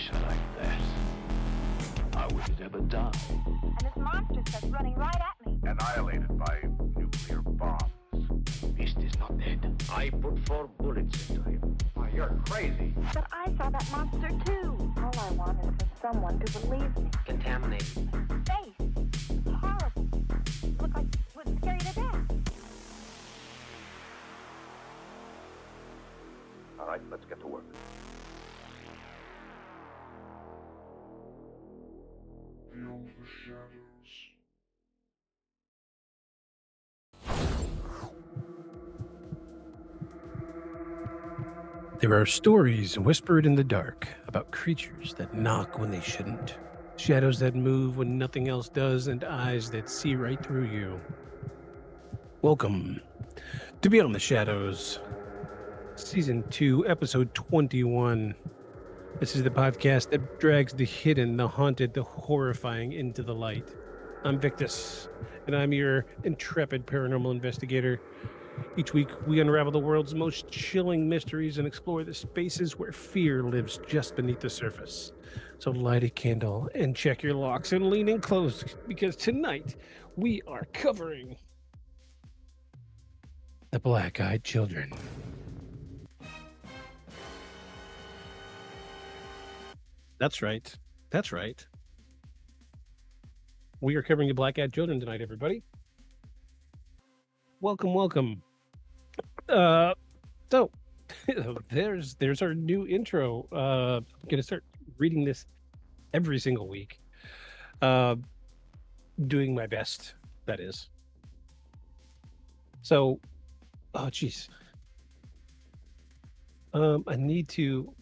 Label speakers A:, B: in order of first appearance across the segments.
A: creature like that, how would it ever die?
B: And this monster starts running right at me.
C: Annihilated by nuclear bombs.
A: Beast is not dead. I put 4 bullets into him.
C: Oh, you're crazy.
B: But I saw that monster too. All I want is for someone to believe me.
D: Contaminated.
B: Face. It's horrible. Look like it would scare you to death.
C: All right, let's get to work.
E: Feel the shadows.
F: There are stories whispered in the dark about creatures that knock when they shouldn't, shadows that move when nothing else does, and eyes that see right through you. Welcome to Beyond the Shadows, Season 2, Episode 21. This is the podcast that drags the hidden, the haunted, the horrifying into the light. I'm Victus, and I'm your intrepid paranormal investigator. Each week, we unravel the world's most chilling mysteries and explore the spaces where fear lives just beneath the surface. So light a candle and check your locks and lean in close, because tonight we are covering the Black-Eyed Children. That's right. That's right. We are covering the Black-Eyed Children tonight, everybody. Welcome, welcome. So there's our new intro. I'm gonna start reading this every single week. Doing my best, that is. So, oh geez. I'm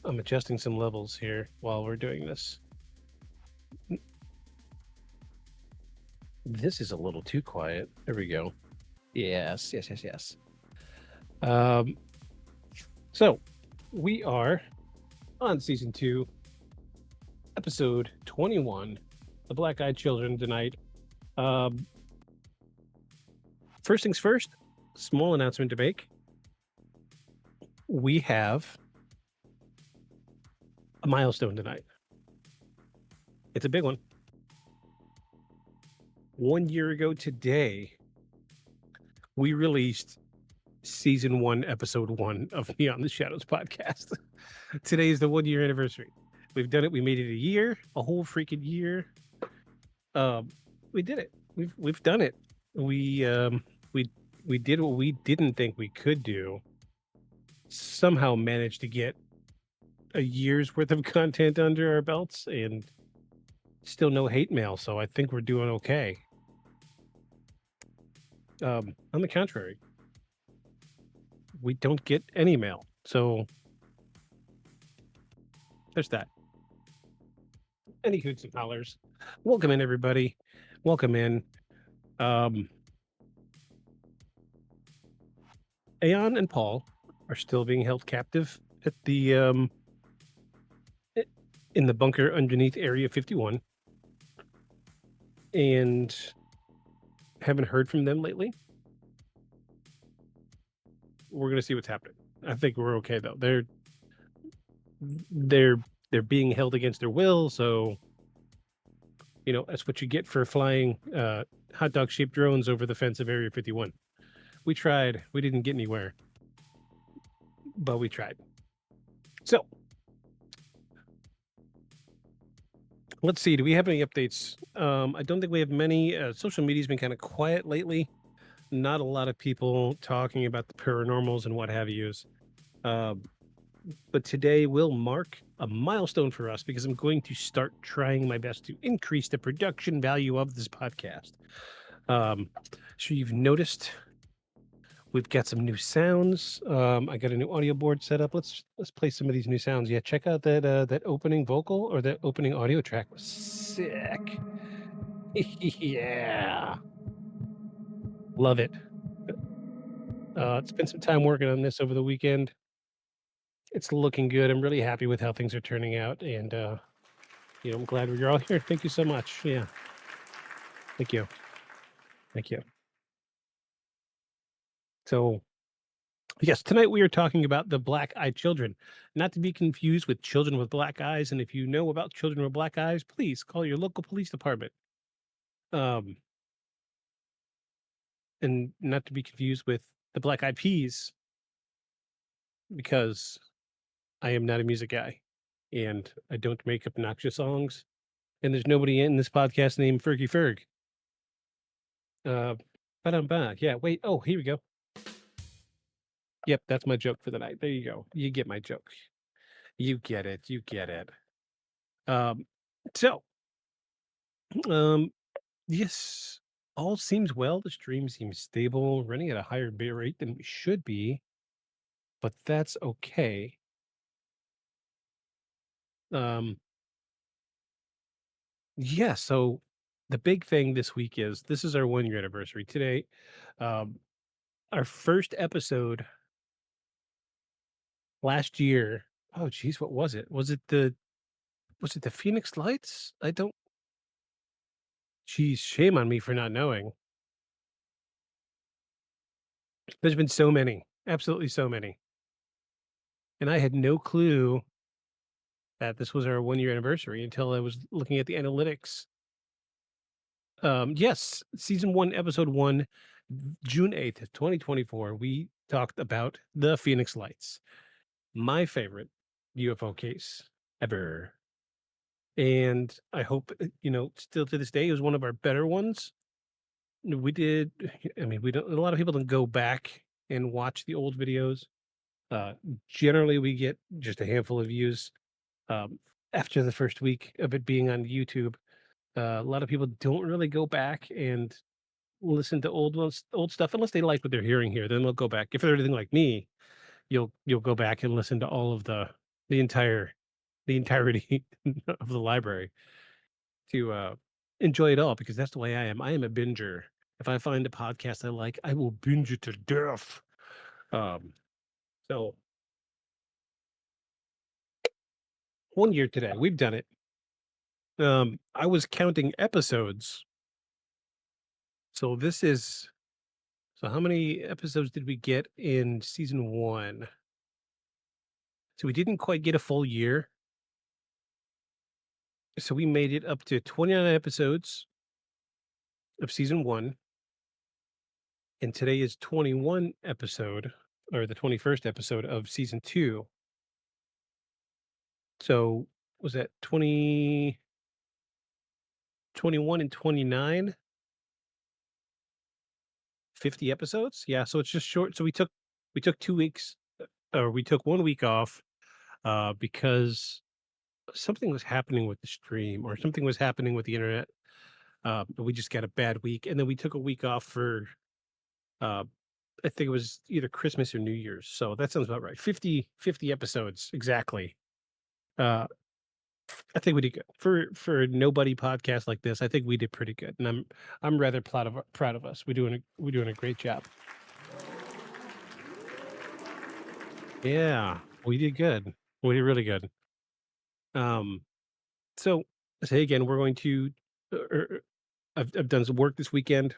F: adjusting some levels here while we're doing this. This is a little too quiet. There we go. Yes. So we are on Season 2, Episode 21, The Black-Eyed Children tonight. First things first, small announcement to make. We have a milestone tonight. It's a big one. 1 year ago today, we released Season 1, Episode 1 of Beyond the Shadows podcast. Today is the 1 year anniversary. We've done it. We made it a year, a whole freaking year. We did it. We've done it. We did what we didn't think we could do. Somehow managed to get a year's worth of content under our belts, and still no hate mail. So I think we're doing okay. On the contrary, we don't get any mail. So there's that. Any hoots and hollers. Welcome in, everybody. Welcome in. Aeon and Paul are still being held captive at the in the bunker underneath Area 51, and haven't heard from them lately. We're gonna see what's happening. I think we're okay though. They're being held against their will, so you know that's what you get for flying hot dog shaped drones over the fence of Area 51. We tried. We didn't get anywhere, but we tried. So let's see. Do we have any updates? I don't think we have many. Social media's been kind of quiet lately. Not a lot of people talking about the paranormals and what have yous. But today will mark a milestone for us because I'm going to start trying my best to increase the production value of this podcast. Sure you've noticed we've got some new sounds. I got a new audio board set up. Let's play some of these new sounds. Yeah, check out that opening vocal or that opening audio track was sick. Yeah. Love it. Spent some time working on this over the weekend. It's looking good. I'm really happy with how things are turning out, and I'm glad you're all here. Thank you so much. Yeah. Thank you. So Yes, tonight we are talking about the black-eyed children, not to be confused with children with black eyes. And if you know about children with black eyes, please call your local police department. Um, and not to be confused with the Black Eyed Peas, because I am not a music guy and I don't make obnoxious songs. And there's nobody in this podcast named Fergie Ferg. Ba-dum-ba. Yeah, wait. Oh, here we go. Yep, that's my joke for the night. There you go. You get my joke. You get it. You get it. Um, so, um, yes, all seems well. The stream seems stable, running at a higher bit rate than we should be, but that's okay. Um, yeah, so the big thing this week is this is our 1 year anniversary today. Um, our first episode last year. Oh geez, what was it? Was it the Phoenix Lights? I don't Geez, shame on me for not knowing. There's been so many, absolutely so many. And I had no clue that this was our 1 year anniversary until I was looking at the analytics. Yes, season 1, episode 1, June 8th, 2024, we talked about the Phoenix Lights, my favorite UFO case ever. And I hope, still to this day, it was one of our better ones. We did, I mean, we don't, a lot of people don't go back and watch the old videos. Uh, Generally, we get just a handful of views um, after the first week of it being on YouTube. A lot of people don't really go back and listen to old stuff unless they like what they're hearing here. Then they'll go back. If they're anything like me, you'll go back and listen to all of the entire the entirety of the library to enjoy it all because that's the way I am. I am a binger. If I find a podcast I like, I will binge it to death. Um, so 1 year today, we've done it. I was counting episodes. So this is so how many episodes did we get in season 1? So we didn't quite get a full year. So we made it up to 29 episodes of season 1, and today is 21 episode or the 21st episode of season 2. So was that 20, 21 and 29, 50 episodes? Yeah, so it's just short. So we took 2 weeks or we took 1 week off because something was happening with the stream or something was happening with the internet. We just got a bad week, and then we took a week off for uh, I think it was either Christmas or New Year's. So that sounds about right. 50 episodes exactly. Uh, I think we did good for a nobody podcast like this. I think we did pretty good, and I'm rather proud of us. We're doing a great job. Yeah, we did good. We did really good. Um, so say again, we're going to. I've done some work this weekend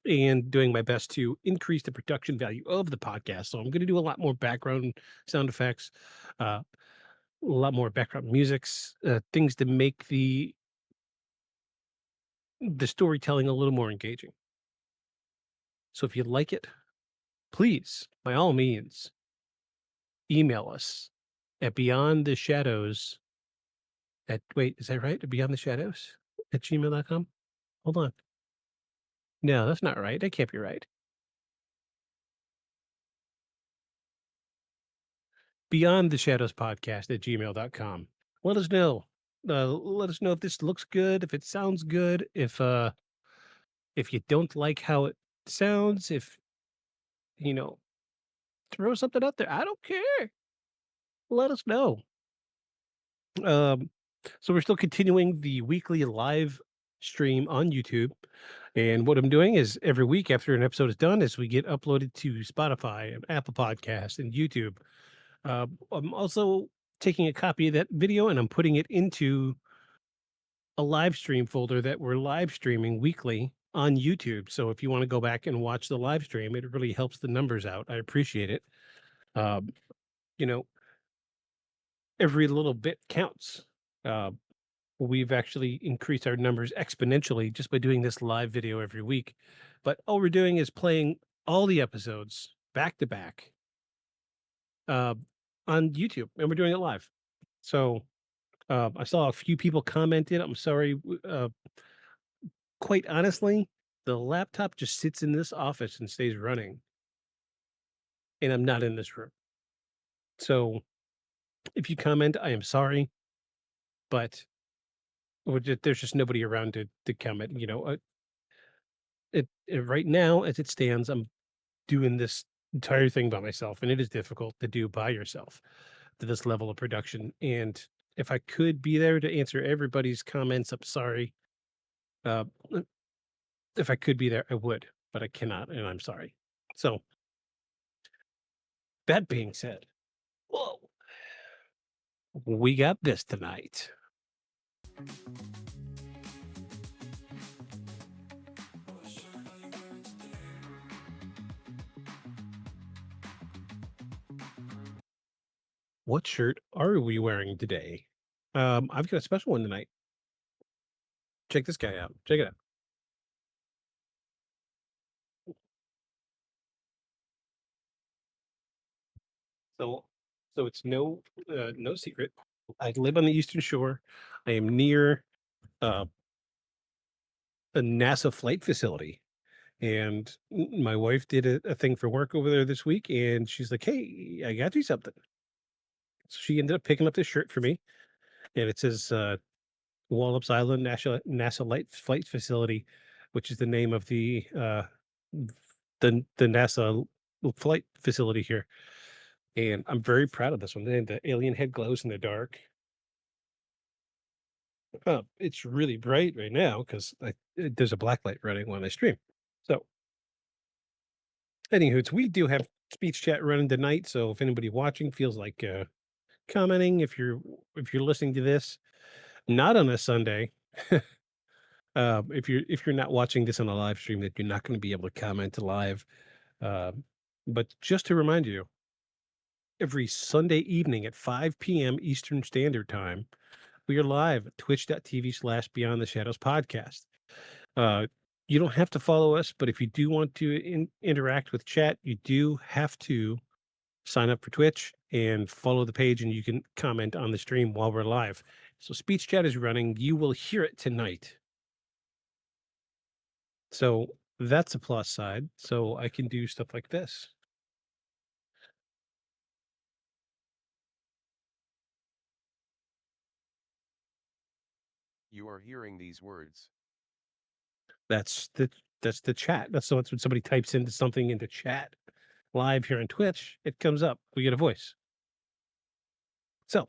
F: and doing my best to increase the production value of the podcast. So I'm going to do a lot more background sound effects, uh, a lot more background musics, things to make the storytelling a little more engaging. So if you like it, please, by all means, email us at beyond the shadows at wait, is that right? Beyond the shadows at gmail.com? Hold on. No, that's not right. That can't be right. Beyond the shadows podcast at gmail.com. Let us know. Let us know if this looks good, if it sounds good, if you don't like how it sounds, if you know, throw something out there. I don't care. Let us know. Um, so we're still continuing the weekly live stream on YouTube. And what I'm doing is every week after an episode is done, is we get uploaded to Spotify and Apple Podcasts and YouTube. I'm also taking a copy of that video and I'm putting it into a live stream folder that we're live streaming weekly on YouTube. So if you want to go back and watch the live stream, it really helps the numbers out. I appreciate it. Um, you know, every little bit counts. Uh, we've actually increased our numbers exponentially just by doing this live video every week. But all we're doing is playing all the episodes back to back uh, on YouTube, and we're doing it live. So I saw a few people commented. I'm sorry. Quite honestly, the laptop just sits in this office and stays running, and I'm not in this room. So if you comment, I am sorry, but there's just nobody around to comment. Right now, as it stands, I'm doing this entire thing by myself, and it is difficult to do by yourself to this level of production. And if I could be there to answer everybody's comments, I'm sorry. Uh, if I could be there, I would, but I cannot, and I'm sorry. So that being said, whoa, we got this tonight. What shirt are we wearing today? I've got a special one tonight. Check this guy out. Check it out. So, so it's no secret. I live on the Eastern Shore. I am near uh, a NASA flight facility, and my wife did a thing for work over there this week, and she's like, "Hey, I got you something." So she ended up picking up this shirt for me, and it says Wallops Island NASA Light Flight Facility, which is the name of the NASA flight facility here. And I'm very proud of this one. And the alien head glows in the dark. It's really bright right now because there's a black light running when I stream. So, anywho, we do have speech chat running tonight. So if anybody watching feels like commenting, if you're listening to this not on a Sunday, if you're not watching this on a live stream, that you're not going to be able to comment live. But just to remind you, every Sunday evening at 5 p.m. Eastern Standard Time, we are live at twitch.tv/Beyond the Shadows podcast. Uh, you don't have to follow us, but if you do want to interact with chat, you do have to sign up for Twitch and follow the page, and you can comment on the stream while we're live. So speech chat is running. You will hear it tonight. So that's a plus side. So I can do stuff like this.
D: You are hearing these words.
F: That's the chat. That's when somebody types into something into chat live here on Twitch, it comes up. We get a voice. So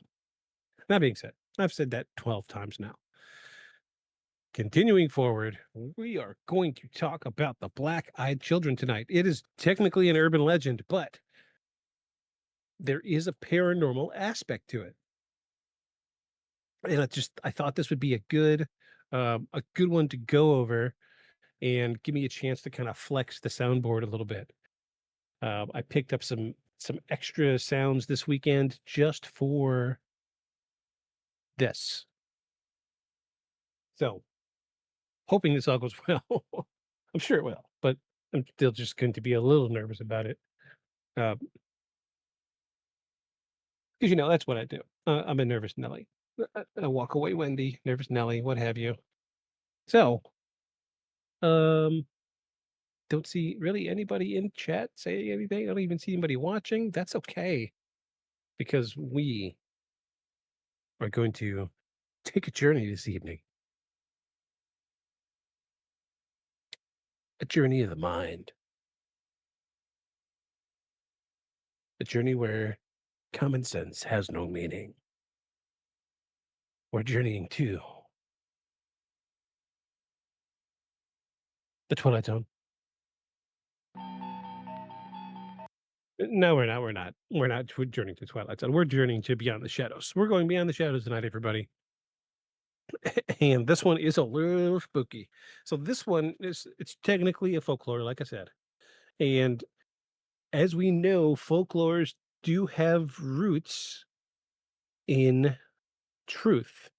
F: that being said, I've said that 12 times now. Continuing forward, we are going to talk about the black-eyed children tonight. It is technically an urban legend, but there is a paranormal aspect to it. And I thought this would be a good one to go over and give me a chance to kind of flex the soundboard a little bit. I picked up some extra sounds this weekend just for this. So hoping this all goes well. I'm sure it will, but I'm still just going to be a little nervous about it. Because that's what I do. I'm a nervous Nelly. I walk away, Wendy, nervous Nelly, what have you. So, um, don't see really anybody in chat saying anything. I don't even see anybody watching. That's okay, because we are going to take a journey this evening. A journey of the mind. A journey where common sense has no meaning. We're journeying to the Twilight Zone. No, we're not. We're not. We're not journeying to Twilight Zone. We're journeying to Beyond the Shadows. We're going beyond the shadows tonight, everybody. And this one is a little spooky. So this one is it's technically a folklore, like I said. And as we know, folklores do have roots in truth.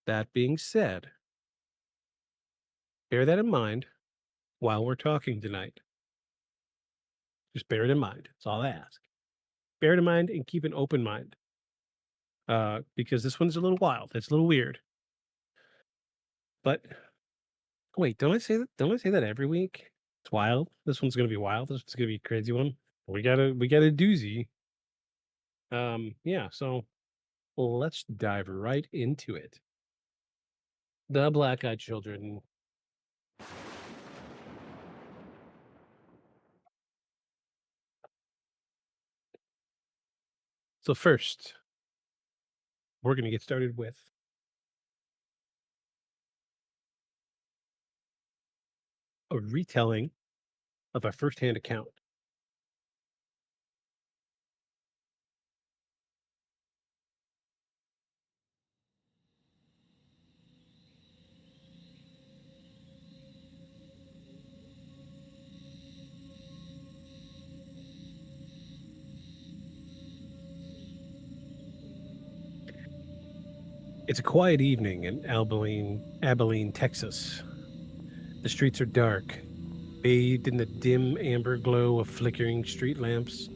F: That being said, bear that in mind while we're talking tonight. Just bear it in mind. That's all I ask. Bear it in mind and keep an open mind. Because this one's a little wild. It's a little weird. But wait, don't I say that? Don't I say that every week? It's wild. This one's gonna be wild. This one's gonna be a crazy one. We got a doozy. Yeah, so let's dive right into it. The Black Eyed Children. So first, we're gonna get started with a retelling of a firsthand account. It's a quiet evening in Abilene, Texas. The streets are dark, bathed in the dim amber glow of flickering street lamps.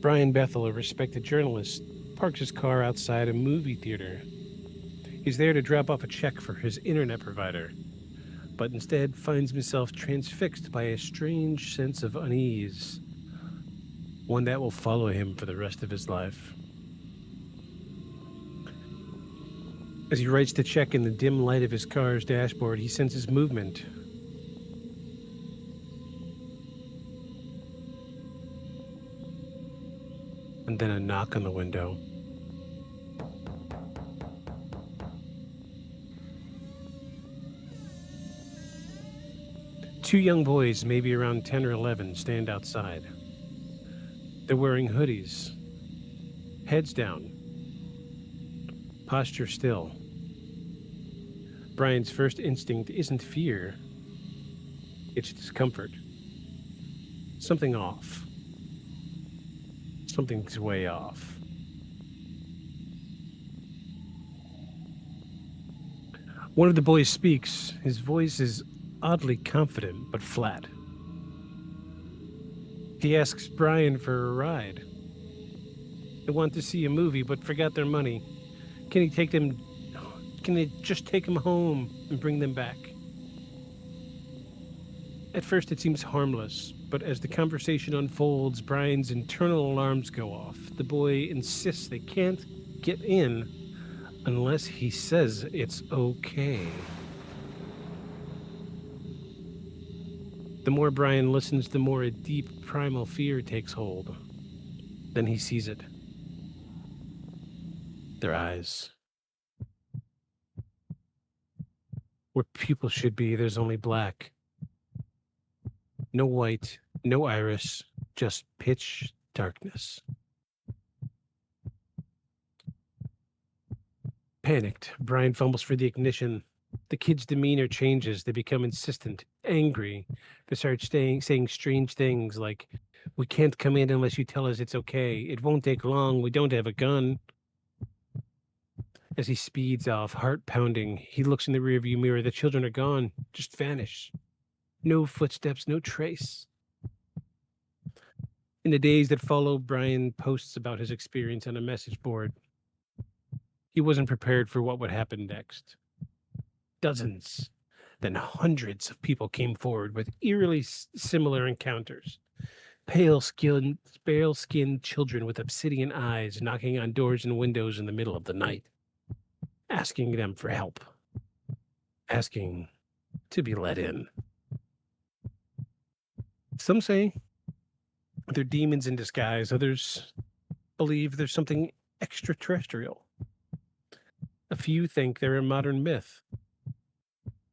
F: Brian Bethel, a respected journalist, parks his car outside a movie theater. He's there to drop off a check for his internet provider, but instead finds himself transfixed by a strange sense of unease, one that will follow him for the rest of his life. As he writes the check in the dim light of his car's dashboard, he senses movement. And then a knock on the window. Two young boys, maybe around 10 or 11, stand outside. They're wearing hoodies, heads down, posture still. Brian's first instinct isn't fear, it's discomfort. Something off. Something's way off. One of the boys speaks. His voice is oddly confident but flat. He asks Brian for a ride. They want to see a movie but forgot their money. Can he take them? Can they just take them home and bring them back? At first, it seems harmless, but as the conversation unfolds, Brian's internal alarms go off. The boy insists they can't get in unless he says it's okay. The more Brian listens, the more a deep primal fear takes hold. Then he sees it. Their eyes. Where people should be, there's only black. No white, no iris, just pitch darkness. Panicked, Brian fumbles for the ignition. The kid's demeanor changes. They become insistent, angry. They start saying strange things like, "We can't come in unless you tell us it's okay. It won't take long. We don't have a gun." As he speeds off, heart pounding, he looks in the rearview mirror. The children are gone, just vanish. No footsteps, no trace. In the days that follow, Brian posts about his experience on a message board. He wasn't prepared for what would happen next. Dozens, then hundreds of people came forward with eerily similar encounters. Pale skinned children with obsidian eyes knocking on doors and windows in the middle of the night, asking them for help, asking to be let in. Some say they're demons in disguise, others believe there's something extraterrestrial. A few think they're a modern myth.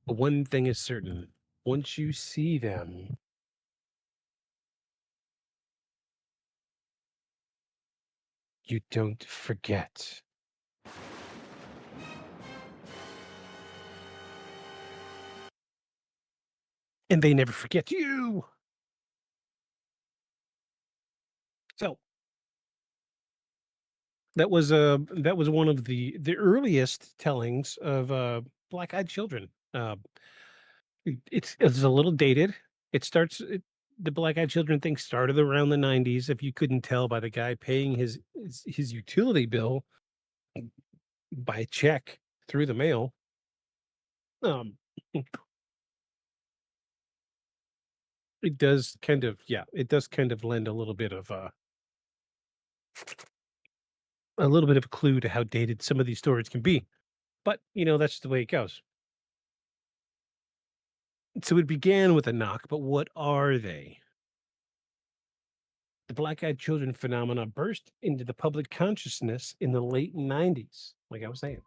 F: But one thing is certain, once you see them, you don't forget. and they never forget you. So that was one of the earliest tellings of black-eyed children. It's a little dated. It starts it, the black-eyed children thing started around the 90s. If you couldn't tell by the guy paying his utility bill by check through the mail. Um, it does kind of it does kind of lend a little bit of a clue to how dated some of these stories can be. But that's just the way it goes. So it began with a knock, but what are they? The black eyed children phenomena burst into the public consciousness in the late 90s, like I was saying.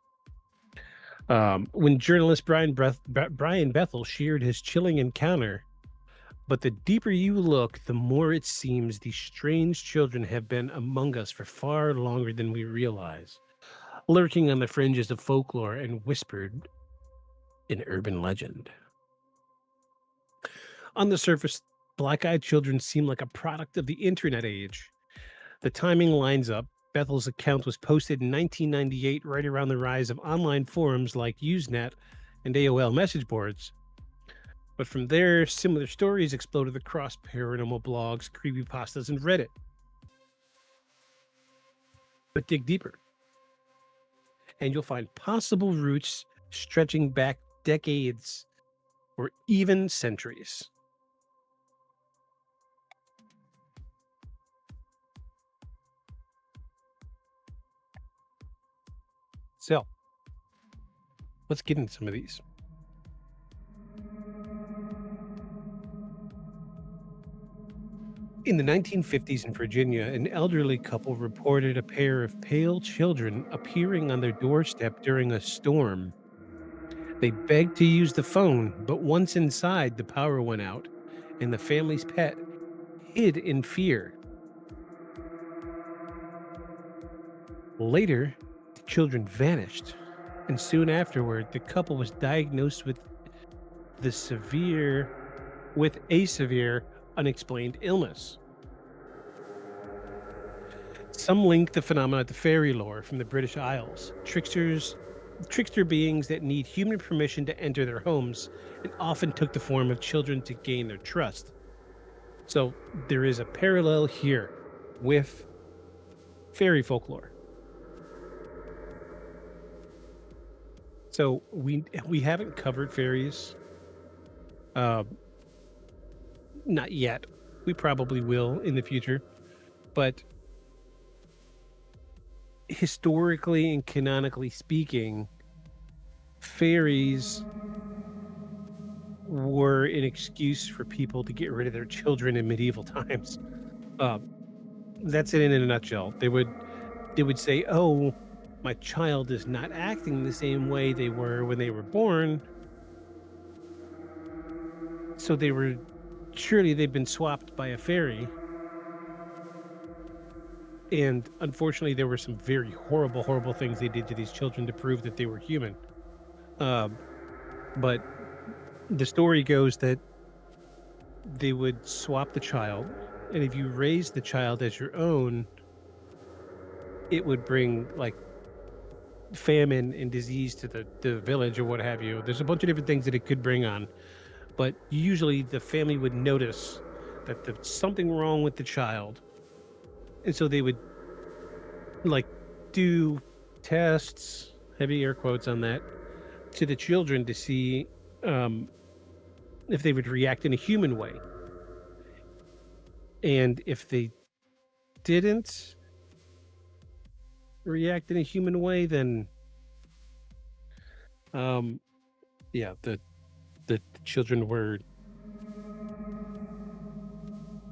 F: When journalist Brian Bethel shared his chilling encounter. But the deeper you look, the more it seems these strange children have been among us for far longer than we realize, lurking on the fringes of folklore and whispered in urban legend. On the surface, black eyed children seem like a product of the internet age. The timing lines up. Bethel's account was posted in 1998, right around the rise of online forums like Usenet and AOL message boards. But from there, similar stories exploded across paranormal blogs, creepypastas, and Reddit. But dig deeper, and you'll find possible roots stretching back decades or even centuries. So, let's get into some of these. In the 1950s in Virginia, an elderly couple reported a pair of pale children appearing on their doorstep during a storm. They begged to use the phone, but once inside, the power went out, and the family's pet hid in fear. Later, the children vanished, and soon afterward, the couple was diagnosed the severe with a severe unexplained illness. Some link the phenomena to fairy lore from the British Isles, trickster beings that need human permission to enter their homes and often took the form of children to gain their trust. So there is a parallel here with fairy folklore. So we haven't covered fairies, uh, not yet. We probably will in the future, but historically and canonically speaking, fairies were an excuse for people to get rid of their children in medieval times. Uh, that's it in a nutshell. They would say, "Oh, my child is not acting the same way they were when they were born, so surely they've been swapped by a fairy." And unfortunately, there were some very horrible, horrible things they did to these children to prove that they were human. Um, but the story goes that they would swap the child, and if you raise the child as your own, it would bring like famine and disease to the village or what have you. There's a bunch of different things that it could bring on, but usually the family would notice that there's something wrong with the child, and so they would like do tests, heavy air quotes on that, to the children to see um, if they would react in a human way, and if they didn't react in a human way, then um, yeah, the children were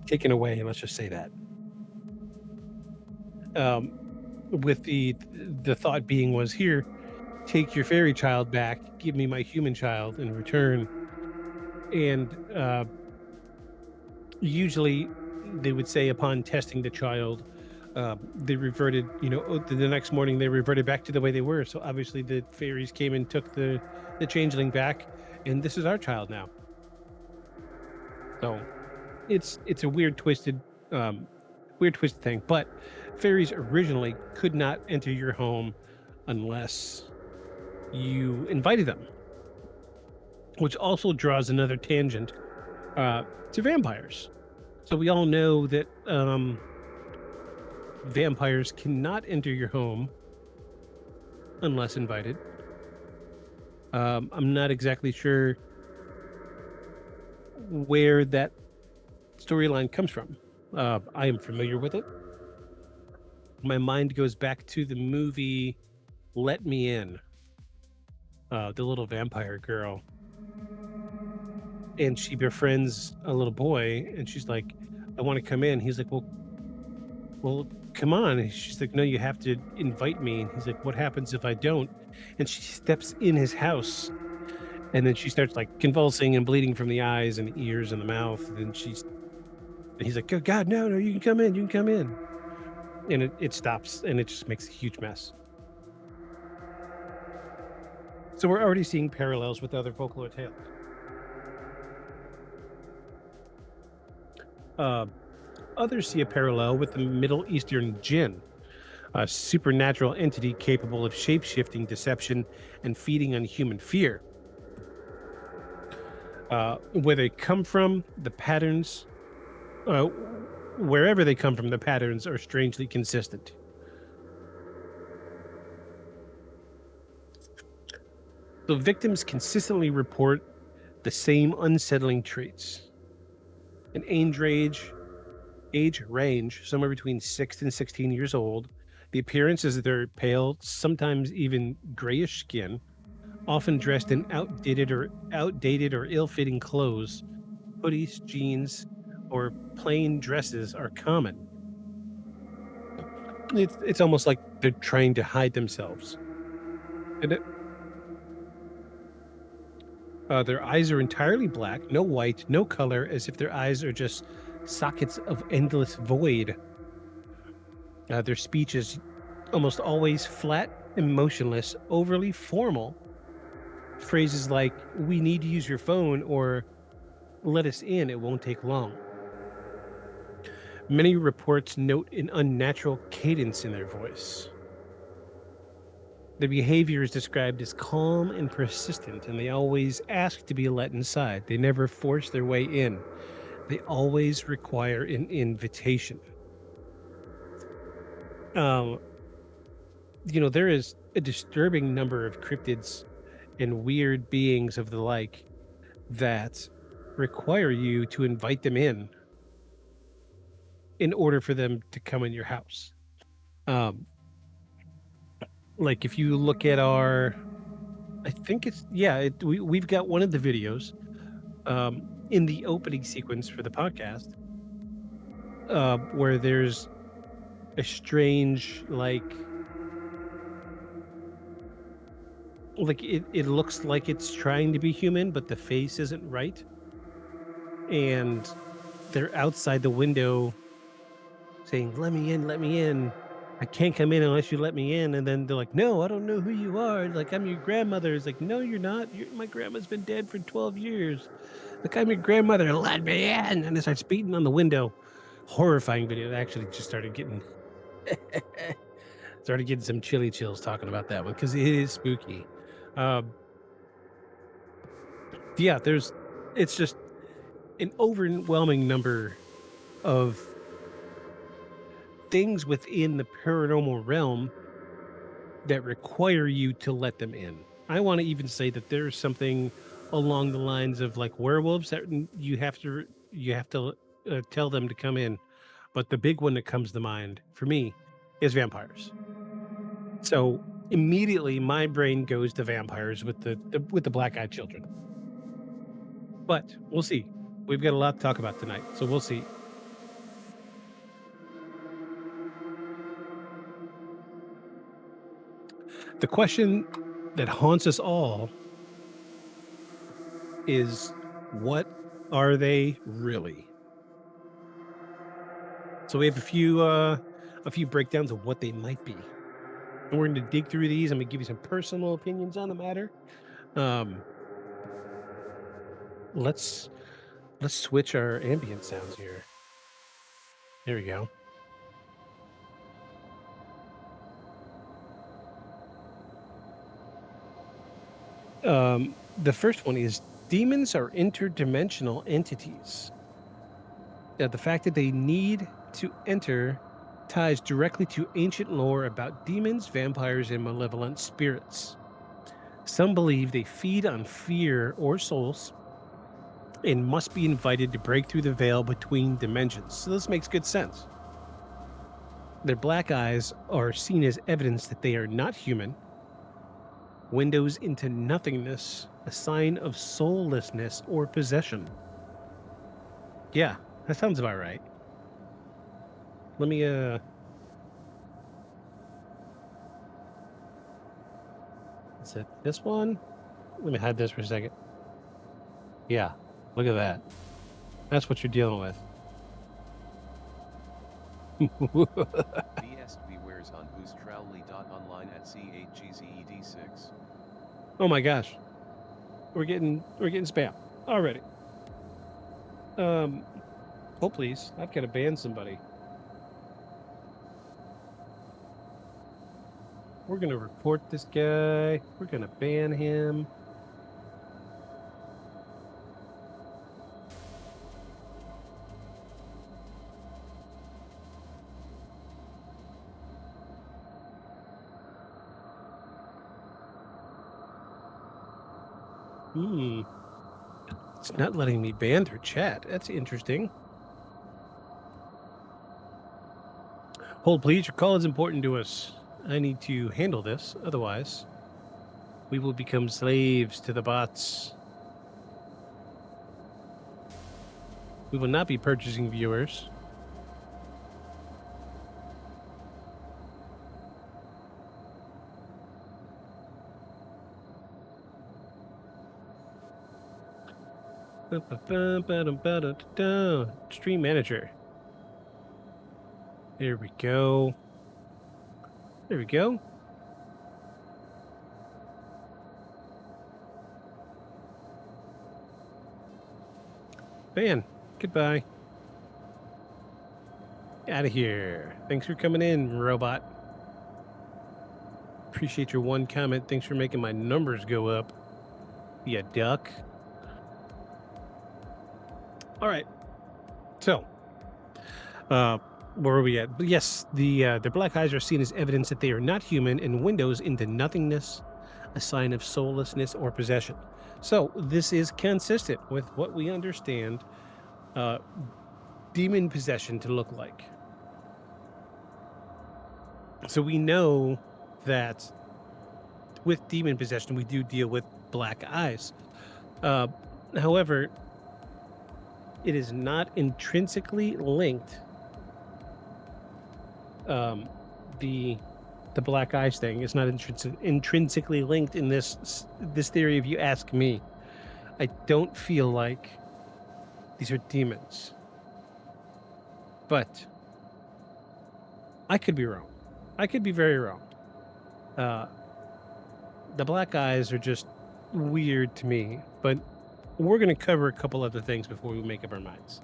F: taken away. Let's just say that. Um, with the thought being was here, take your fairy child back, give me my human child in return, and usually they would say upon testing the child, they reverted. The next morning they reverted back to the way they were. So obviously the fairies came and took the changeling back, and this is our child now. So it's a um, weird twisted thing. But fairies originally could not enter your home unless you invited them, which also draws another tangent uh, to vampires. So we all know that vampires cannot enter your home unless invited. I'm not exactly sure where that storyline comes from. I am familiar with it. My mind goes back to the movie Let Me In, the little vampire girl. And she befriends a little boy, and she's like, I want to come in. He's like, well, come on. And she's like, no, you have to invite me. And he's like, what happens if I don't? And she steps in his house, and then she starts like convulsing and bleeding from the eyes and the ears and the mouth. And he's like, oh, God, no, no, you can come in. You can come in. And it stops, and it just makes a huge mess. So we're already seeing parallels with other folklore tales. Uh, Others see a parallel with the Middle Eastern jinn, a supernatural entity capable of shape-shifting, deception, and feeding on human fear. Where they come from, the patterns, wherever they come from, the patterns are strangely consistent. So victims consistently report the same unsettling traits: an age range somewhere between 6 and 16 years old. The appearance is that they're pale, sometimes even grayish skin, often dressed in outdated or ill-fitting clothes. Hoodies, jeans, or plain dresses are common. It's almost like they're trying to hide themselves. And their eyes are entirely black, no white, no color, as if their eyes are just sockets of endless void. Their speech is almost always flat and motionless, overly formal. Phrases like, we need to use your phone, or let us in, it won't take long. Many reports note an unnatural cadence in their voice. The behavior is described as calm and persistent, and they always ask to be let inside. They never force their way in. They always require an invitation. Um, there is a disturbing number of cryptids and weird beings of the like that require you to invite them in order for them to come in your house. Um, like if you look at I think it's yeah, we've got one of the videos in the opening sequence for the podcast, where there's a strange like it looks like it's trying to be human, but the face isn't right, and they're outside the window saying, "Let me in, let me in. I can't come in unless you let me in." And then they're like, "No, I don't know who you are. Like, I'm your grandmother." It's like, "No, you're not. My grandma's been dead for 12 years. Like, I'm your grandmother. Let me in." And it starts beating on the window. Horrifying video. It actually just started getting some chilly chills talking about that one because it is spooky. Um, yeah, it's just an overwhelming number of things within the paranormal realm that require you to let them in. I want to even say that there's something along the lines of like werewolves that you have to tell them to come in, but the big one that comes to mind for me is vampires. So immediately my brain goes to vampires with the black-eyed children. But we'll see. We've got a lot to talk about tonight, so we'll see. The question that haunts us all is, what are they really? So we have a few breakdowns of what they might be. And we're going to dig through these. I'm going to give you some personal opinions on the matter. Um let's Let's switch our ambient sounds here. There we go. The first one is demons are interdimensional entities. The fact that they need to enter ties directly to ancient lore about demons, vampires, and malevolent spirits. Some believe they feed on fear or souls and must be invited to break through the veil between dimensions. So this makes good sense. Their black eyes are seen as evidence that they are not human, windows into nothingness, a sign of soullessness or possession. Yeah, that sounds about right. Let me is it this one? Let me hide this for a second. Yeah, look at that. That's what you're dealing with.
D: BSV wears on boostrowley.online at C8GZED6.
F: Oh my gosh. We're getting spam already. Oh please. I've got to ban somebody. We're gonna report this guy. We're gonna ban him. It's not letting me ban their chat. That's interesting. Hold, please. Your call is important to us. I need to handle this. Otherwise, we will become slaves to the bots. We will not be purchasing viewers. Stream manager. There we go. There we go. Ban. Goodbye. Out of here. Thanks for coming in, robot. Appreciate your one comment. Thanks for making my numbers go up. You duck. All right. So, where are we at? Yes, their black eyes are seen as evidence that they are not human and windows into nothingness, a sign of soullessness or possession. So this is consistent with what we understand demon possession to look like. So we know that with demon possession, we do deal with black eyes. However, it is not intrinsically linked. The black eyes thing is not intrinsically linked in this theory. If you ask me, I don't feel like these are demons, but I could be wrong. I could be very wrong. The black eyes are just weird to me, but we're going to cover a couple other things before we make up our minds.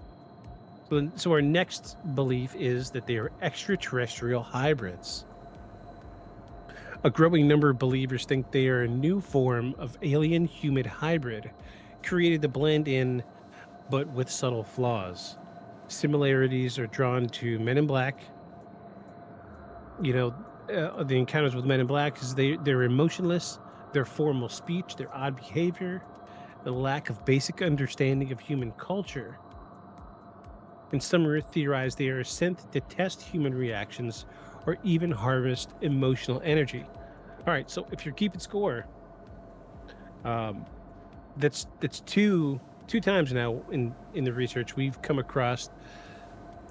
F: So our next belief is that they are extraterrestrial hybrids. A growing number of believers think they are a new form of alien-human hybrid, created to blend in, but with subtle flaws. Similarities are drawn to Men in Black. You know, the encounters with Men in Black is they're emotionless, their formal speech, their odd behavior, the lack of basic understanding of human culture. And some theorize they are sent to test human reactions or even harvest emotional energy. All right, so if you're keeping score, that's two times now in the research we've come across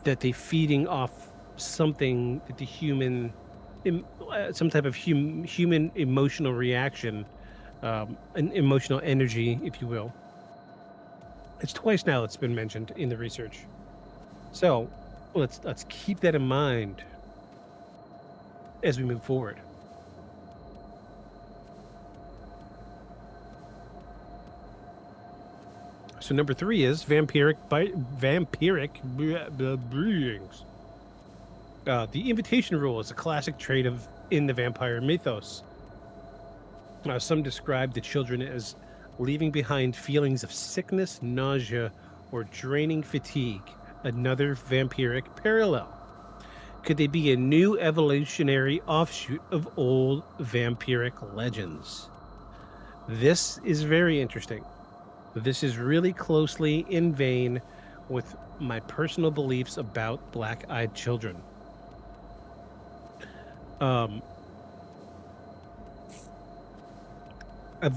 F: that they feeding off something that the human, some type of human emotional reaction, an emotional energy, if you will. It's twice now it's been mentioned in the research. So let's keep that in mind as we move forward. So number 3 is vampiric beings. The invitation rule is a classic trait in the vampire mythos. Some describe the children as leaving behind feelings of sickness, nausea, or draining fatigue. Another vampiric parallel. Could they be a new evolutionary offshoot of old vampiric legends? This is very interesting. This is really closely in vein with my personal beliefs about black-eyed children. I've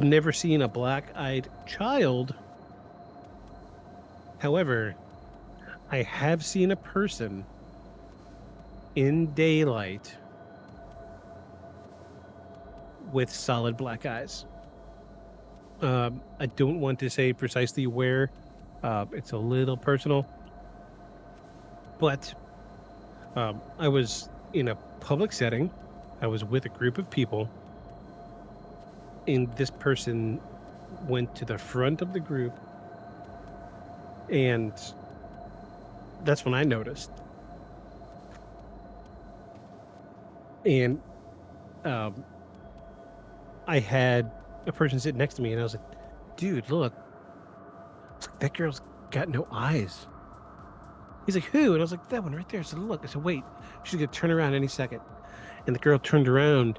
F: never seen a black-eyed child. However, I have seen a person in daylight with solid black eyes. I don't want to say precisely where. It's a little personal. But I was in a public setting. I was with a group of people. And this person went to the front of the group. And that's when I noticed. And I had a person sit next to me, and I was like, dude, look, that girl's got no eyes. He's like, who? And I was like, that one right there. I said, look. I said, wait, she's going to turn around any second. And the girl turned around.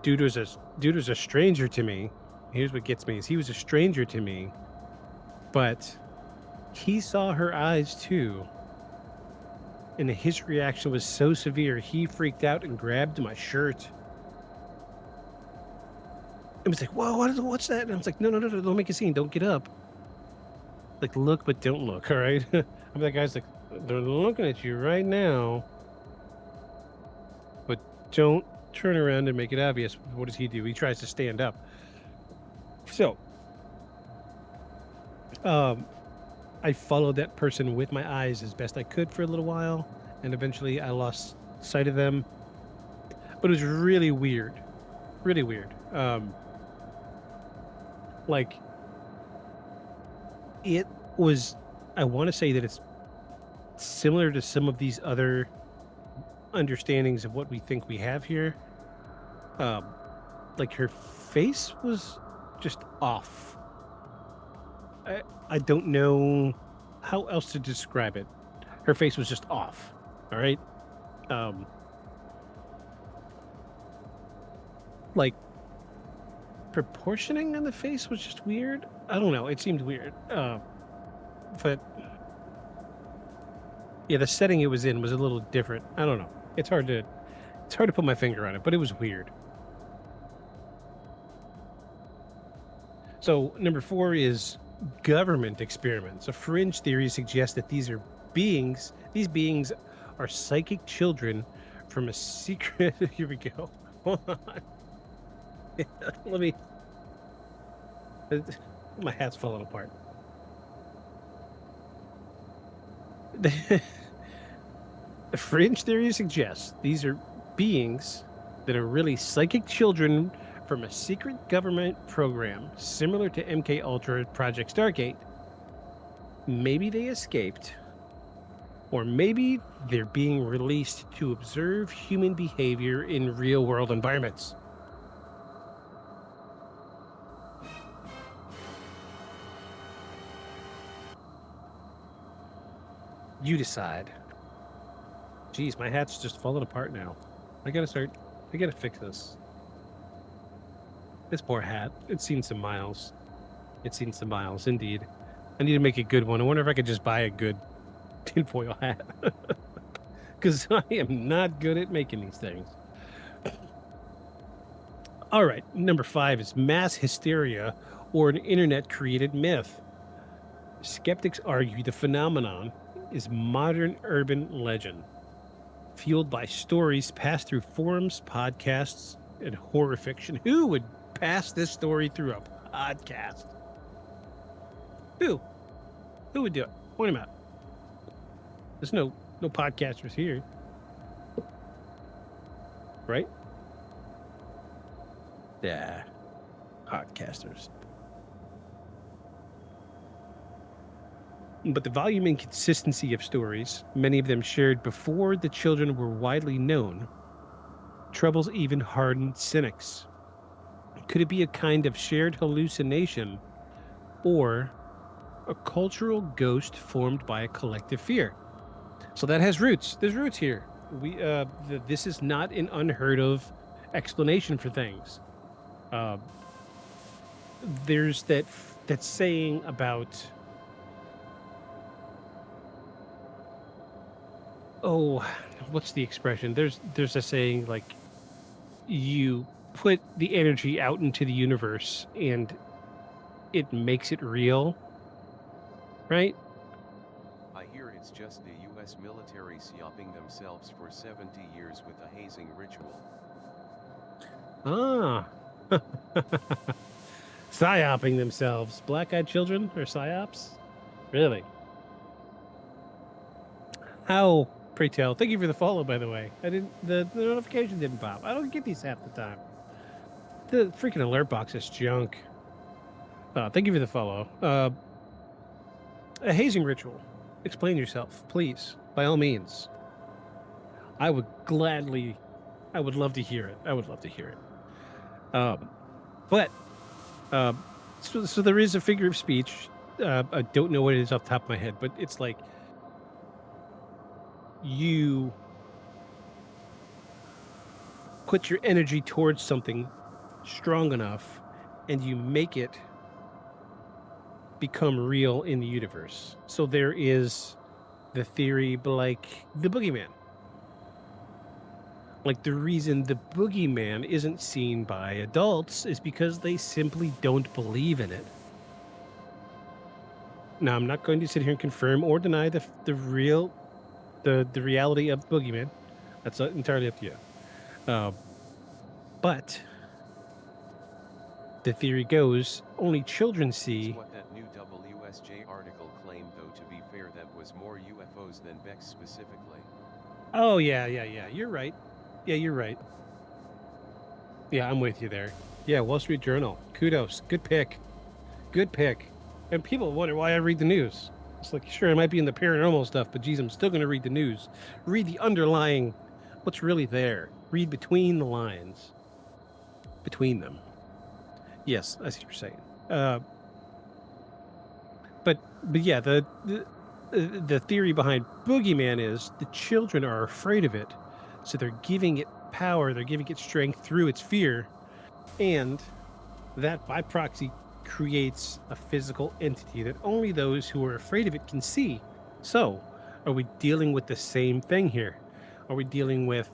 F: Dude was a stranger to me. Here's what gets me is he was a stranger to me, but he saw her eyes too. And his reaction was so severe, he freaked out and grabbed my shirt. And was like, whoa, what's that? And I was like, no, don't make a scene. Don't get up. Like, look, but don't look, all right? I'm like, guys, like, they're looking at you right now, but don't turn around and make it obvious. What does he do? He tries to stand up. So, I followed that person with my eyes as best I could for a little while, and eventually I lost sight of them. But it was really weird. Really weird. Like, it was, I want to say that it's similar to some of these other understandings of what we think we have here. Like, her face was just off. I don't know how else to describe it. Her face was just off. All right. Like, proportioning on the face was just weird. I don't know. It seemed weird. But yeah, the setting it was in was a little different. I don't know. It's hard to put my finger on it, but it was weird. So number 4 is government experiments. A fringe theory suggests that these beings are psychic children from a secret. Here we go. Hold on. Let me. My hat's falling apart. The fringe theory suggests these are beings that are really psychic children from a secret government program similar to MK Ultra Project Stargate. Maybe they escaped, or maybe they're being released to observe human behavior in real-world environments. You decide. Jeez, my hat's just falling apart now. I gotta fix this. This poor hat. It's seen some miles. Indeed. I need to make a good one. I wonder if I could just buy a good tinfoil hat. Because I am not good at making these things. All right, number 5 is mass hysteria or an internet-created myth. Skeptics argue the phenomenon is modern urban legend, fueled by stories passed through forums, podcasts, and horror fiction. Who would pass this story through a podcast? Who would do it? Point him out. There's no podcasters here, right? Yeah, podcasters. But the volume and consistency of stories, many of them shared before the children were widely known, troubles even hardened cynics. Could it be a kind of shared hallucination or a cultural ghost formed by a collective fear? So that has roots. There's roots here. This is not an unheard of explanation for things. Uh, there's that saying about, oh, what's the expression? There's a saying like, you put the energy out into the universe and it makes it real, right?
D: I hear it's just the US military psyoping themselves for 70 years with a hazing ritual.
F: Ah. Psyoping themselves. Black-eyed children or psyops? Really? How, pray tell? Thank you for the follow, by the way. The notification didn't pop. I don't get these half the time. The freaking alert box is junk. Thank you for the follow. A hazing ritual. Explain yourself, please, by all means. I would love to hear it. I would love to hear it. But so there is a figure of speech. I don't know what it is off the top of my head, but it's like you put your energy towards something strong enough and you make it become real in the universe. So there is the theory, like the boogeyman. Like the reason the boogeyman isn't seen by adults is because they simply don't believe in it. Now, I'm not going to sit here and confirm or deny the reality of the boogeyman. That's entirely up to you. But the theory goes only children see.
D: That's what that new WSJ article claimed, though, to be fair, that was more UFOs than Bex specifically.
F: Oh, yeah. You're right. Yeah, you're right. Yeah, I'm with you there. Yeah, Wall Street Journal. Kudos. Good pick. Good pick. And people wonder why I read the news. It's like, sure, I might be in the paranormal stuff, but geez, I'm still going to read the news. Read the underlying, what's really there. Read between the lines. Between them. Yes, I see what you're saying. But yeah, the theory behind boogeyman is the children are afraid of it, so they're giving it power, they're giving it strength through its fear, and that by proxy creates a physical entity that only those who are afraid of it can see. So, are we dealing with the same thing here? Are we dealing with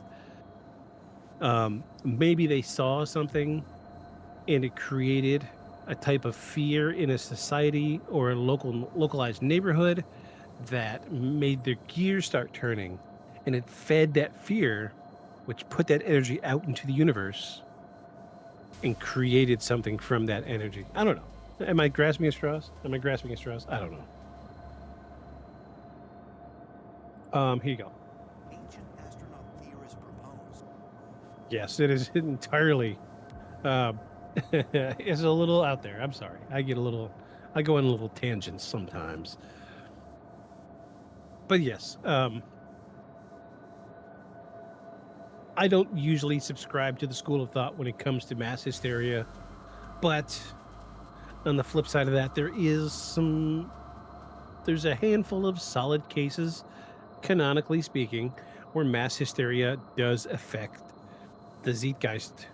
F: maybe they saw something and it created a type of fear in a society or a localized neighborhood that made their gears start turning, and it fed that fear, which put that energy out into the universe and created something from that energy. I don't know. Am I grasping at straws? I don't know. Here you go.
G: Ancient astronaut theorists propose.
F: Yes, it is entirely it's a little out there. I'm sorry. I go on little tangents sometimes. But yes, I don't usually subscribe to the school of thought when it comes to mass hysteria, but on the flip side of that, there's a handful of solid cases, canonically speaking, where mass hysteria does affect the zeitgeist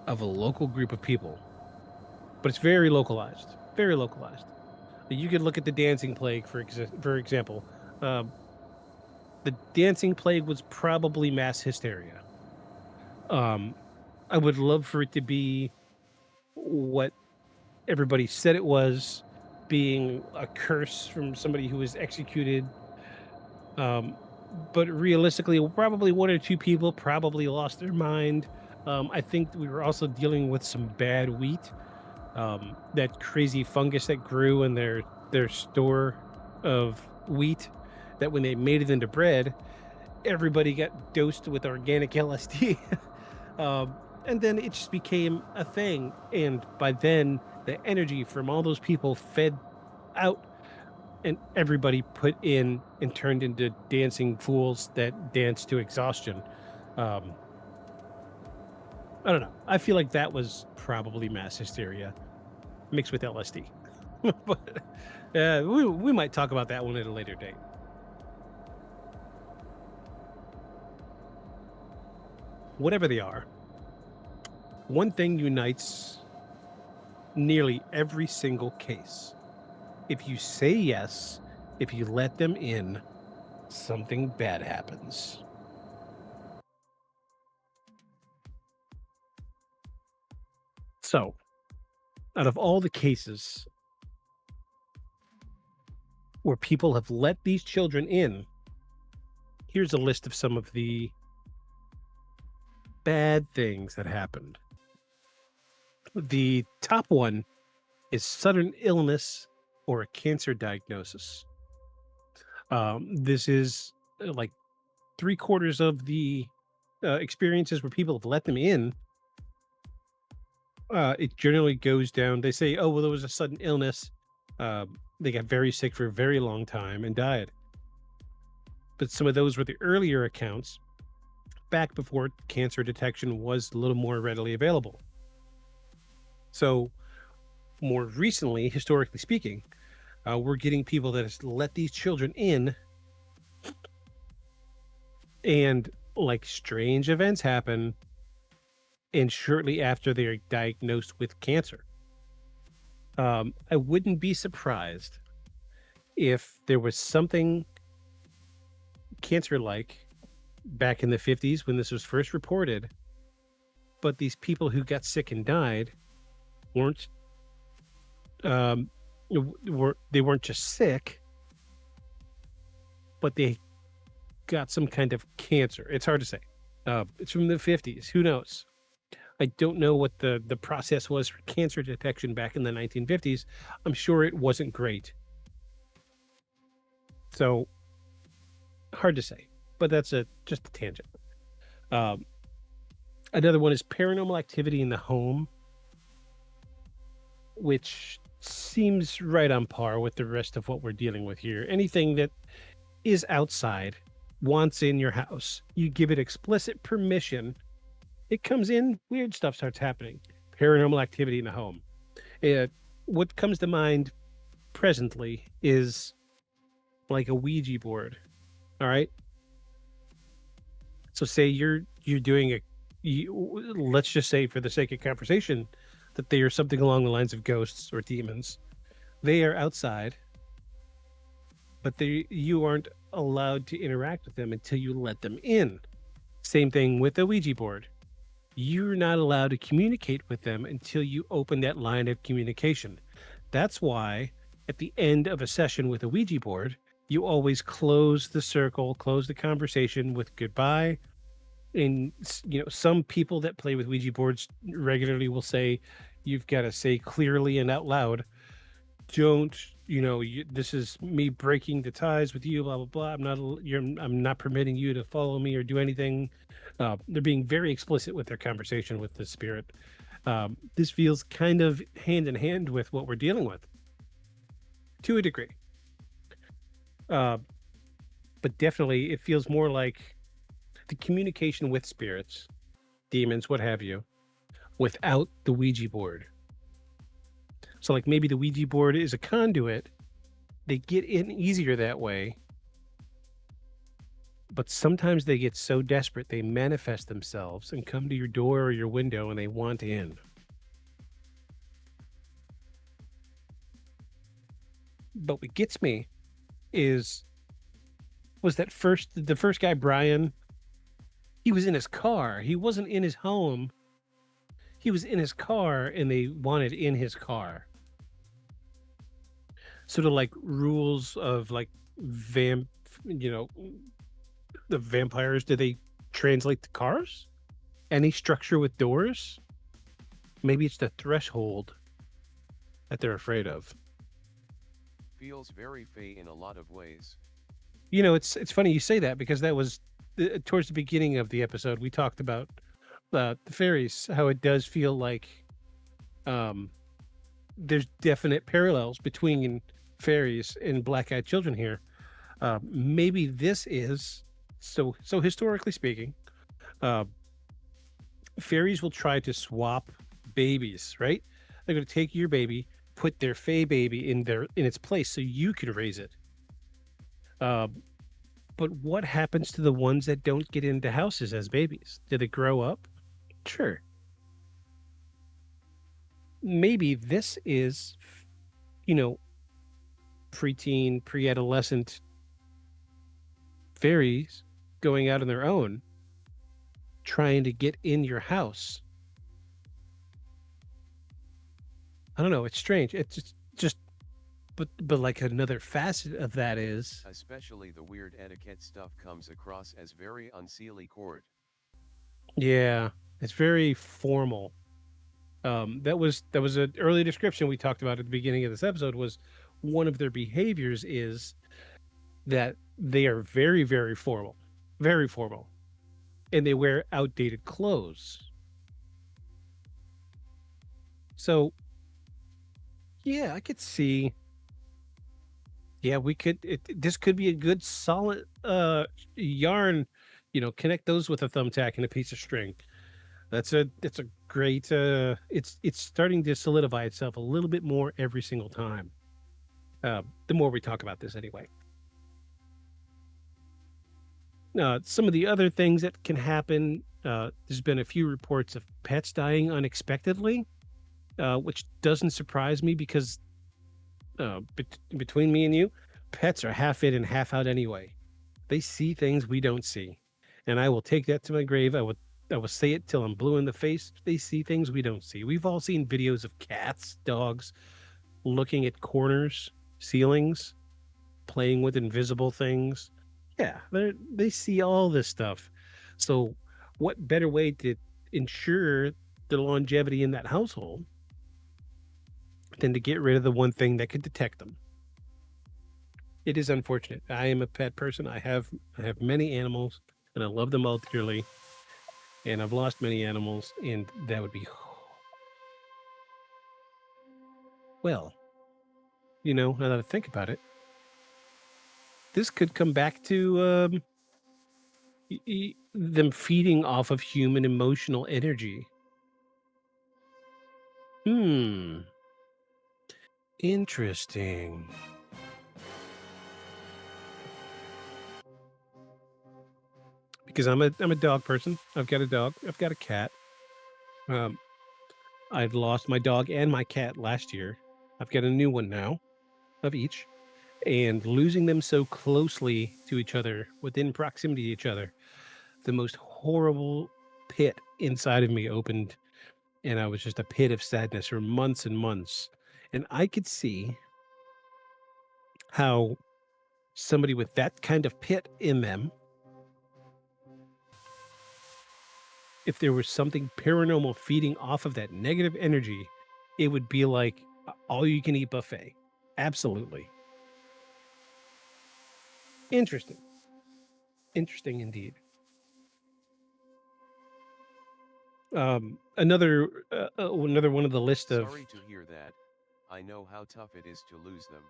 F: of a local group of people. But it's very localized. Very localized. You could look at the dancing plague, for example. The dancing plague was probably mass hysteria. I would love for it to be what everybody said it was, being a curse from somebody who was executed. But realistically, probably one or two people probably lost their mind. I think we were also dealing with some bad wheat. That crazy fungus that grew in their store of wheat, that when they made it into bread, everybody got dosed with organic LSD. And then it just became a thing. And by then, the energy from all those people fed out and everybody put in and turned into dancing fools that dance to exhaustion. Um, I don't know. I feel like that was probably mass hysteria mixed with LSD. But we might talk about that one at a later date. Whatever they are, one thing unites nearly every single case. If you say yes, if you let them in, something bad happens. So, out of all the cases where people have let these children in, here's a list of some of the bad things that happened. The top one is sudden illness or a cancer diagnosis. This is like 3/4 of the experiences where people have let them in. It generally goes down. They say, "Oh, well, there was a sudden illness. They got very sick for a very long time and died." But some of those were the earlier accounts, back before cancer detection was a little more readily available. So, more recently, historically speaking, we're getting people that has let these children in, and like strange events happen, and shortly after they're diagnosed with cancer. I wouldn't be surprised if there was something cancer-like back in the 50s when this was first reported, but these people who got sick and died weren't they weren't just sick, but they got some kind of cancer. It's hard to say. It's from the 50s. Who knows? I don't know what the process was for cancer detection back in the 1950s. I'm sure it wasn't great. So hard to say, but that's just a tangent. Another one is paranormal activity in the home, which seems right on par with the rest of what we're dealing with here. Anything that is outside, wants in your house, you give it explicit permission, it comes in, weird stuff starts happening. Paranormal activity in the home. What comes to mind presently is like a Ouija board. All right. So say you're doing let's just say for the sake of conversation that they are something along the lines of ghosts or demons. They are outside, but you aren't allowed to interact with them until you let them in. Same thing with the Ouija board. You're not allowed to communicate with them until you open that line of communication. That's why at the end of a session with a Ouija board, you always close the circle, close the conversation with goodbye. And some people that play with Ouija boards regularly will say, you've got to say clearly and out loud, don't, this is me breaking the ties with you, blah, blah, blah. I'm not permitting you to follow me or do anything. They're being very explicit with their conversation with the spirit. This feels kind of hand in hand with what we're dealing with to a degree. But definitely it feels more like the communication with spirits, demons, what have you, without the Ouija board. So like maybe the Ouija board is a conduit. They get in easier that way. But sometimes they get so desperate, they manifest themselves and come to your door or your window and they want in. But what gets me was the first guy, Brian, he was in his car. He wasn't in his home. He was in his car and they wanted in his car. Sort of like rules of like the vampires, do they translate to cars? Any structure with doors? Maybe it's the threshold that they're afraid of.
D: Feels very fey in a lot of ways.
F: It's funny you say that because that was towards the beginning of the episode. We talked about the fairies, how it does feel like there's definite parallels between fairies and black-eyed children here. Maybe this is so historically speaking, uh, fairies will try to swap babies, right? They're going to take your baby, put their fey baby in its place so you can raise it. Uh, but what happens to the ones that don't get into houses as babies? Do they grow up? Sure. Maybe this is, you know, preteen, pre-adolescent fairies going out on their own, trying to get in your house. I don't know. It's strange. It's just but like another facet of that is,
D: Especially the weird etiquette stuff comes across as very unseelie court.
F: yeah, it's very formal. That was an early description we talked about at the beginning of this episode. Was one of their behaviors is that they are very, very formal, and they wear outdated clothes. So yeah, I could see. Yeah, we could. This could be a good solid yarn. Connect those with a thumbtack and a piece of string. That's a great. It's starting to solidify itself a little bit more every single time. The more we talk about this, anyway. Some of the other things that can happen. There's been a few reports of pets dying unexpectedly, which doesn't surprise me because between me and you, pets are half in and half out anyway. They see things we don't see, and I will take that to my grave. I will say it till I'm blue in the face. They see things we don't see. We've all seen videos of cats, dogs looking at corners, ceilings, playing with invisible things. Yeah, they see all this stuff. So, what better way to ensure the longevity in that household than to get rid of the one thing that could detect them? It is unfortunate. I am a pet person. I have many animals, and I love them all dearly. And I've lost many animals, and that would be well. Now that I think about it, this could come back to them feeding off of human emotional energy. Interesting. Because I'm a dog person. I've got a dog. I've got a cat. Um, I'd lost my dog and my cat last year. I've got a new one now, of each, and losing them so closely to each other, within proximity to each other, the most horrible pit inside of me opened, and I was just a pit of sadness for months and months. And I could see how somebody with that kind of pit in them, if there was something paranormal feeding off of that negative energy, it would be like all you can eat buffet. Absolutely. Interesting. Interesting indeed. Another one of the list of.
D: Sorry to hear that. I know how tough it is to lose them.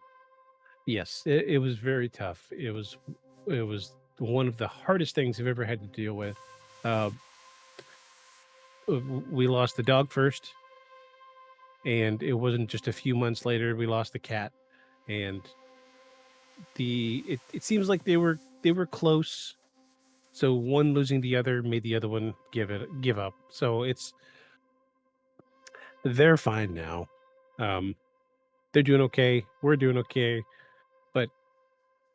F: Yes, it was very tough. It was one of the hardest things I've ever had to deal with. Uh, we lost the dog first, and it wasn't just a few months later we lost the cat, and it seems like they were close. So one losing the other made the other one give up. So they're fine now. Um, they're doing okay. We're doing okay, but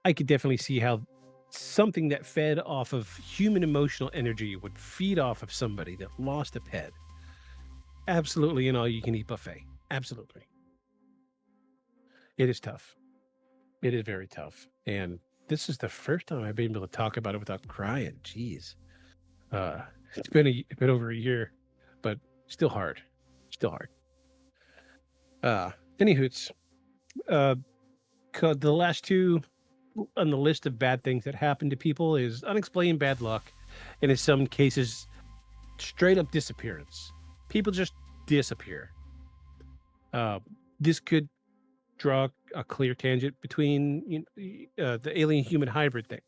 F: I could definitely see how something that fed off of human emotional energy would feed off of somebody that lost a pet. Absolutely, an all-you-can-eat buffet. Absolutely, it is tough. It is very tough, and this is the first time I've been able to talk about it without crying. Jeez, uh, it's been over a year, but still hard. Still hard. Any hoots. Uh, the last two on the list of bad things that happen to people is unexplained bad luck, and in some cases, straight up disappearance. People just disappear. Uh, this could draw a clear tangent between the alien human hybrid thing.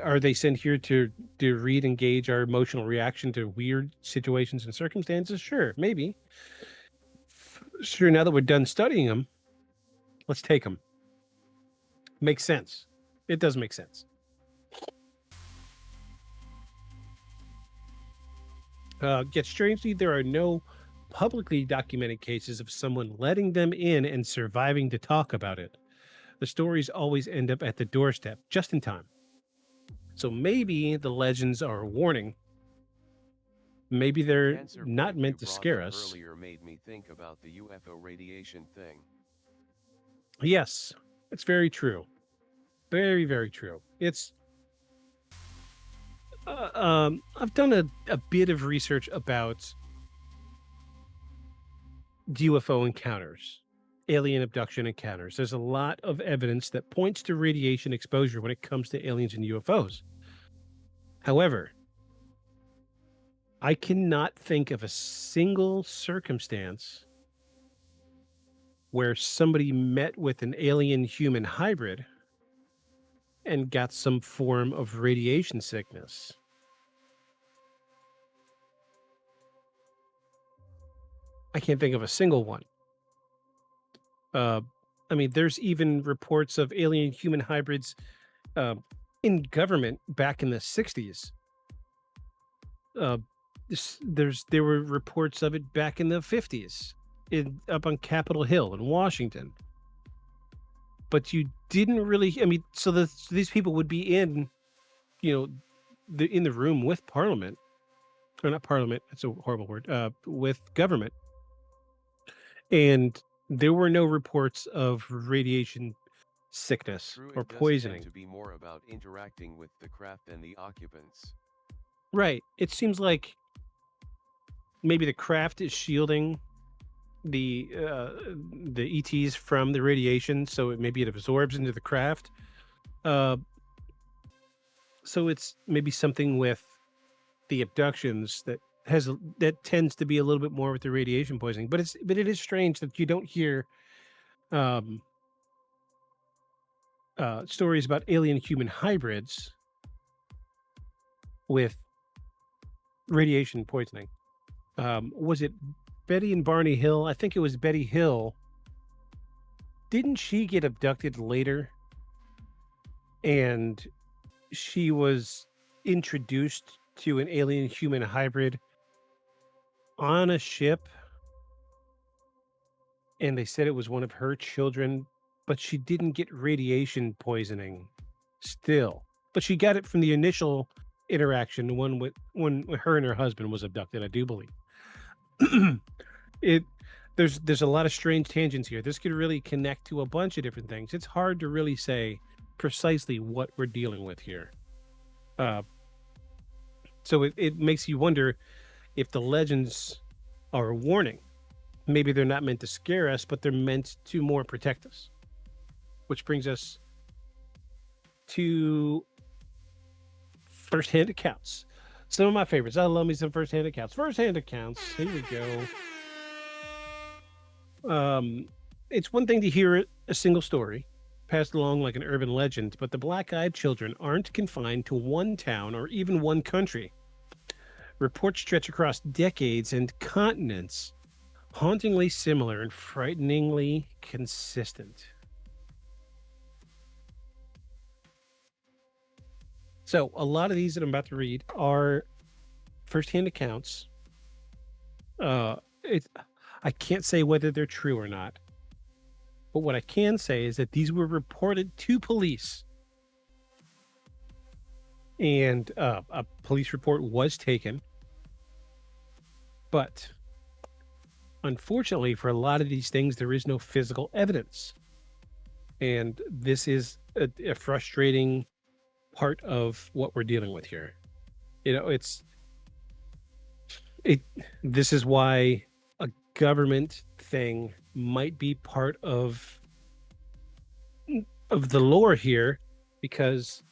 F: Are they sent here to read, engage our emotional reaction to weird situations and circumstances? Sure, maybe. Sure, now that we're done studying them, let's take them. Makes sense. It does make sense. Yet strangely, there are no publicly documented cases of someone letting them in and surviving to talk about it. The stories always end up at the doorstep, just in time. So maybe the legends are a warning. Maybe they're
D: Cancer
F: not
D: point
F: meant
D: you
F: to
D: brought
F: scare
D: up
F: us.
D: earlier made me think about the UFO radiation thing.
F: Yes, it's very true. Very, very true. It's I've done a bit of research about UFO encounters, alien abduction encounters. There's a lot of evidence that points to radiation exposure when it comes to aliens and UFOs. However, I cannot think of a single circumstance where somebody met with an alien human hybrid and got some form of radiation sickness. I can't think of a single one. I mean, there's even reports of alien human hybrids in government back in the 60s. There were reports of it back in the 50s up on Capitol Hill in Washington. But you didn't really, I mean, so these people would be in, in the room with Parliament, or not Parliament, that's a horrible word, with government. And there were no reports of radiation sickness
D: True,
F: or
D: it does
F: poisoning.
D: tend to be more about interacting with the craft than the occupants.
F: Right. It seems like maybe the craft is shielding the ETs from the radiation, so maybe it absorbs into the craft. So it's maybe something with the abductions that tends to be a little bit more with the radiation poisoning. But it is strange that you don't hear stories about alien human hybrids with radiation poisoning. Was it Betty and Barney Hill? I think it was Betty Hill. Didn't she get abducted later? And she was introduced to an alien human hybrid on a ship. And they said it was one of her children, but she didn't get radiation poisoning still. But she got it from the initial interaction, the one when her and her husband was abducted, I do believe. There's a lot of strange tangents here. This could really connect to a bunch of different things. It's hard to really say precisely what we're dealing with here. So it makes you wonder if the legends are a warning. Maybe they're not meant to scare us, but they're meant to more protect us. Which brings us to first-hand accounts. Some of my favorites. I love me some first-hand accounts. First-hand accounts. Here we go. It's one thing to hear a single story passed along like an urban legend, but the black-eyed children aren't confined to one town or even one country. Reports stretch across decades and continents, hauntingly similar and frighteningly consistent. So a lot of these that I'm about to read are first-hand accounts. I can't say whether they're true or not. But what I can say is that these were reported to police. And a police report was taken. But unfortunately, for a lot of these things, there is no physical evidence. And this is a frustrating part of what we're dealing with here. This is why a government thing might be part of the lore here, because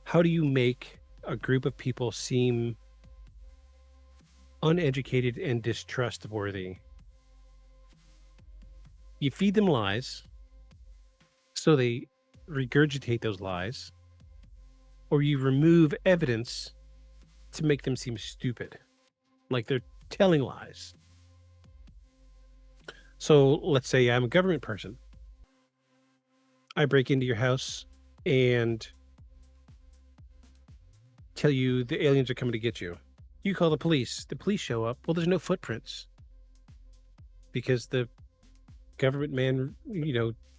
F: how do you make a group of people seem uneducated and distrustworthy You feed them lies, so they regurgitate those lies, or you remove evidence to make them seem stupid, like they're telling lies. So let's say I'm a government person. I break into your house and tell you the aliens are coming to get you. You call the police. The police show up. Well, there's no footprints because the government man,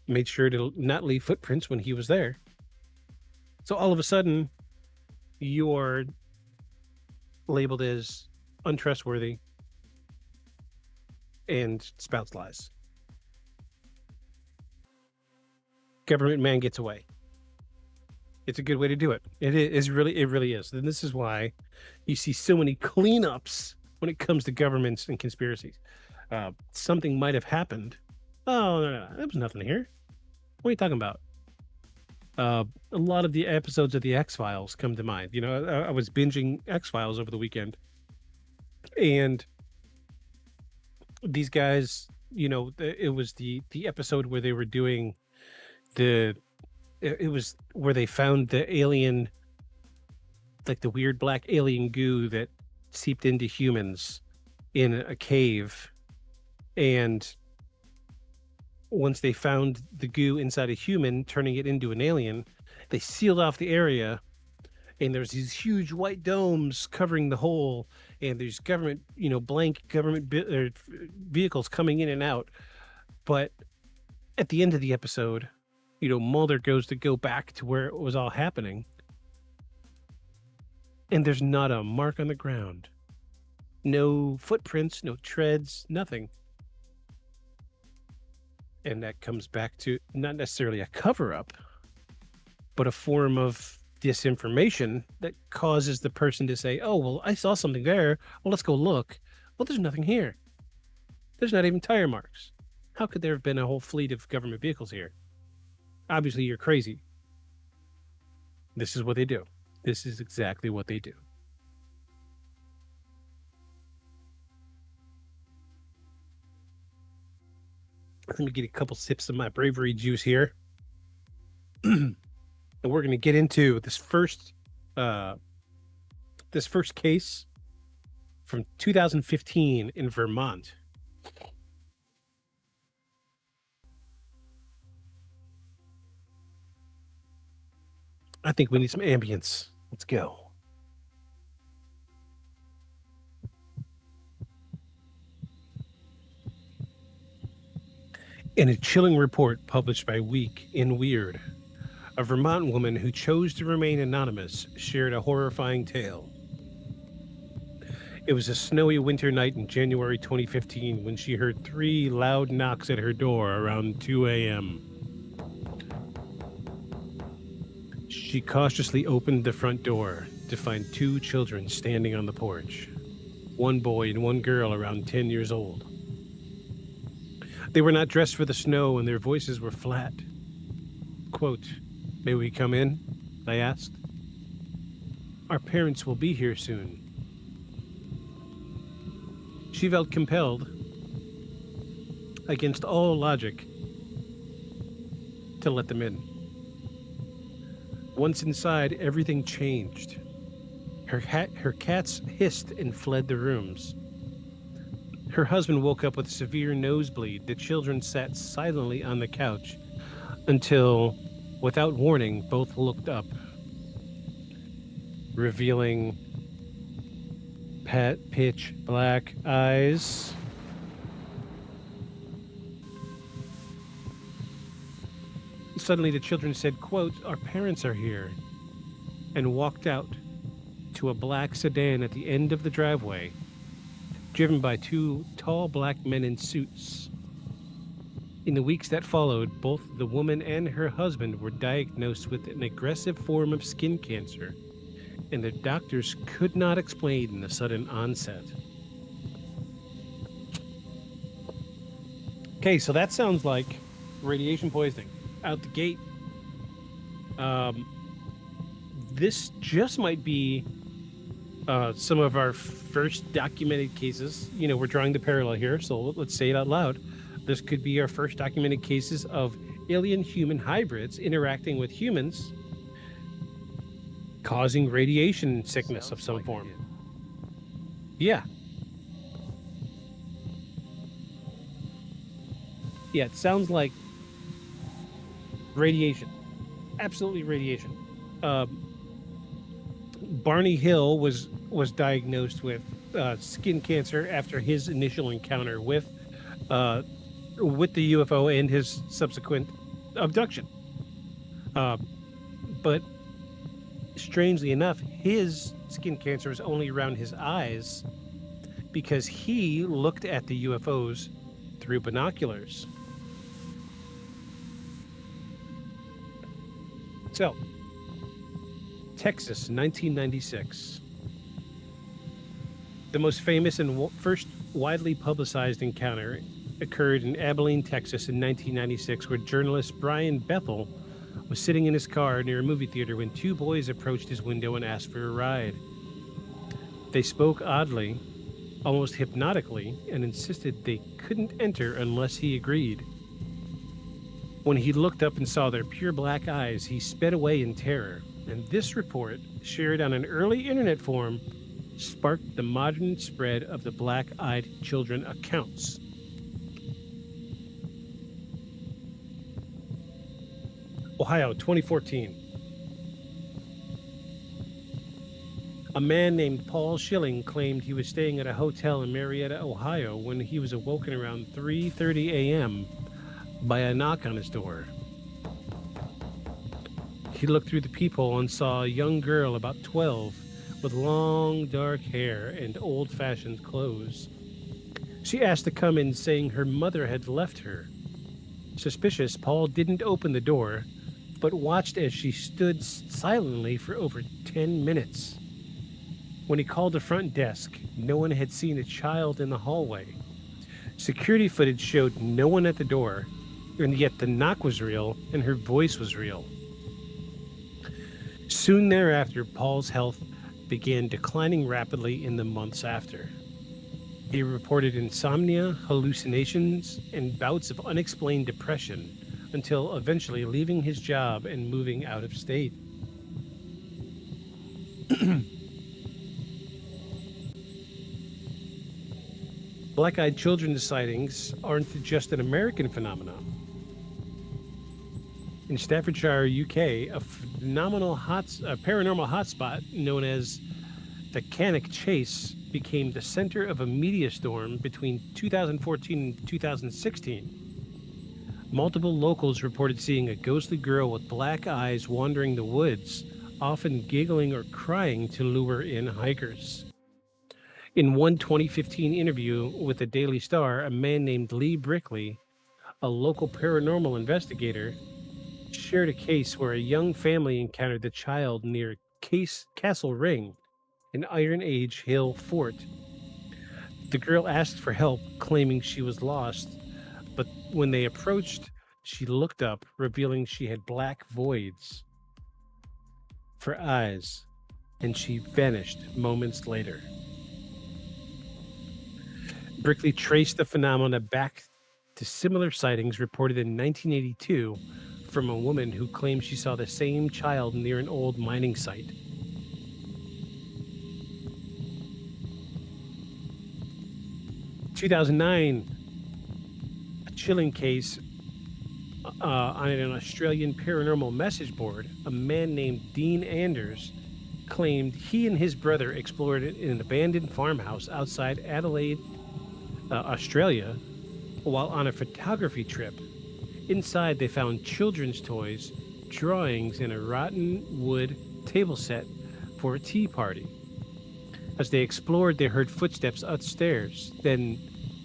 F: made sure to not leave footprints when he was there. So all of a sudden, you are labeled as untrustworthy and spouts lies. Government man gets away. It's a good way to do it. It really is. And this is why you see so many cleanups when it comes to governments and conspiracies. Something might have happened. Oh, no, there was nothing here. What are you talking about? A lot of the episodes of the X-Files come to mind. I was binging X-Files over the weekend, and these guys, it was the episode where they were doing it was where they found the alien, like the weird black alien goo that seeped into humans in a cave. And once they found the goo inside a human, turning it into an alien, they sealed off the area. And there's these huge white domes covering the hole. And there's government, blank government vehicles coming in and out. But at the end of the episode, Mulder goes to go back to where it was all happening. And there's not a mark on the ground. No footprints, no treads, nothing. And that comes back to not necessarily a cover-up, but a form of disinformation that causes the person to say, oh, well, I saw something there. Well, let's go look. Well, there's nothing here. There's not even tire marks. How could there have been a whole fleet of government vehicles here? Obviously, you're crazy. This is what they do. This is exactly what they do. Let me get a couple sips of my bravery juice here. And we're going to get into this first case from 2015 in Vermont. I think we need some ambience. Let's go. In a chilling report published by Week in Weird, a Vermont woman who chose to remain anonymous shared a horrifying tale. It was a snowy winter night in January 2015 when she heard 3 loud knocks at her door around 2 a.m. She cautiously opened the front door to find 2 children standing on the porch, 1 boy and 1 girl around 10 years old. They were not dressed for the snow and their voices were flat. Quote, "May we come in?" they asked. "Our parents will be here soon." She felt compelled, against all logic, to let them in. Once inside, everything changed. Her cats hissed and fled the rooms. Her husband woke up with a severe nosebleed. The children sat silently on the couch until, without warning, both looked up, revealing pitch black eyes. Suddenly the children said, quote, "Our parents are here," and walked out to a black sedan at the end of the driveway, driven by 2 tall black men in suits. In the weeks that followed, both the woman and her husband were diagnosed with an aggressive form of skin cancer, and the doctors could not explain the sudden onset. Okay, so that sounds like radiation poisoning out the gate. This just might be some of our first documented cases. We're drawing the parallel here, so let's say it out loud. This could be our first documented cases of alien-human hybrids interacting with humans, causing radiation sickness of
D: Sounds
F: some
D: like a
F: form.
D: hit.
F: Yeah. Yeah, it sounds like radiation. Absolutely radiation. Barney Hill was diagnosed with skin cancer after his initial encounter uh, with the UFO and his subsequent abduction. Uh, but strangely enough, his skin cancer is only around his eyes because he looked at the UFOs through binoculars. So, Texas, 1996. The most famous and first widely publicized encounter occurred in Abilene, Texas in 1996, where journalist Brian Bethel was sitting in his car near a movie theater when two boys approached his window and asked for a ride. They spoke oddly, almost hypnotically, and insisted they couldn't enter unless he agreed. When he looked up and saw their pure black eyes, he sped away in terror, and this report, shared on an early internet forum, sparked the modern spread of the black-eyed children accounts. Ohio, 2014. A man named Paul Schilling claimed he was staying at a hotel in Marietta, Ohio, when he was awoken around 3:30 a.m. by a knock on his door. He looked through the peephole and saw a young girl about 12 with long dark hair and old-fashioned clothes. She asked to come in, saying her mother had left her. Suspicious, Paul didn't open the door, but watched as she stood silently for over 10 minutes. When he called the front desk, no one had seen a child in the hallway. Security footage showed no one at the door, and yet the knock was real and her voice was real. Soon thereafter, Paul's health began declining rapidly in the months after. He reported insomnia, hallucinations, and bouts of unexplained depression until eventually leaving his job and moving out of state. Black-eyed children sightings aren't just an American phenomenon. In Staffordshire, UK, a paranormal hotspot known as the Cannock Chase became the center of a media storm between 2014 and 2016. Multiple locals reported seeing a ghostly girl with black eyes wandering the woods, often giggling or crying to lure in hikers. In one 2015 interview with the Daily Star, a man named Lee Brickley, a local paranormal investigator, shared a case where a young family encountered the child near Castle Ring, an Iron Age hill fort. The girl asked for help, claiming she was lost, but when they approached, she looked up, revealing she had black voids for eyes, and she vanished moments later. Brickley traced the phenomena back to similar sightings reported in 1982 from a woman who claimed she saw the same child near an old mining site. In 2009, a chilling case on an Australian paranormal message board, a man named Dean Anders claimed he and his brother explored an abandoned farmhouse outside Adelaide, Australia, while on a photography trip. Inside, they found children's toys, drawings, and a rotten wood table set for a tea party. As they explored, they heard footsteps upstairs, then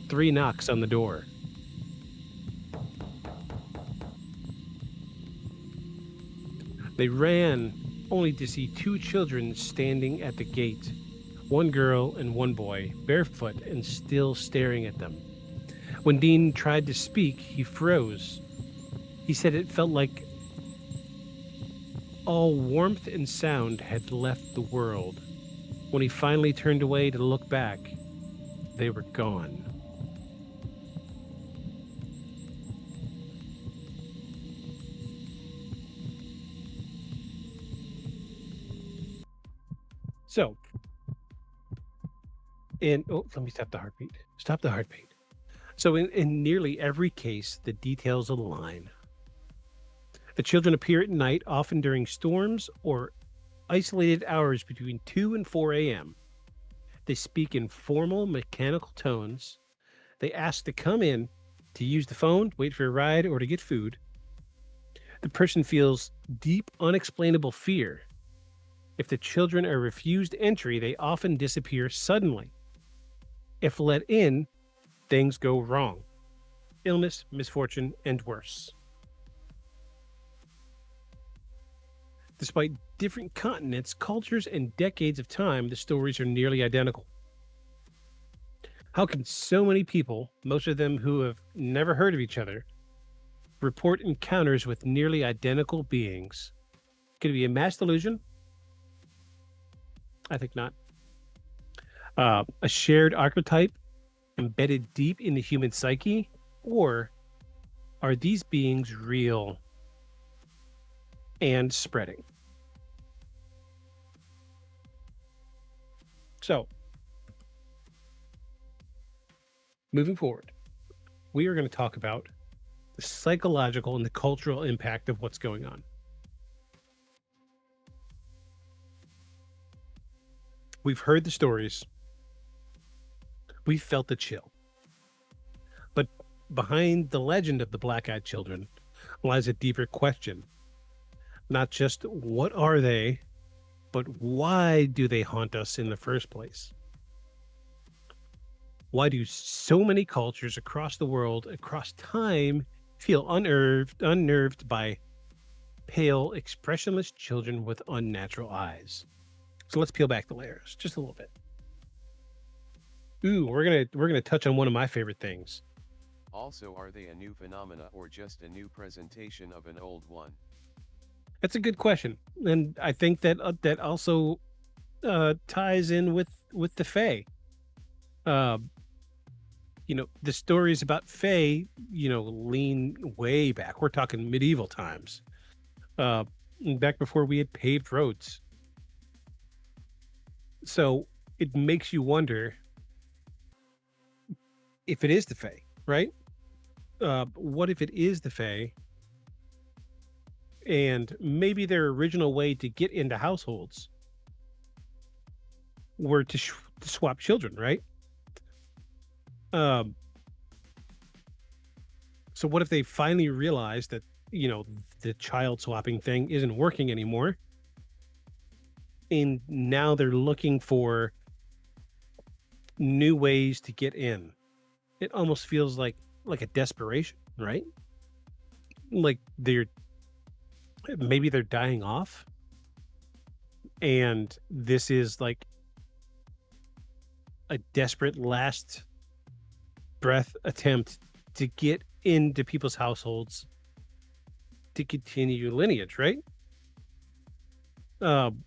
F: 3 knocks on the door. They ran, only to see 2 children standing at the gate, one girl and one boy, barefoot and still staring at them. When Dean tried to speak, he froze. He said it felt like all warmth and sound had left the world. When he finally turned away to look back, they were gone. So, and let me stop the heartbeat. Stop the heartbeat. So, in nearly every case, the details align. The children appear at night, often during storms or isolated hours between 2 and 4 a.m. They speak in formal, mechanical tones. They ask to come in, to use the phone, wait for a ride, or to get food. The person feels deep, unexplainable fear. If the children are refused entry, they often disappear suddenly. If let in, things go wrong. Illness, misfortune, and worse. Despite different continents, cultures, and decades of time, the stories are nearly identical. How can so many people, most of them who have never heard of each other, report encounters with nearly identical beings? Could it be a mass delusion? I think not. A shared archetype embedded deep in the human psyche? Or are these beings real and spreading? So, moving forward, we are going to talk about the psychological and the cultural impact of what's going on. We've heard the stories. We've felt the chill. But behind the legend of the black-eyed children lies a deeper question. Not just what are they, but why do they haunt us in the first place? Why do so many cultures across the world, across time, feel unnerved by pale, expressionless children with unnatural eyes? So let's peel back the layers just a little bit. Ooh, we're gonna touch on one of my favorite things.
D: Also, are they a new phenomena or just a new presentation of an old one?
F: That's a good question, and I think that that also ties in with the Fae. Uh, the stories about Fae, lean way back. We're talking medieval times, uh, back before we had paved roads. So it makes you wonder if it is the Fae, right? What if it is the Fae, and maybe their original way to get into households were to swap children, right? Um, so what if they finally realized that the child swapping thing isn't working anymore, and now they're looking for new ways to get in? It almost feels like a desperation, right? Like maybe they're dying off, and this is like a desperate last breath attempt to get into people's households to continue lineage, right? Um,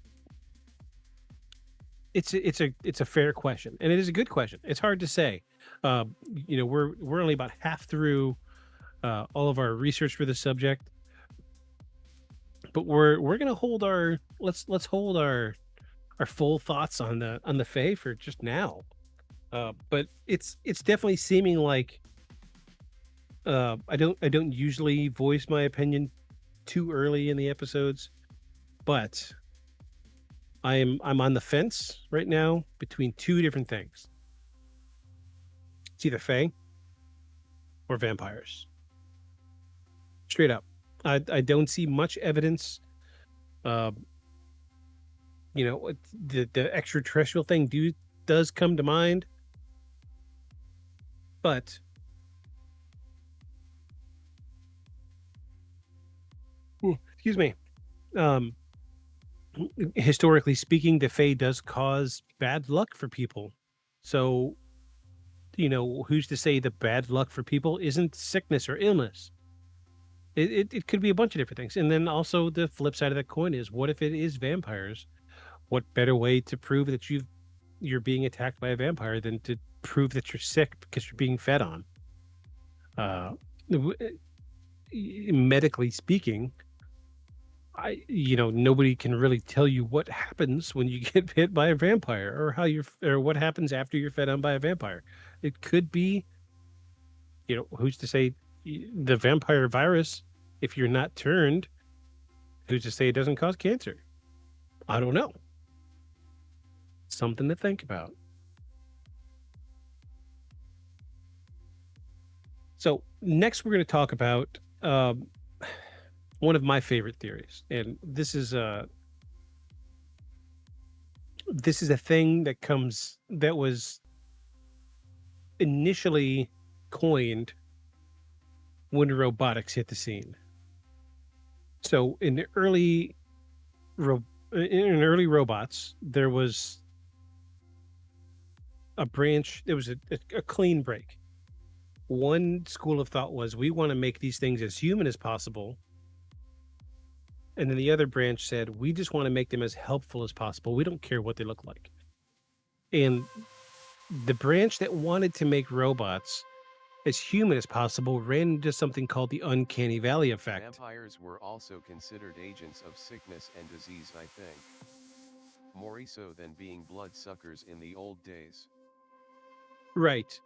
F: it's a fair question, and it is a good question. It's hard to say. We're only about half through all of our research for the subject, but we're gonna hold our let's hold our full thoughts on the Fae for just now. But it's definitely seeming like I don't usually voice my opinion too early in the episodes, but I'm on the fence right now between two different things. It's either Fae or vampires. Straight up. I don't see much evidence. Uh, the extraterrestrial thing does come to mind, but excuse me. Um, Historically speaking, the Fae does cause bad luck for people. So, who's to say the bad luck for people isn't sickness or illness? It could be a bunch of different things. And then also the flip side of that coin is, what if it is vampires? What better way to prove that you're being attacked by a vampire than to prove that you're sick because you're being fed on? Uh, w- Medically speaking, nobody can really tell you what happens when you get bit by a vampire, or or what happens after you're fed on by a vampire. It could be, who's to say the vampire virus, if you're not turned, who's to say it doesn't cause cancer? I don't know. Something to think about. So next, we're going to talk about one of my favorite theories, and this is a thing that was initially coined when robotics hit the scene. So in early robots, there was a branch. There was a clean break. One school of thought was, we want to make these things as human as possible. And then the other branch said, we just want to make them as helpful as possible. We don't care what they look like. And the branch that wanted to make robots as human as possible ran into something called the uncanny valley effect.
D: Vampires were also considered agents of sickness and disease, I think. More so than being bloodsuckers in the old days.
F: Right.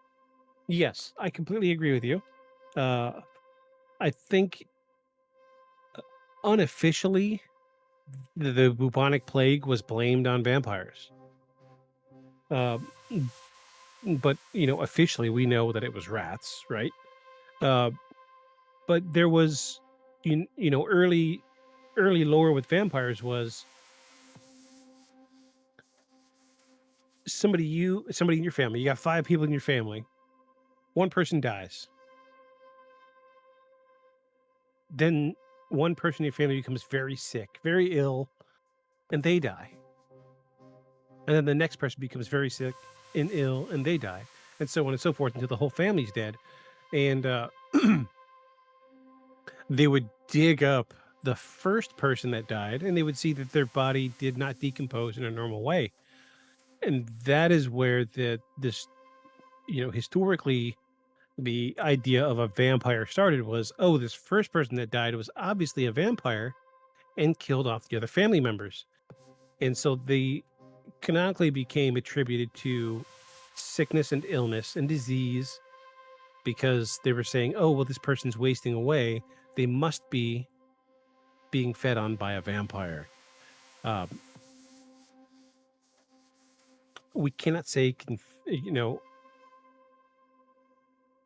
F: Yes, I completely agree with you. I think unofficially, the bubonic plague was blamed on vampires. Um, but officially, we know that it was rats, right? Uh, but there was, early lore with vampires was somebody in your family. You got 5 people in your family. One person dies. Then one person in your family becomes very sick, very ill, and they die. And then the next person becomes very sick and ill, and they die, and so on and so forth until the whole family's dead. And they would dig up the first person that died, and they would see that their body did not decompose in a normal way. And that is where historically, the idea of a vampire started was, oh, this first person that died was obviously a vampire and killed off the other family members. And so they canonically became attributed to sickness and illness and disease, because they were saying, oh, well, this person's wasting away. They must be being fed on by a vampire. We cannot say,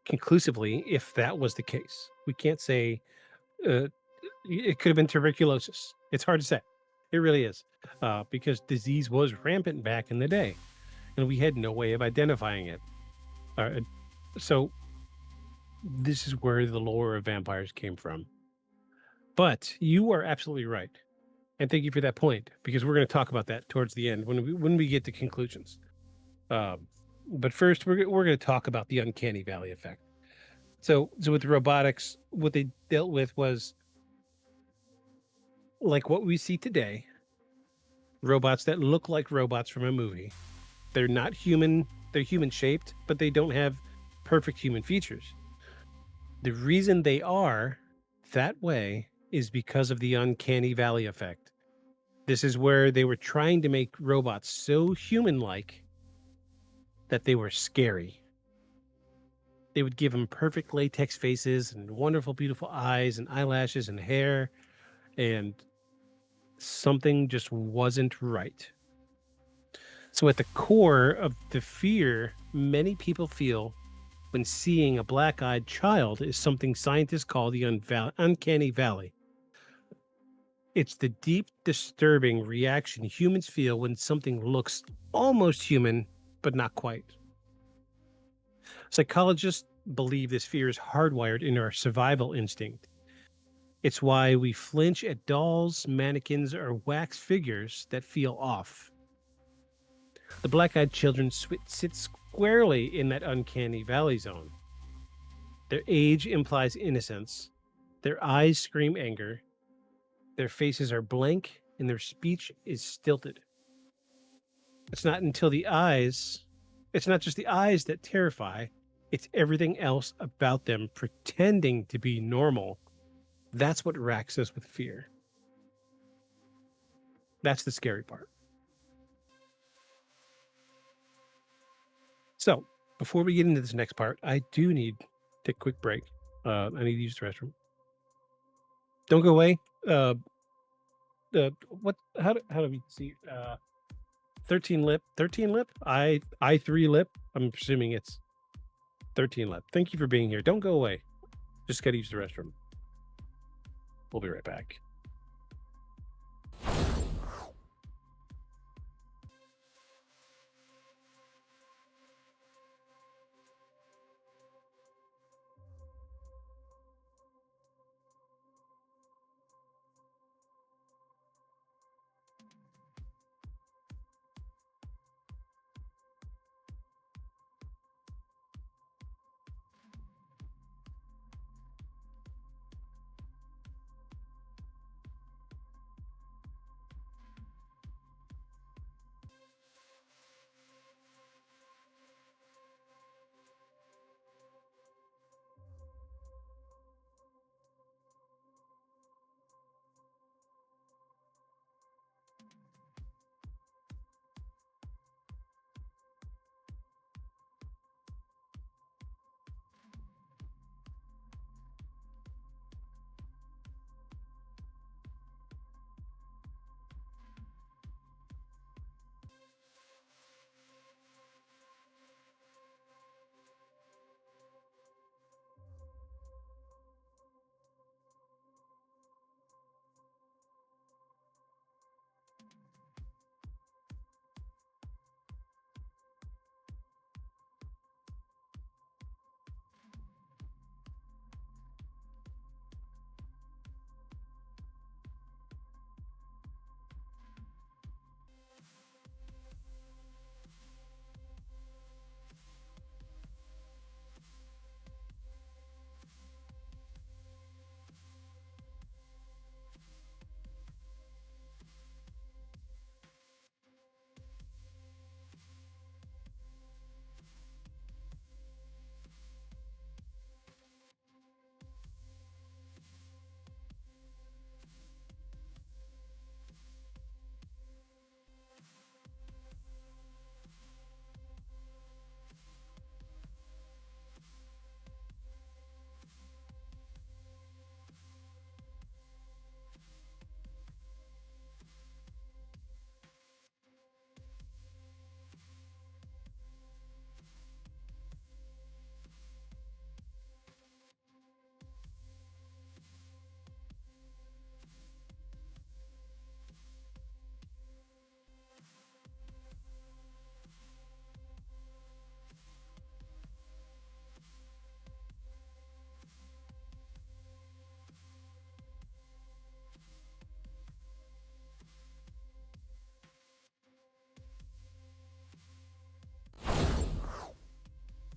F: conclusively if that was the case. We can't say it could have been tuberculosis. It's hard to say. It really is, because disease was rampant back in the day, and we had no way of identifying it. So this is where the lore of vampires came from. But you are absolutely right, and thank you for that point, because we're going to talk about that towards the end when we get to conclusions. But first, we're going to talk about the uncanny valley effect. So with robotics, what they dealt with was like what we see today: robots that look like robots from a movie. They're not human. They're human shaped, but they don't have perfect human features. The reason they are that way is because of the uncanny valley effect. This is where they were trying to make robots so human-like that they were scary. They would give them perfect latex faces and wonderful, beautiful eyes and eyelashes and hair, and something just wasn't right. So at the core of the fear many people feel when seeing a black-eyed child is something scientists call the uncanny valley. It's the deep, disturbing reaction humans feel when something looks almost human, but not quite. Psychologists believe this fear is hardwired into our survival instinct. It's why we flinch at dolls, mannequins, or wax figures that feel off. The black-eyed children sit squarely in that uncanny valley zone. Their age implies innocence. Their eyes scream anger. Their faces are blank, and their speech is stilted. It's not just the eyes that terrify, it's everything else about them pretending to be normal. That's what racks us with fear. That's the scary part. So before we get into this next part, I do need to take a quick break. I need to use the restroom. Don't go away. What? How do we see? 13 lip. 13 lip. I 3 lip. I'm assuming it's 13 lip. Thank you for being here. Don't go away. Just gotta use the restroom. We'll be right back.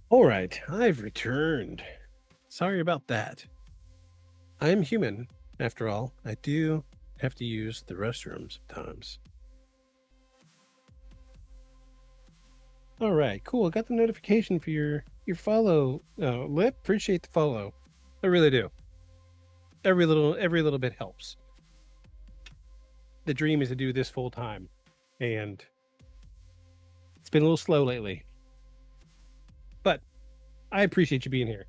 F: All right, I've returned. Sorry about that. I am human, after all. I do have to use the restroom sometimes. All right, cool. I got the notification for your follow, Lip. Appreciate the follow. I really do. Every little bit helps. The dream is to do this full time, and it's been a little slow lately. But I appreciate you being here.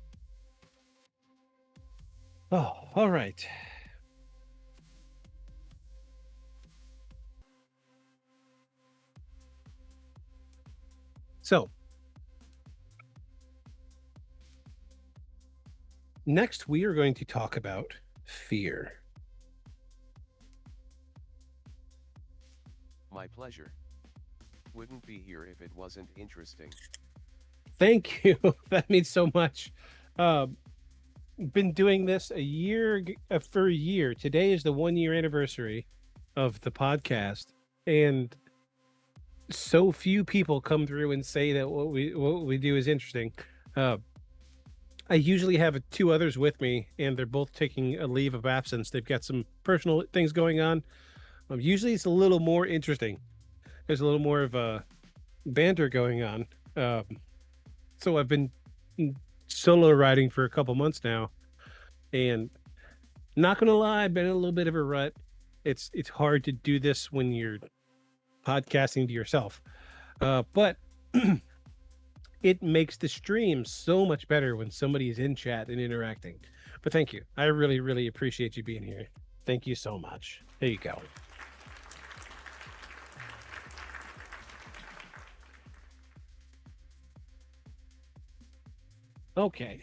F: Oh, all right. So, next we are going to talk about fear.
D: My pleasure. Wouldn't be here if it wasn't interesting.
F: Thank you. That means so much. Been doing this for a year. Today is the 1 year anniversary of the podcast, and so few people come through and say that what we do is interesting. I usually have 2 others with me, and they're both taking a leave of absence. They've got some personal things going on. Usually, it's a little more interesting. There's a little more of a banter going on. So I've been solo riding for a couple months now, and not gonna lie, I've been in a little bit of a rut. It's hard to do this when you're podcasting to yourself, but it makes the stream so much better when somebody is in chat and interacting. But thank you. I really, really appreciate you being here. Thank you so much. There you go. Okay.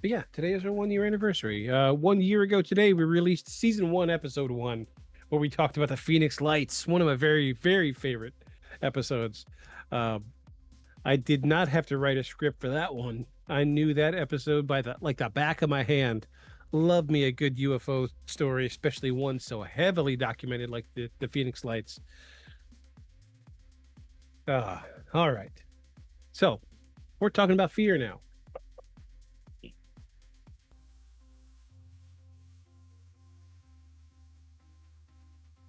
F: But yeah, today is our 1 year anniversary. 1 year ago today, we released season 1, episode 1, where we talked about the Phoenix Lights, one of my very, very favorite episodes. I did not have to write a script for that one. I knew that episode by the back of my hand. Love me a good UFO story, especially one so heavily documented like the Phoenix Lights. All right. So we're talking about fear now.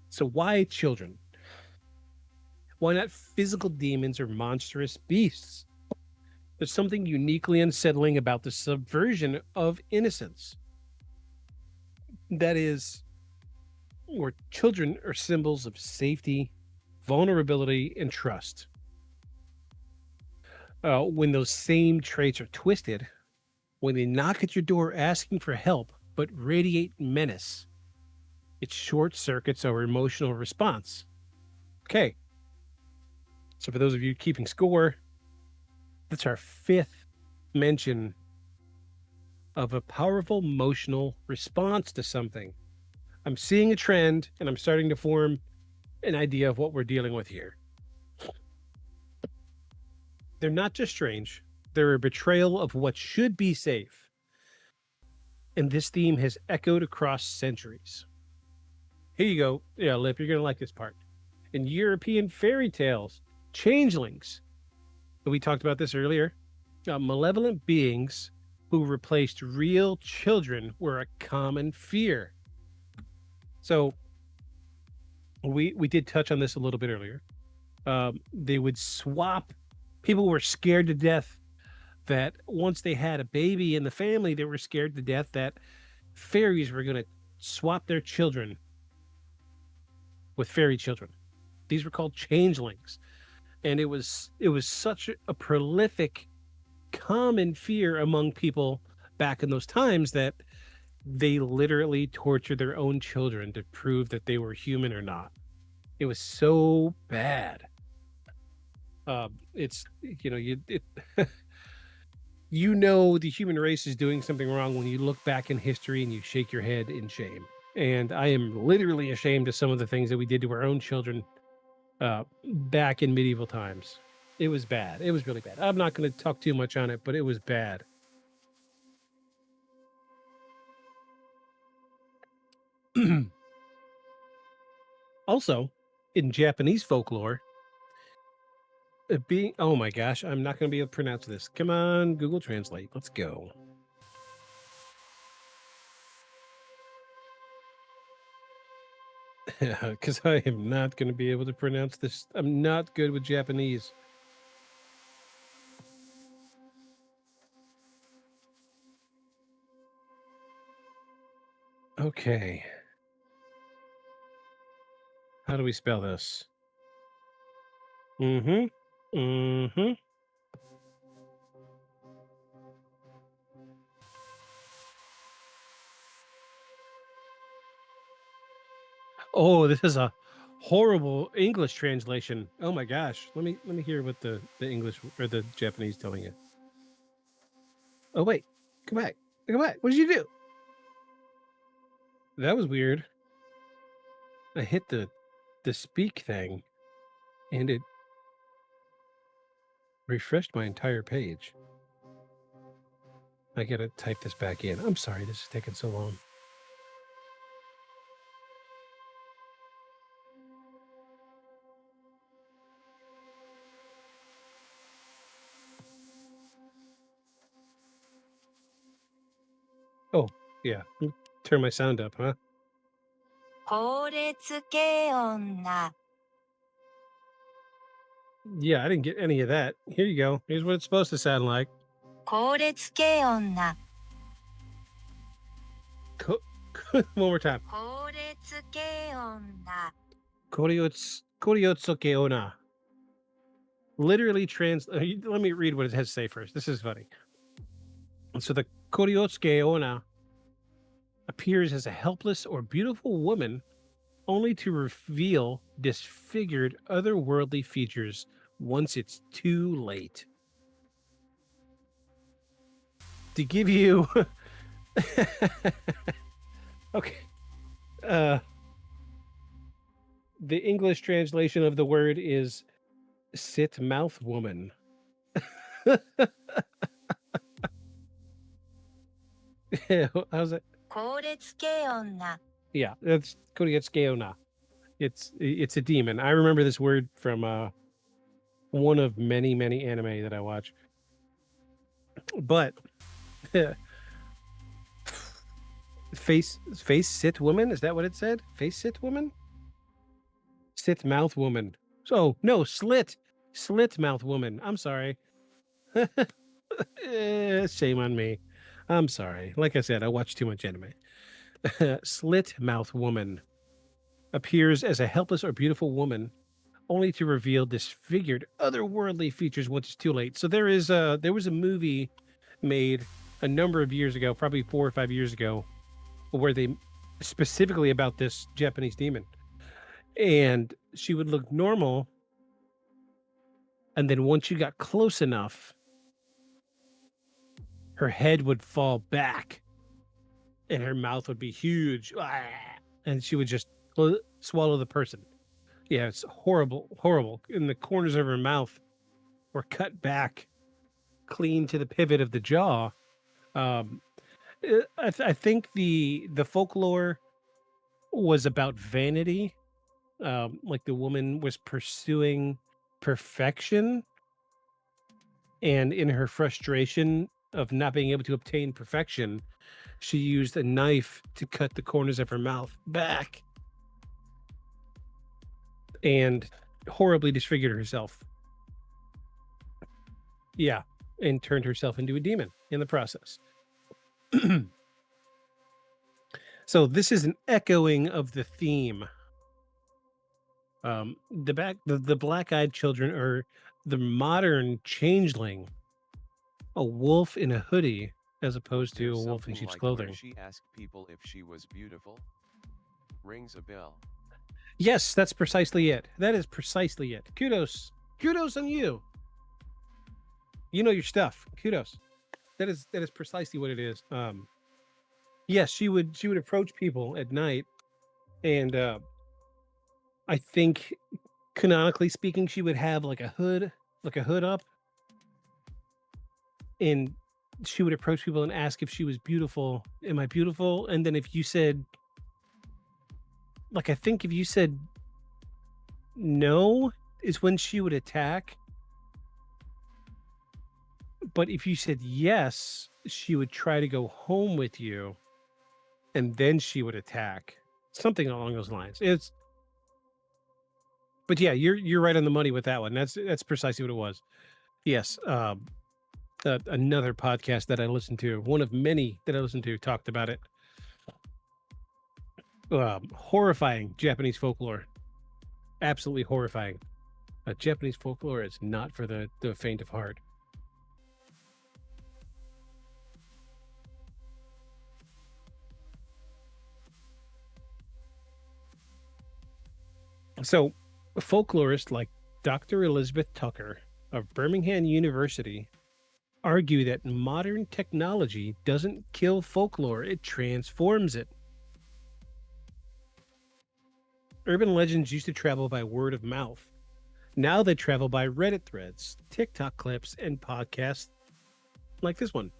F: So why children? Why not physical demons or monstrous beasts? There's something uniquely unsettling about the subversion of innocence. That is, where children are symbols of safety, vulnerability, and trust. When those same traits are twisted, when they knock at your door asking for help but radiate menace, it short circuits our emotional response. Okay. So for those of you keeping score, that's our 5th mention of a powerful emotional response to something. I'm seeing a trend and I'm starting to form an idea of what we're dealing with here. They're not just strange, they're a betrayal of what should be safe. And this theme has echoed across centuries. Here you go. Yeah, Lip, you're going to like this part. In European fairy tales, changelings, we talked about this earlier, malevolent beings who replaced real children were a common fear. So we did touch on this a little bit earlier. They would swap. People were scared to death that once they had a baby in the family, they were scared to death that fairies were going to swap their children with fairy children. These were called changelings. And it was such a prolific, common fear among people back in those times that they literally tortured their own children to prove that they were human or not. It was so bad. It's, you know, the human race is doing something wrong when you look back in history and you shake your head in shame. And I am literally ashamed of some of the things that we did to our own children back in medieval times. It was bad. It was really bad. I'm not going to talk too much on it, but it was bad. Also, in Japanese folklore, oh my gosh, I'm not going to be able to pronounce this. Come on, Google Translate. Let's go. Because I am not going to be able to pronounce this. I'm not good with Japanese. Okay. How do we spell this? Mm-hmm. Mm-hmm. Oh, this is a horrible English translation. Oh my gosh. Let me hear what the English or the Japanese telling you. Oh wait. Come back. Come back. What did you do? That was weird. I hit the speak thing and it refreshed my entire page. I gotta type this back in. I'm sorry this is taking so long. Oh, yeah. Turn my sound up, huh?
B: 凍れつけ女
F: Yeah, I didn't get any of that. Here you go. Here's what it's supposed to sound like.
B: 凍れつけ女
F: One more time.
B: これつけ女
F: Koriotsuke ona. Literally let me read what it has to say first. This is funny. So the Koriotsuke ona appears as a helpless or beautiful woman only to reveal disfigured otherworldly features once it's too late. To give you okay. The English translation of the word is sit mouth woman. How's it?
B: これつけ女
F: Yeah, that's Koriotsuke. It's a demon. I remember this word from one of many anime that I watch. But face sit woman, is that what it said? Face sit woman? Sit mouth woman. So no, slit mouth woman. I'm sorry. Shame on me. I'm sorry. Like I said, I watch too much anime. Slit mouth woman appears as a helpless or beautiful woman, only to reveal disfigured otherworldly features once it's too late. So there was a movie made a number of years ago, probably 4 or 5 years ago, where they specifically about this Japanese demon, and she would look normal, and then once you got close enough, her head would fall back and her mouth would be huge, and she would just swallow the person. Yeah, it's horrible. And the corners of her mouth were cut back clean to the pivot of the jaw. I think the folklore was about vanity. Like the woman was pursuing perfection, and in her frustration of not being able to obtain perfection, she used a knife to cut the corners of her mouth back and horribly disfigured herself. Yeah, and turned herself into a demon in the process. So this is an echoing of the theme. The black-eyed children are the modern changeling, a wolf in a hoodie as opposed to
D: There's
F: a wolf in
D: something
F: sheep's
D: like
F: clothing.
D: where she asked people if she was beautiful. Rings a bell.
F: Yes, that's precisely it. That is precisely it. Kudos on you. You know your stuff. Kudos. That is precisely what it is. Yes, she would approach people at night, and I think canonically speaking, she would have like a hood up, and she would approach people and ask if she was beautiful. Am I beautiful? And then if you said, like, I think if you said no, is when she would attack. But if you said yes, she would try to go home with you, and then she would attack. Something along those lines. But yeah, you're right on the money with that one. That's precisely what it was. Yes. Another podcast that I listened to, one of many that I listened to, talked about it. Horrifying Japanese folklore. Absolutely horrifying. Japanese folklore is not for the faint of heart. So, folklorists like Dr. Elizabeth Tucker of Birmingham University argue that modern technology doesn't kill folklore, it transforms it. Urban legends used to travel by word of mouth. Now they travel by Reddit threads, TikTok clips, and podcasts like this one.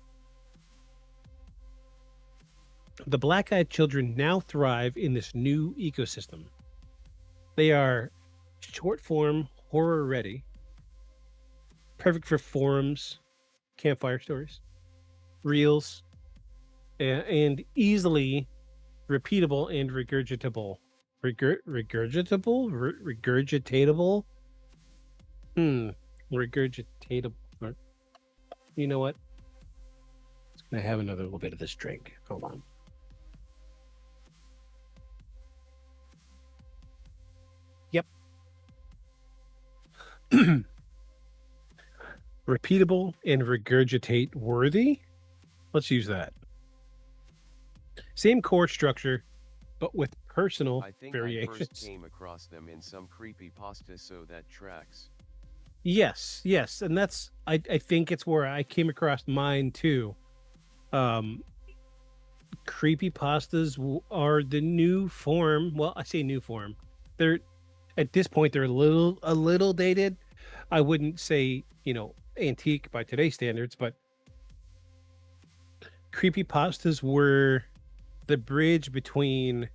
F: The black-eyed children now thrive in this new ecosystem. They are short-form, horror-ready, perfect for forums, campfire stories, reels, and easily repeatable and regurgitatable. Regurgitatable? Regurgitatable. You know what? I'm going to have another little bit of this drink. Hold on. repeatable and regurgitate worthy. Let's use that. Same core structure, but with personal
D: I think I
F: variations.
D: first came across them in some creepypasta, so that tracks.
F: Yes, and that's I think it's where I came across mine too. Creepypastas are the new form. Well, I say new form. They're at this point they're a little dated. I wouldn't say, antique by today's standards, but creepypastas were the bridge between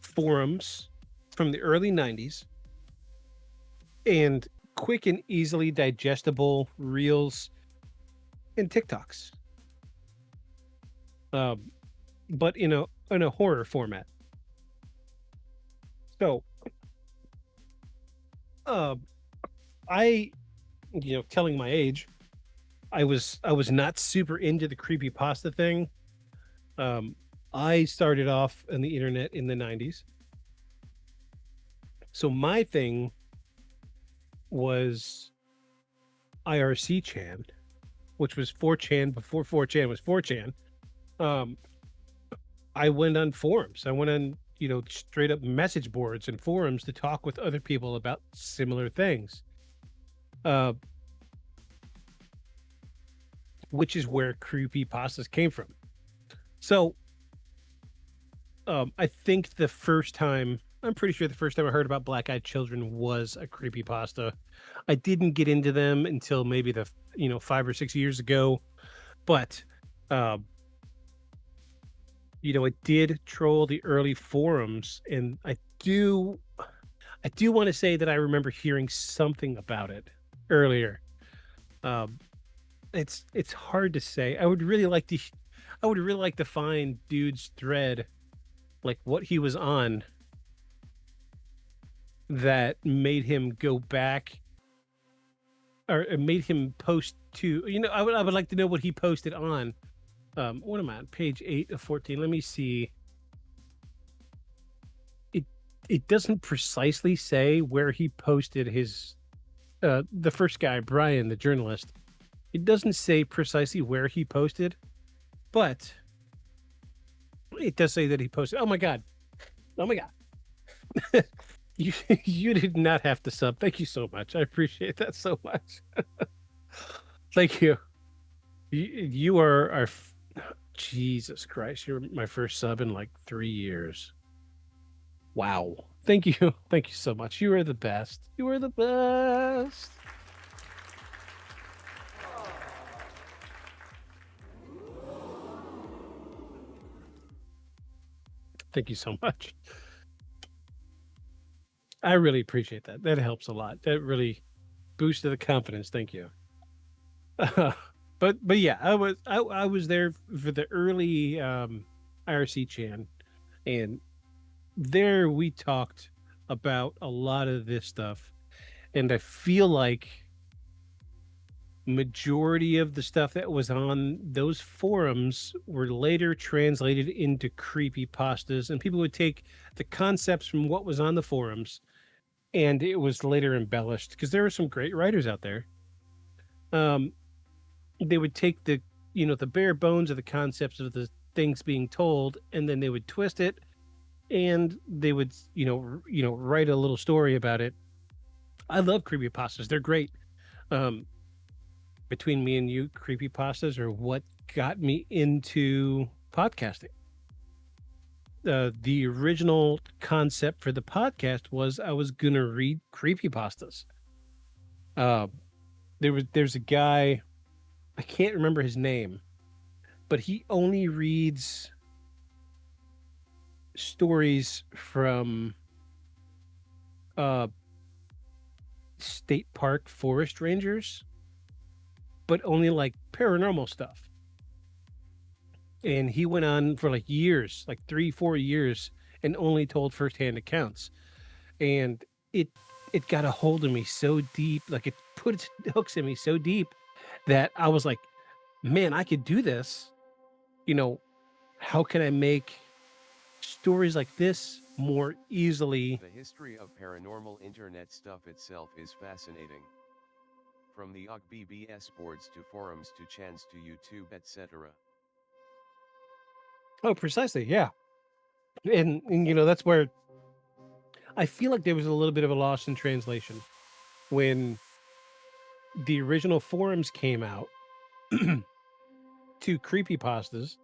F: forums from the early 90s and quick and easily digestible reels and TikToks. But in a horror format. So, I, telling my age, I was not super into the creepypasta thing. I started off on the internet in the 90s. So my thing was IRC Chan, which was 4chan before 4chan was 4chan. I went on forums. I went on, straight up message boards and forums to talk with other people about similar things. Which is where creepypastas came from. So, I think I'm pretty sure the first time I heard about Black-Eyed Children was a creepypasta. I didn't get into them until maybe 5 or 6 years ago, but, I did troll the early forums, and I do want to say that I remember hearing something about it earlier. It's hard to say. I would really like to find dude's thread, like what he was on, that made him go back or made him post to, I would like to know what he posted on. What am I on? Page 8 of 14. Let me see. It doesn't precisely say where he posted his the first guy, Brian, the journalist. It doesn't say precisely where he posted, but it does say that he posted. Oh my god. You did not have to sub. Thank you so much. I appreciate that so much. Thank you. You are our Jesus Christ. You're my first sub in like 3 years. Wow. Thank you. Thank you so much. You are the best. You are the best. Thank you so much. I really appreciate that. That helps a lot. That really boosted the confidence. Thank you. But yeah, I was there for the early IRC Chan, and there we talked about a lot of this stuff, and I feel like majority of the stuff that was on those forums were later translated into creepypastas, and people would take the concepts from what was on the forums, and it was later embellished because there were some great writers out there. They would take the bare bones of the concepts of the things being told, and then they would twist it, and they would write a little story about it. I love creepypastas. They're great. Between me and you, creepypastas are what got me into podcasting. The original concept for the podcast was I was gonna read creepypastas. There's a guy, I can't remember his name, but he only reads stories from state park forest rangers, but only like paranormal stuff. And he went on for like years, like 3-4 years, and only told firsthand accounts. And it got a hold of me so deep, like it put its hooks in me so deep that I was like, man, I could do this. How can I make stories like this more easily.
D: The history of paranormal internet stuff itself is fascinating. From the OGBBS boards to forums to chants to YouTube, etc.
F: Oh, precisely, yeah. And you know, that's where I feel like there was a little bit of a loss in translation when the original forums came out to creepypastas.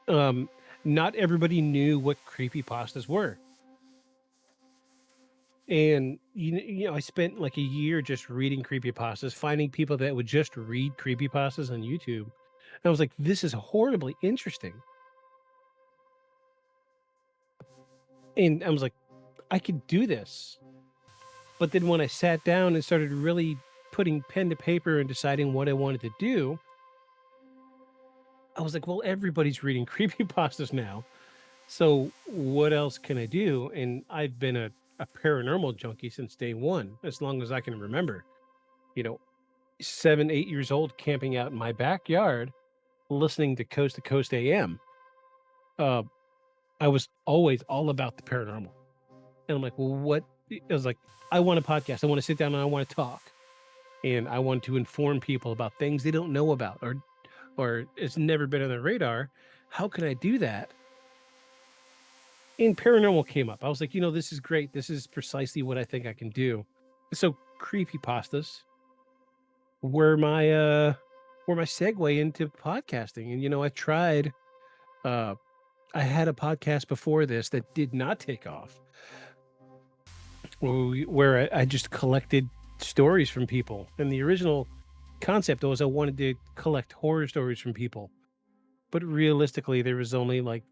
F: Um, Not everybody knew what creepypastas were. And you know, I spent like a year just reading creepypastas, finding people that would just read creepypastas on YouTube. And I was like, this is horribly interesting. And I was like, I could do this. But then when I sat down and started really putting pen to paper and deciding what I wanted to do, I was like, well, everybody's reading creepypastas now. So what else can I do? And I've been a paranormal junkie since day one, as long as I can remember. You know, 7, 8 years old, camping out in my backyard, listening to Coast AM. Uh, I was always all about the paranormal. And I'm like, well, what? I was like, I want a podcast. I want to sit down and I want to talk. And I want to inform people about things they don't know about or it's never been on their radar. How can I do that? And paranormal came up. I was like, you know, this is great. This is precisely what I think I can do. So creepypastas were my segue into podcasting. And you know, uh I had a podcast before this that did not take off. Where I just collected stories from people. And the original concept was I wanted to collect horror stories from people. But realistically, there was only like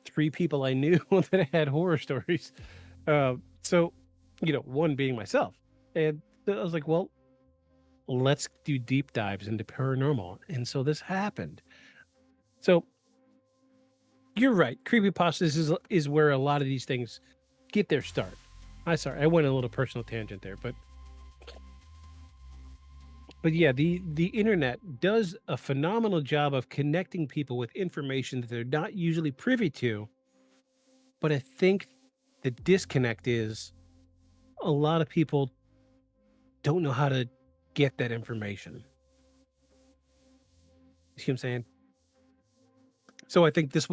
F: 3 people I knew that had horror stories. So, you know, one being myself. And I was like, well, let's do deep dives into paranormal. And so this happened. So you're right. Creepypastas is where a lot of these things get their start. I went on a little personal tangent there, but yeah, the internet does a phenomenal job of connecting people with information that they're not usually privy to. But I think the disconnect is a lot of people don't know how to get that information. You see what I'm saying? So I think this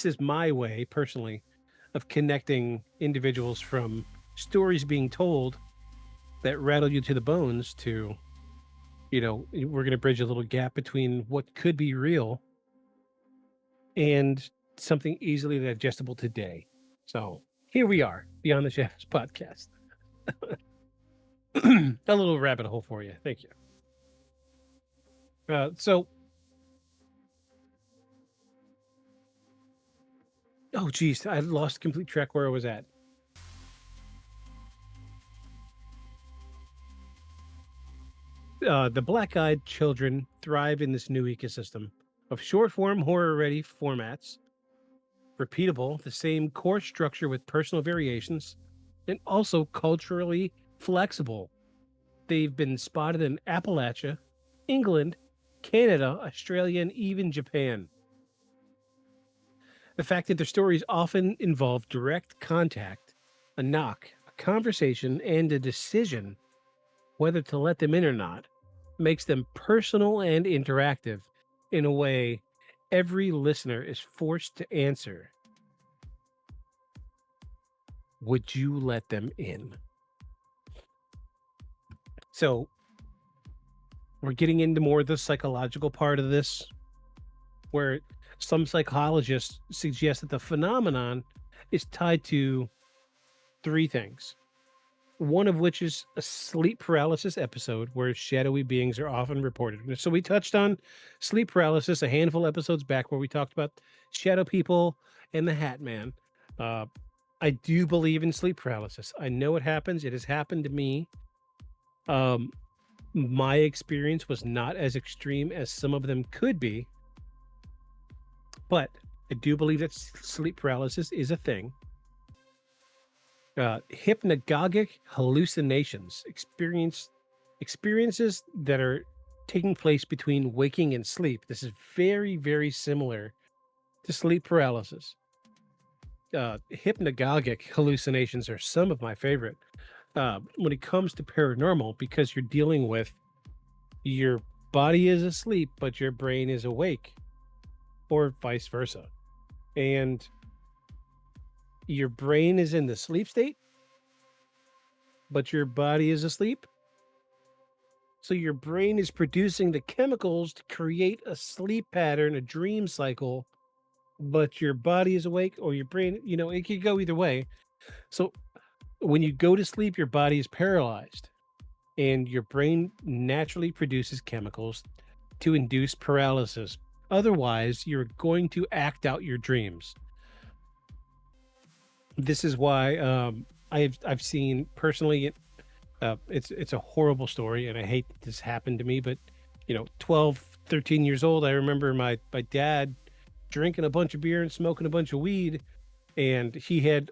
F: is my way personally of connecting individuals from stories being told that rattle you to the bones to, you know, we're going to bridge a little gap between what could be real and something easily digestible today. So here we are, Beyond the Shadows podcast. A little rabbit hole for you. Thank you. Oh, geez, I lost complete track where I was at. The black-eyed children thrive in this new ecosystem of short-form horror-ready formats, repeatable, the same core structure with personal variations, and also culturally flexible. They've been spotted in Appalachia, England, Canada, Australia, and even Japan. The fact that their stories often involve direct contact, a knock, a conversation, and a decision whether to let them in or not makes them personal and interactive in a way every listener is forced to answer. Would you let them in? So we're getting into more of the psychological part of this, where some psychologists suggest that the phenomenon is tied to 3 things. One of which is a sleep paralysis episode where shadowy beings are often reported. So we touched on sleep paralysis a handful of episodes back where we talked about shadow people and the Hat Man. I do believe in sleep paralysis. I know it happens. It has happened to me. My experience was not as extreme as some of them could be, but I do believe that sleep paralysis is a thing. Hypnagogic hallucinations, experiences that are taking place between waking and sleep. This is very, very similar to sleep paralysis. Hypnagogic hallucinations are some of my favorite when it comes to paranormal, because you're dealing with your body is asleep, but your brain is awake, or vice versa. And your brain is in the sleep state, but your body is asleep. So your brain is producing the chemicals to create a sleep pattern, a dream cycle, but your body is awake, or your brain, it could go either way. So when you go to sleep, your body is paralyzed, and your brain naturally produces chemicals to induce paralysis. Otherwise, you're going to act out your dreams. This is why I've seen personally. It's a horrible story, and I hate that this happened to me. But 12, 13 years old, I remember my dad drinking a bunch of beer and smoking a bunch of weed, and he had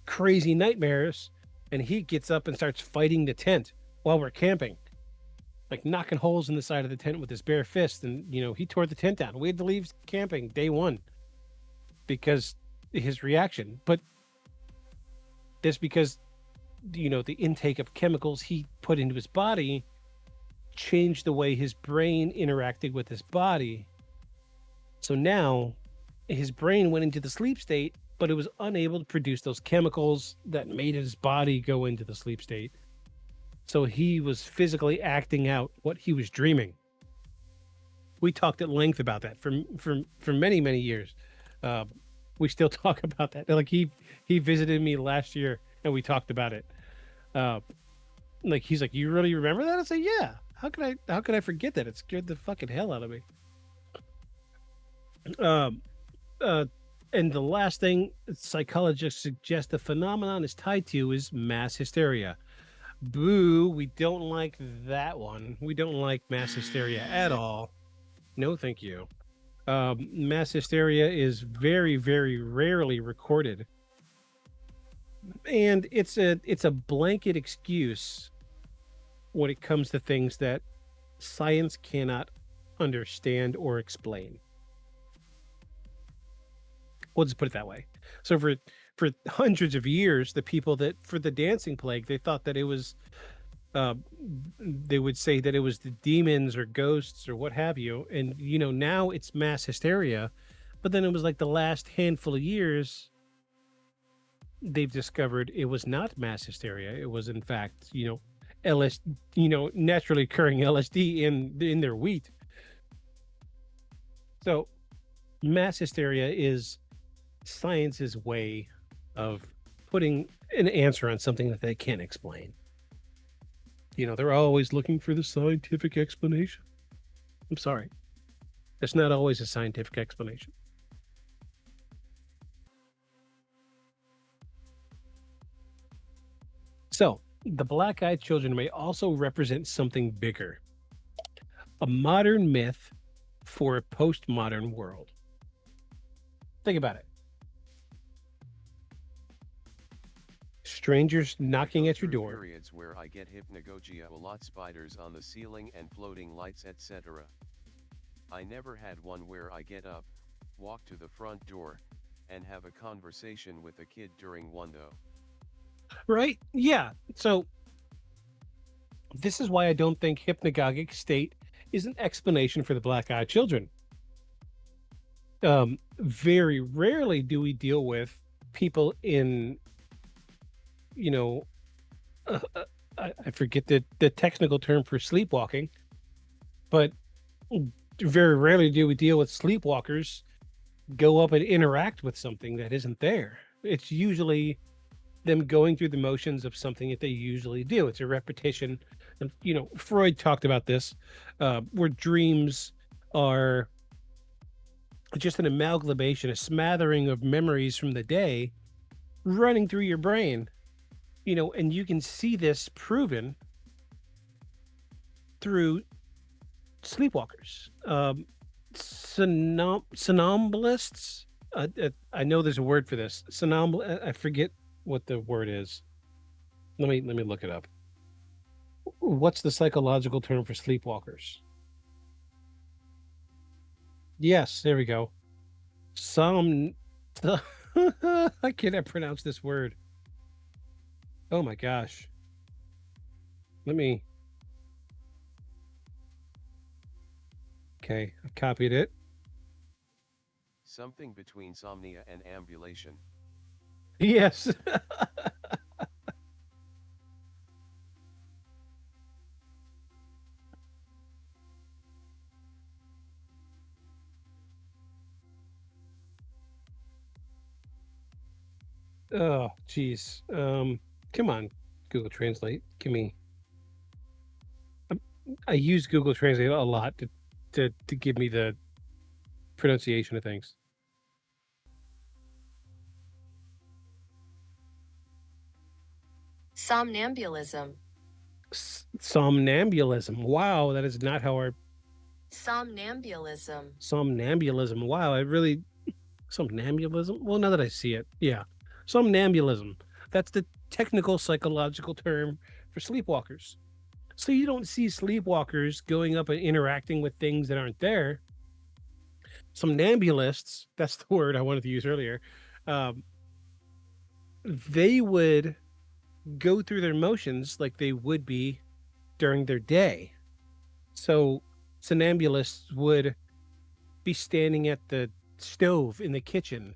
F: crazy nightmares. And he gets up and starts fighting the tent while we're camping, like knocking holes in the side of the tent with his bare fist. And he tore the tent down. We had to leave camping day one because his reaction. But that's because the intake of chemicals he put into his body changed the way his brain interacted with his body. So now his brain went into the sleep state, but it was unable to produce those chemicals that made his body go into the sleep state. So he was physically acting out what he was dreaming. We talked at length about that for many, many years. We still talk about that. Like he visited me last year and we talked about it. Like he's like, "You really remember that?" I say, "Yeah. How could I forget that? It scared the fucking hell out of me." And the last thing psychologists suggest the phenomenon is tied to is mass hysteria. Boo, we don't like that one. We don't like mass hysteria at all. No, thank you. Mass hysteria is very, very rarely recorded. And it's a blanket excuse when it comes to things that science cannot understand or explain. We'll just put it that way. So for hundreds of years, the people that for the dancing plague, they thought that it was they would say that it was the demons or ghosts or what have you. And now it's mass hysteria. But then it was like the last handful of years they've discovered it was not mass hysteria. It was in fact, naturally occurring LSD in their wheat. So mass hysteria is science's way of putting an answer on something that they can't explain. They're always looking for the scientific explanation. I'm sorry. It's not always a scientific explanation. So, the black-eyed children may also represent something bigger. A modern myth for a postmodern world. Think about it. Strangers knocking at your door.
D: Periods where I get hypnagogia, a lot spiders on the ceiling and floating lights, etc. I never had one where I get up, walk to the front door, and have a conversation with a kid during one though.
F: Right? Yeah. So this is why I don't think hypnagogic state is an explanation for the black-eyed children. Very rarely do we deal with people in, I forget the technical term for sleepwalking, but very rarely do we deal with sleepwalkers go up and interact with something that isn't there. It's usually them going through the motions of something that they usually do. It's a repetition. And, Freud talked about this, where dreams are just an amalgamation, a smattering of memories from the day running through your brain, and you can see this proven through sleepwalkers, somnambulists. I know there's a word for this. I forget what the word is. Let me look it up. What's the psychological term for sleepwalkers? Yes, there we go. I cannot pronounce this word. Oh my gosh. Let me. Okay, I copied it.
D: Something between somnia and ambulation.
F: Yes. Oh, geez. Come on, Google Translate. Give me. I use Google Translate a lot to give me the pronunciation of things.
H: Somnambulism.
F: Somnambulism. Wow, that is not how our
H: Somnambulism.
F: somnambulism. Wow, I really somnambulism. Well, now that I see it, yeah, somnambulism. That's the technical psychological term for sleepwalkers. So you don't see sleepwalkers going up and interacting with things that aren't there. Somnambulists, that's the word I wanted to use earlier. Um, they would go through their motions like they would be during their day. So somnambulists would be standing at the stove in the kitchen,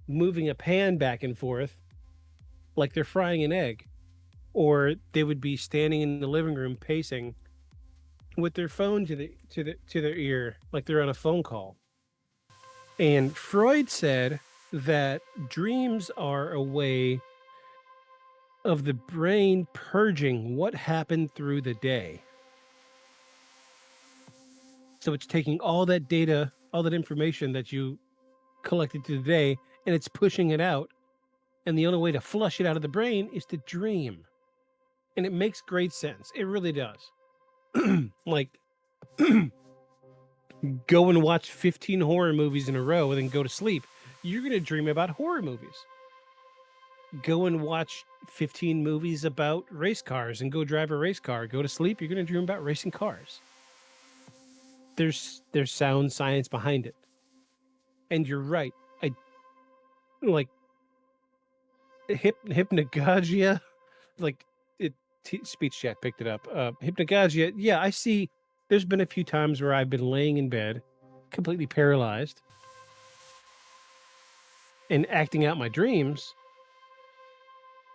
F: moving a pan back and forth like they're frying an egg, or they would be standing in the living room pacing with their phone to their ear like they're on a phone call. And Freud said that dreams are a way of the brain purging what happened through the day. So it's taking all that data, all that information that you collected through the day, and it's pushing it out. And the only way to flush it out of the brain is to dream. And it makes great sense. It really does. Like, go and watch 15 horror movies in a row and then go to sleep. You're going to dream about horror movies. Go and watch 15 movies about race cars and go drive a race car. Go to sleep, you're going to dream about racing cars. There's sound science behind it. And you're right. I like hypnagogia, like it speech chat picked it up. Hypnagogia, yeah, I see. There's been a few times where I've been laying in bed completely paralyzed and acting out my dreams,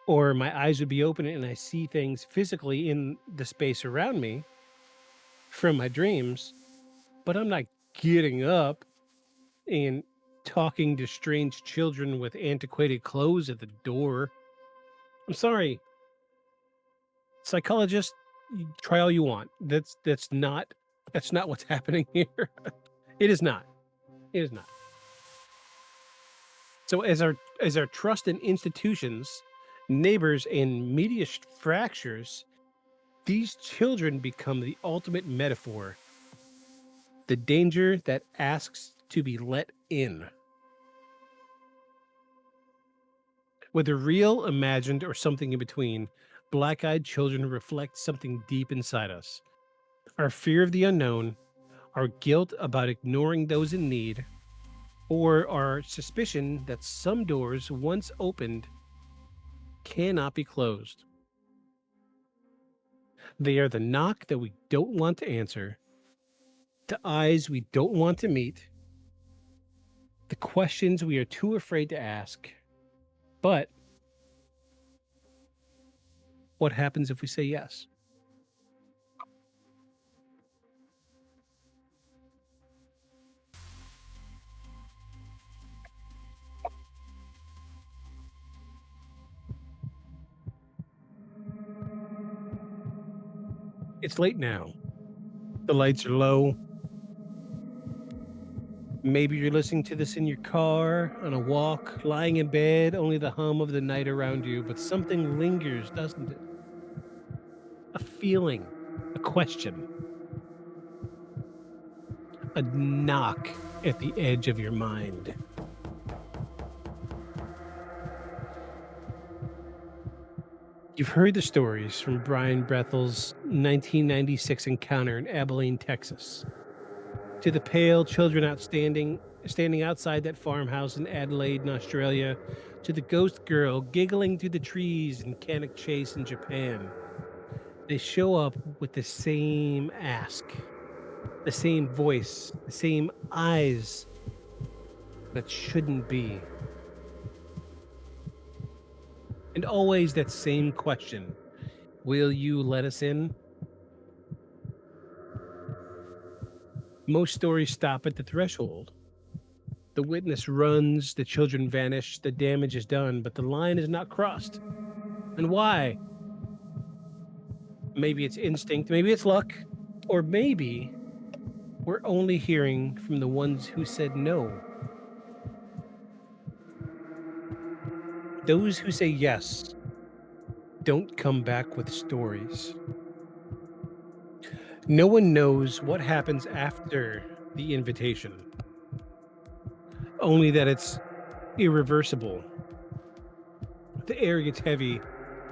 F: or my eyes would be open and I see things physically in the space around me from my dreams, but I'm not getting up and talking to strange children with antiquated clothes at the door. I'm sorry. Psychologists, you try all you want. That's not what's happening here. It is not. It is not. So as our trust in institutions, neighbors, and media fractures, these children become the ultimate metaphor. The danger that asks to be let in. Whether real, imagined, or something in between, black-eyed children reflect something deep inside us. Our fear of the unknown, our guilt about ignoring those in need, or our suspicion that some doors once opened cannot be closed. They are the knock that we don't want to answer, the eyes we don't want to meet, the questions we are too afraid to ask. But what happens if we say yes? It's late now. The lights are low. Maybe you're listening to this in your car, on a walk, lying in bed, only the hum of the night around you, but something lingers, doesn't it? A feeling, a question, a knock at the edge of your mind. You've heard the stories from Brian Bethel's 1996 encounter in Abilene, Texas, to the pale children outstanding standing outside that farmhouse in Adelaide, in Australia, to the ghost girl giggling through the trees in Cannock Chase in Japan. They show up with the same ask, the same voice, the same eyes that shouldn't be. And always that same question: will you let us in? Most stories stop at the threshold. The witness runs, the children vanish, the damage is done, but the line is not crossed. And why? Maybe it's instinct, maybe it's luck, or maybe we're only hearing from the ones who said no. Those who say yes don't come back with stories. No one knows what happens after the invitation, only that it's irreversible. The air gets heavy,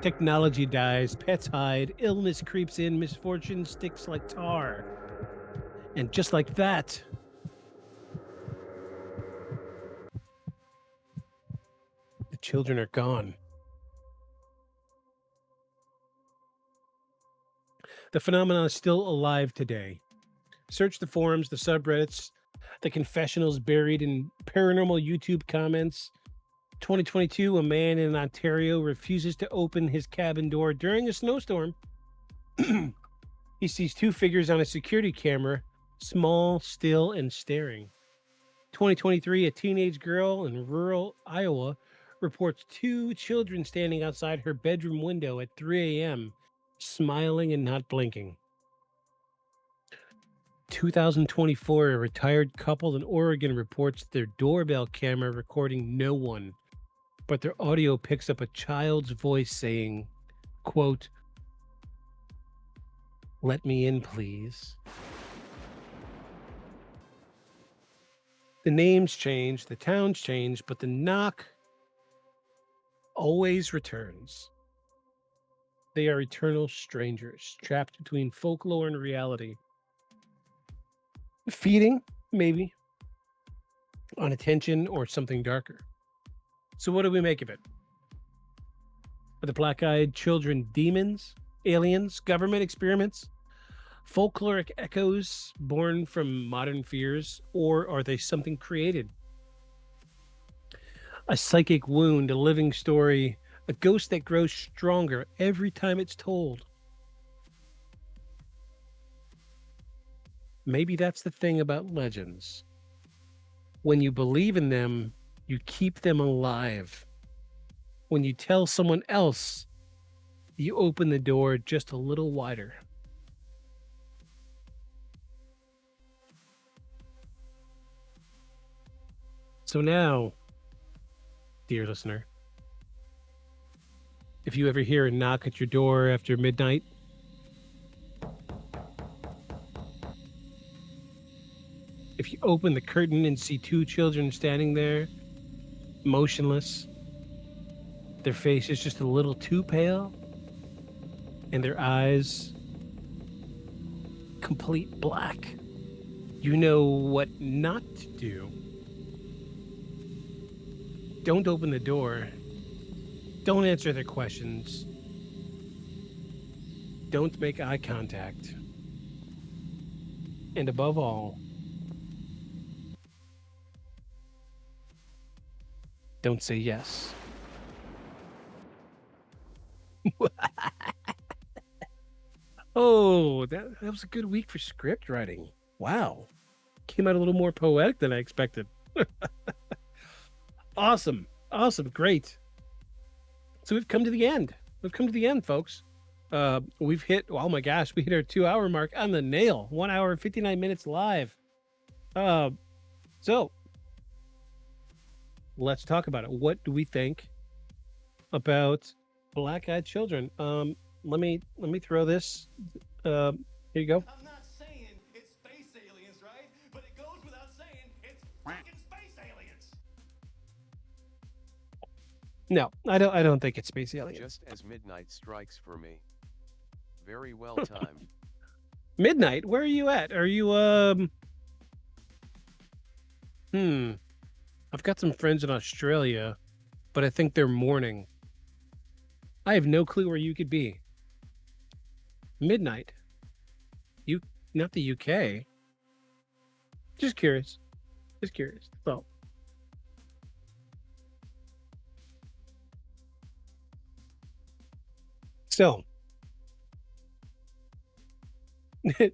F: technology dies, pets hide, illness creeps in, misfortune sticks like tar. And just like that, the children are gone. The phenomenon is still alive today. Search the forums, the subreddits, the confessionals buried in paranormal YouTube comments. 2022, a man in Ontario refuses to open his cabin door during a snowstorm. He sees two figures on a security camera, small, still, and staring. 2023, a teenage girl in rural Iowa reports two children standing outside her bedroom window at 3 a.m., smiling and not blinking. 2024, a retired couple in Oregon reports their doorbell camera recording no one, but their audio picks up a child's voice saying, quote, "Let me in, please." The names change, the towns change, but the knock always returns. They are eternal strangers, trapped between folklore and reality. Feeding, maybe, on attention or something darker. So what do we make of it? Are the black-eyed children demons, aliens, government experiments, folkloric echoes born from modern fears, or are they something created? A psychic wound, a living story, a ghost that grows stronger every time it's told. Maybe that's the thing about legends. When you believe in them, you keep them alive. When you tell someone else, you open the door just a little wider. So now, dear listener, if you ever hear a knock at your door after midnight, if you open the curtain and see two children standing there, motionless, their face is just a little too pale, and their eyes complete black, you know what not to do. Don't open the door. Don't answer their questions. Don't make eye contact. And above all, don't say yes. Oh, that was a good week for script writing. Wow. Came out a little more poetic than I expected. Awesome. Awesome. Great. So we've come to the end. We've come to the end, folks. We've hit, oh my gosh, we hit our 2-hour mark on the nail. 1 hour and 59 minutes live. So let's talk about it. What do we think about black-eyed children? Let me throw this. Here you go.
H: I'm not saying it's space aliens, right? But it goes without saying it's fucking space aliens.
F: No, I don't think it's space aliens.
D: Just as midnight strikes for me. Very well timed.
F: Midnight? Where are you at? Are you I've got some friends in Australia, but I think they're mourning. I have no clue where you could be. Midnight. You, not the UK. Just curious. Just curious. So, so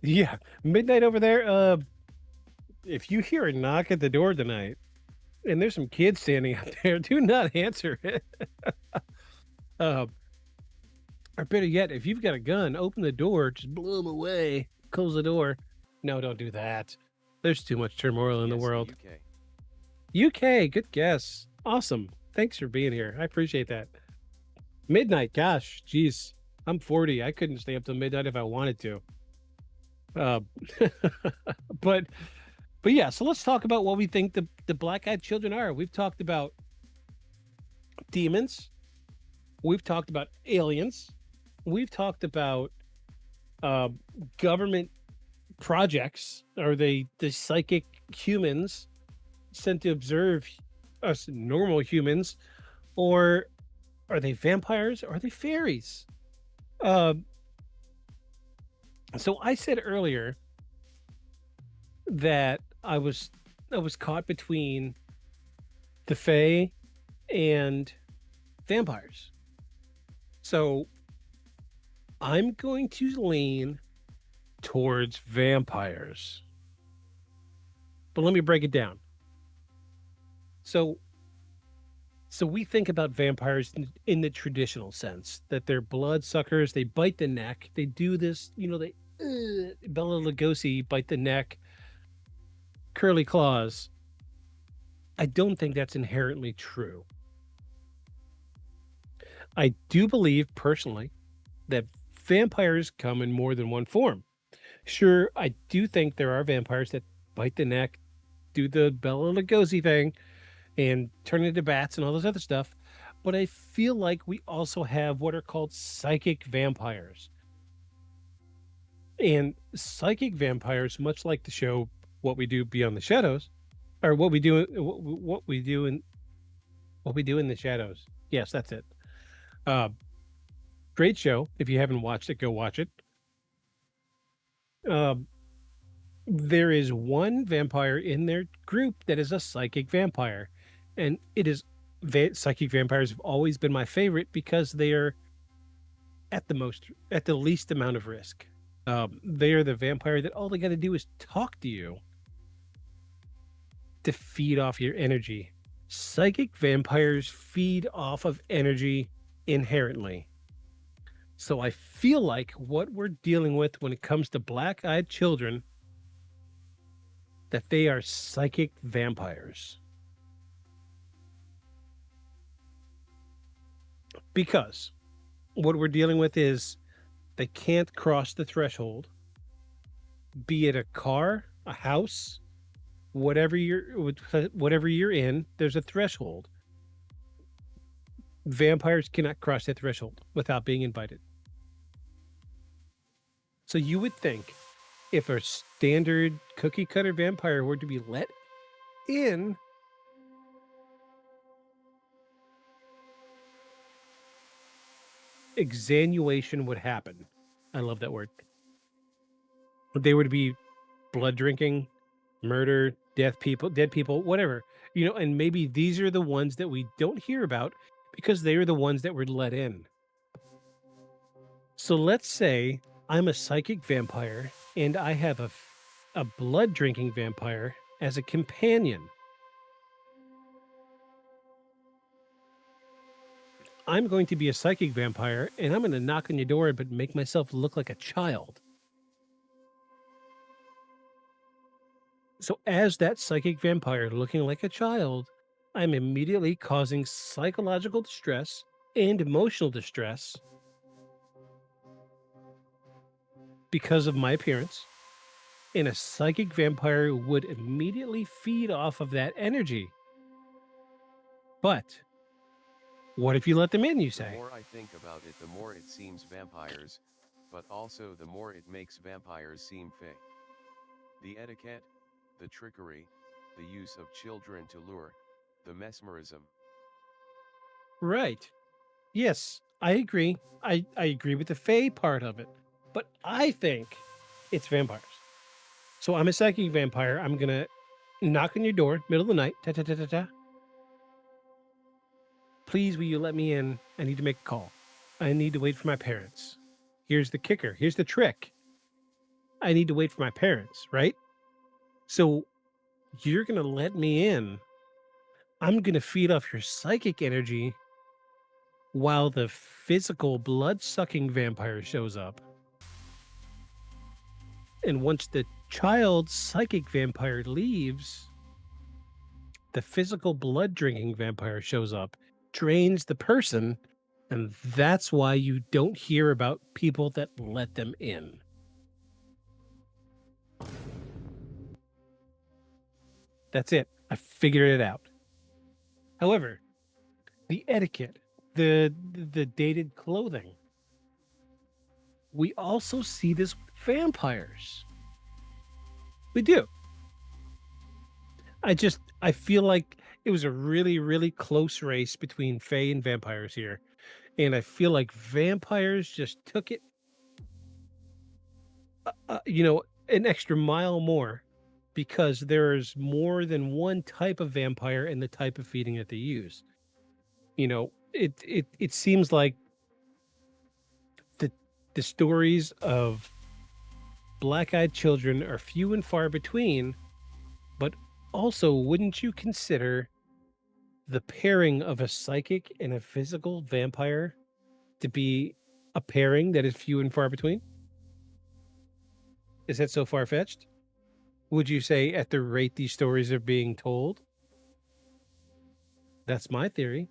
F: yeah, midnight over there. If you hear a knock at the door tonight, and there's some kids standing out there, do not answer it. uh, or better yet, if you've got a gun, open the door, just blow them away. Close the door. No, don't do that. There's too much turmoil in the
D: Yes,
F: world.
D: UK.
F: UK, good guess. Awesome. Thanks for being here. I appreciate that. Midnight, gosh, geez. I'm 40. I couldn't stay up till midnight if I wanted to. Uh, but yeah, so let's talk about what we think the black-eyed children are. We've talked about demons. We've talked about aliens. We've talked about uh, government projects. Are they the psychic humans sent to observe us normal humans, or are they vampires? Or are they fairies? So I said earlier that I was caught between the Fae and vampires. So I'm going to lean towards vampires. But let me break it down. So we think about vampires in the traditional sense that they're bloodsuckers, they bite the neck, they do this, they Bela Lugosi bite the neck, curly claws. I don't think that's inherently true. I do believe personally that vampires come in more than one form. Sure, I do think there are vampires that bite the neck, do the Bela Lugosi thing, and turn into bats and all this other stuff. But I feel like we also have what are called psychic vampires. And psychic vampires, much like the show What We Do Beyond the Shadows, or what we do in the shadows. Yes, that's it. Great show. If you haven't watched it, go watch it. There is one vampire in their group that is a psychic vampire, and it is psychic vampires have always been my favorite because they are at the least amount of risk. They are the vampire that all they got to do is talk to you to feed off your energy. Psychic vampires feed off of energy inherently. So I feel like what we're dealing with when it comes to black-eyed children, that they are psychic vampires. Because what we're dealing with is they can't cross the threshold, be it a car, a house, whatever you're in, there's a threshold. Vampires cannot cross that threshold without being invited. So you would think if a standard cookie cutter vampire were to be let in, exanuation would happen. I love that word. They would be blood drinking, murder, dead people, whatever. And maybe these are the ones that we don't hear about because they are the ones that were let in. So let's say I'm a psychic vampire and I have a blood drinking vampire as a companion. I'm going to be a psychic vampire and I'm going to knock on your door but make myself look like a child. So as that psychic vampire looking like a child, I'm immediately causing psychological distress and emotional distress because of my appearance. And a psychic vampire would immediately feed off of that energy. But what if you let them in, you
D: The
F: say?
D: more I think about it, the more it seems vampires, but also the more it makes vampires seem fake. The etiquette, the trickery, the use of children to lure, the mesmerism.
F: Right. Yes, I agree. I agree with the Fae part of it. But I think it's vampires. So I'm a psychic vampire. I'm going to knock on your door, middle of the night. Ta ta ta ta ta. Please, will you let me in? I need to make a call. I need to wait for my parents. Here's the kicker. Here's the trick. I need to wait for my parents, right? So you're going to let me in. I'm going to feed off your psychic energy while the physical blood sucking vampire shows up. And once the child psychic vampire leaves, the physical blood drinking vampire shows up, drains the person, and that's why you don't hear about people that let them in. That's it. I figured it out. However, the etiquette, the dated clothing, we also see this with vampires. We do. I feel like it was a really, really close race between Fae and vampires here. And I feel like vampires just took it, an extra mile more because there's more than one type of vampire and the type of feeding that they use. It seems like the stories of black-eyed children are few and far between, but also wouldn't you consider the pairing of a psychic and a physical vampire to be a pairing that is few and far between? Is that so far-fetched? Would you say at the rate these stories are being told? That's my theory.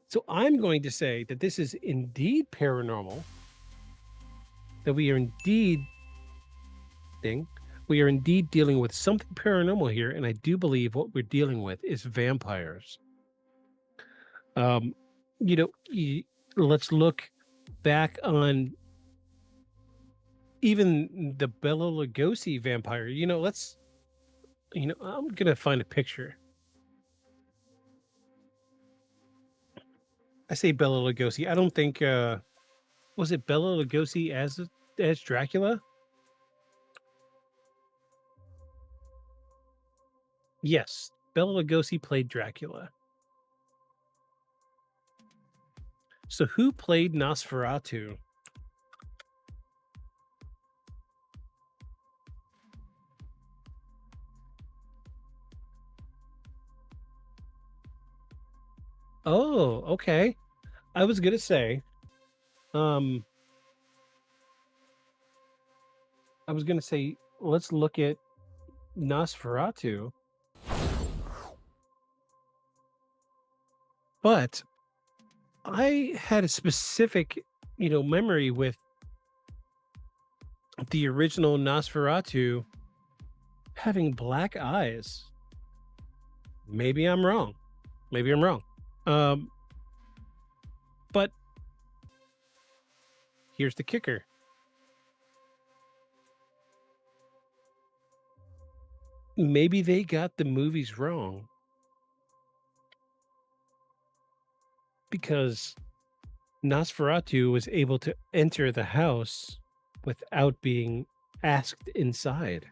F: So I'm going to say that this is indeed paranormal, that we are indeed dealing with something paranormal here, and I do believe what we're dealing with is vampires. Um, let's look back on even the Bela Lugosi vampire. I'm gonna find a picture. I say Bela Lugosi. I don't think was it Bela Lugosi as Dracula? Yes, Bela Lugosi played Dracula. So who played Nosferatu? Oh, okay. I was gonna say, um, let's look at Nosferatu, but I had a specific, memory with the original Nosferatu having black eyes. Maybe I'm wrong. Um, but here's the kicker. Maybe they got the movies wrong because Nosferatu was able to enter the house without being asked inside.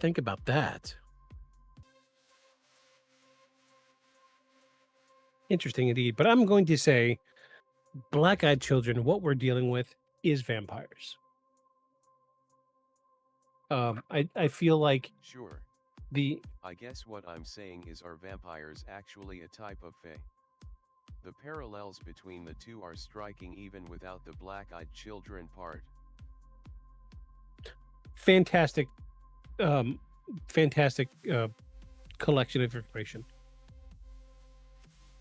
F: Think about that. Interesting indeed. But I'm going to say black-eyed children, what we're dealing with is vampires. I feel like
D: Sure.
F: the
D: I guess what I'm saying is, are vampires actually a type of fae? The parallels between the two are striking even without the black-eyed children part.
F: fantastic fantastic collection of information.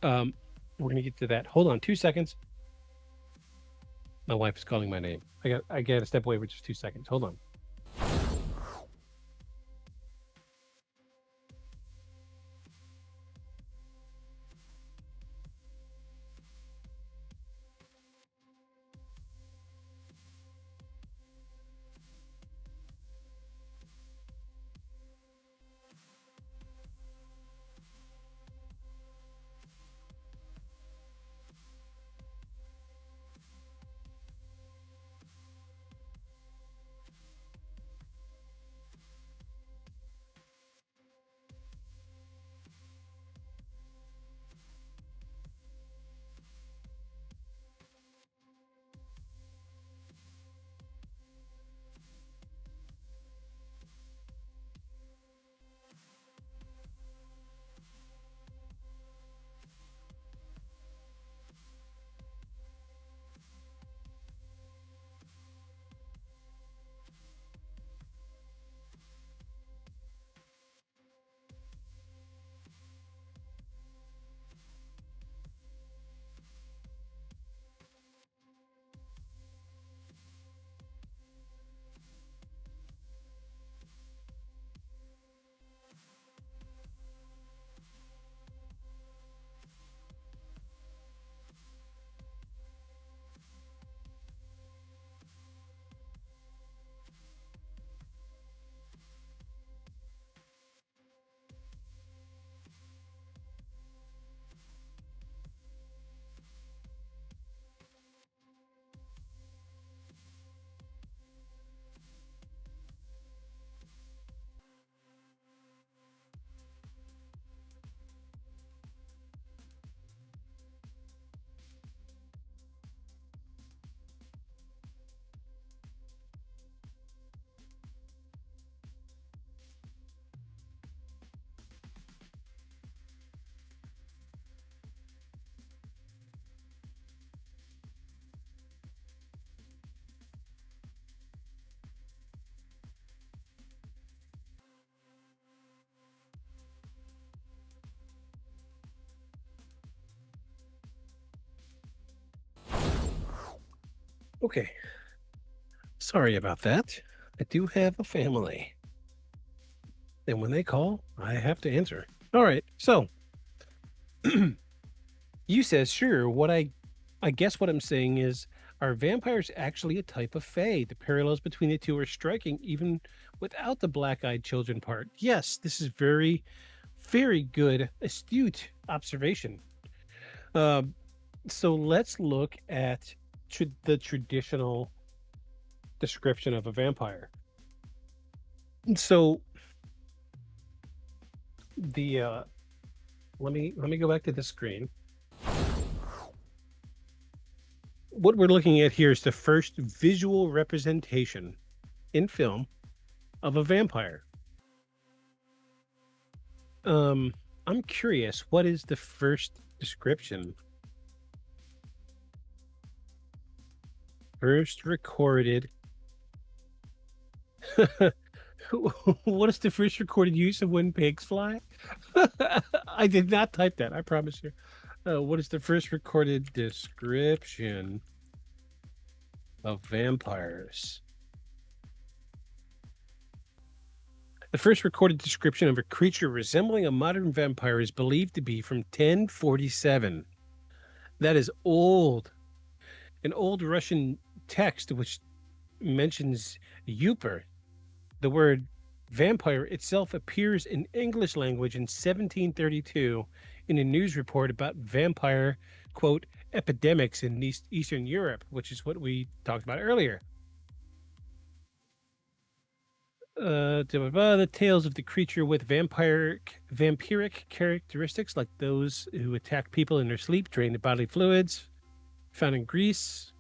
F: We're gonna get to that. Hold on 2 seconds. My wife is calling my name. I gotta step away for just 2 seconds. Hold on. Okay. Sorry about that. I do have a family. And when they call, I have to answer. All right. So you says, sure. I guess what I'm saying is, are vampires actually a type of fae? The parallels between the two are striking, even without the black-eyed children part. Yes, this is very, very good, astute observation. So let's look at the traditional description of a vampire. So the let me go back to the screen. What we're looking at here is the first visual representation in film of a vampire. I'm curious, what is the first description? First recorded. What is the first recorded use of when pigs fly? I did not type that, I promise you. What is the first recorded description of vampires? The first recorded description of a creature resembling a modern vampire is believed to be from 1047. That is old. An old Russian text which mentions Uper. The word vampire itself appears in English language in 1732 in a news report about vampire, quote, epidemics in Eastern Europe, which is what we talked about earlier. The tales of the creature with vampiric characteristics, like those who attack people in their sleep, drain the bodily fluids, found in Greece.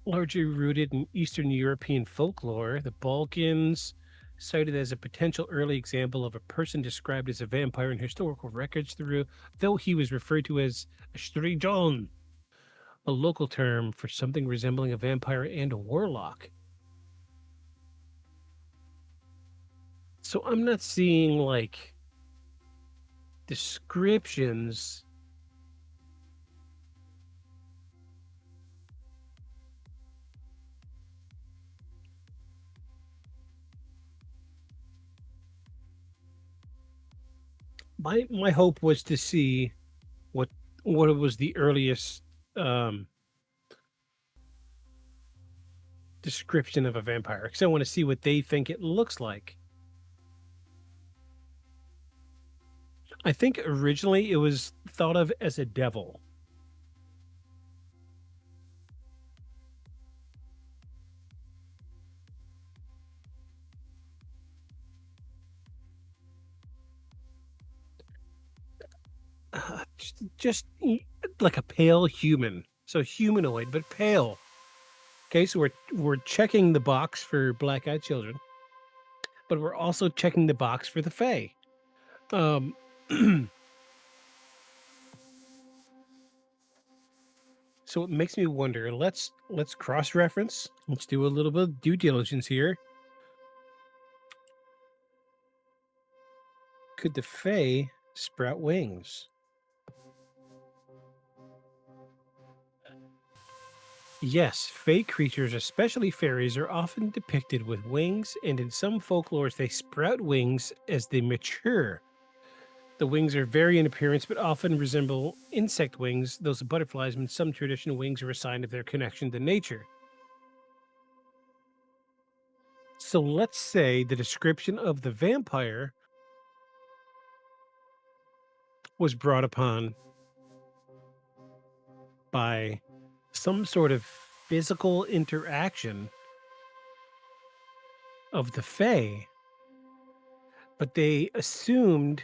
F: Largely rooted in Eastern European folklore, the Balkans, cited as a potential early example of a person described as a vampire in historical records, though he was referred to as a strijon, a local term for something resembling a vampire and a warlock. So I'm not seeing like descriptions. My hope was to see what was the earliest description of a vampire, because I want to see what they think it looks like. I think originally it was thought of as a devil. Just like a pale human, so humanoid but pale. Okay, so we're checking the box for black-eyed children, but we're also checking the box for the fae. So it makes me wonder. Let's cross-reference. Let's do a little bit of due diligence here. Could the fae sprout wings? Yes, fey creatures, especially fairies, are often depicted with wings, and in some folklores, they sprout wings as they mature. The wings are vary in appearance, but often resemble insect wings, those of butterflies, and some traditional wings are a sign of their connection to nature. So let's say the description of the vampire was brought upon by some sort of physical interaction of the fae, but they assumed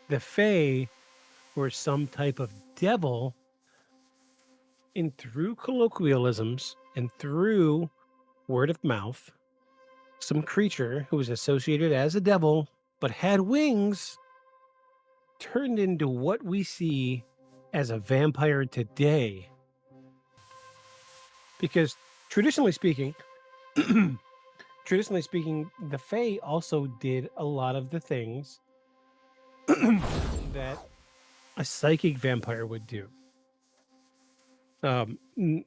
F: the fae were some type of devil, and through colloquialisms and through word of mouth, some creature who was associated as a devil but had wings turned into what we see as a vampire today. Because traditionally speaking, the fae also did a lot of the things that a psychic vampire would do. Um, n-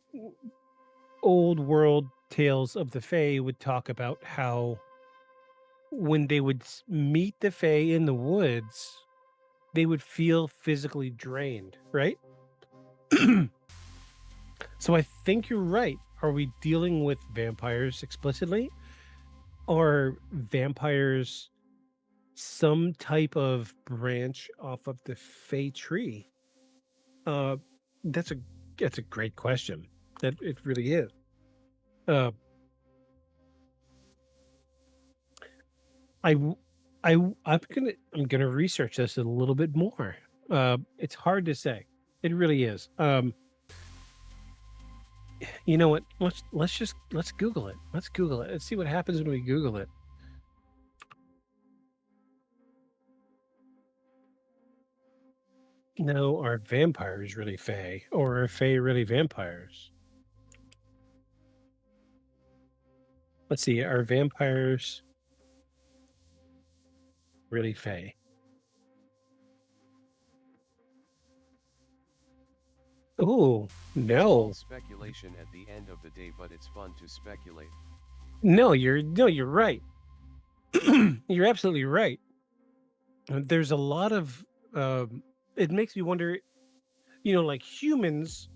F: Old world tales of the Fae would talk about how when they would meet the Fae in the woods, they would feel physically drained, right? So I think you're right. Are we dealing with vampires explicitly? Or vampires some type of branch off of the Fae tree? Uh, that's a that's a great question. That it really is. Uh, I w- I'm gonna research this a little bit more. It's hard to say. It really is. You know what? Let's Google it. Let's Google it. Let's see what happens when we Google it. No, are vampires really Fae, or are Fae really vampires? Let's see. Are vampires really Fae? Oh
D: All
F: no,
D: speculation at the end of the day, but it's fun to speculate.
F: you're right. You're absolutely right. There's a lot of. Um, it makes me wonder. Like humans.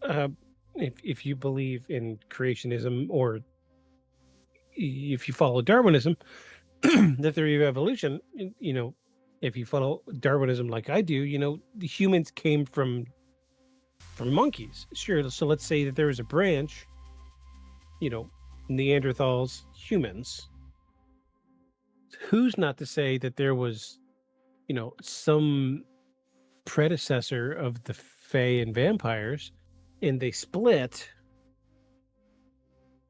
F: Uh, if you believe in creationism, or if you follow Darwinism, the theory of evolution, if you follow Darwinism like I do, the humans came from monkeys. Sure. So let's say that there was a branch, you know, Neanderthals, humans. Who's not to say that there was, some predecessor of the Fae and vampires, and they split.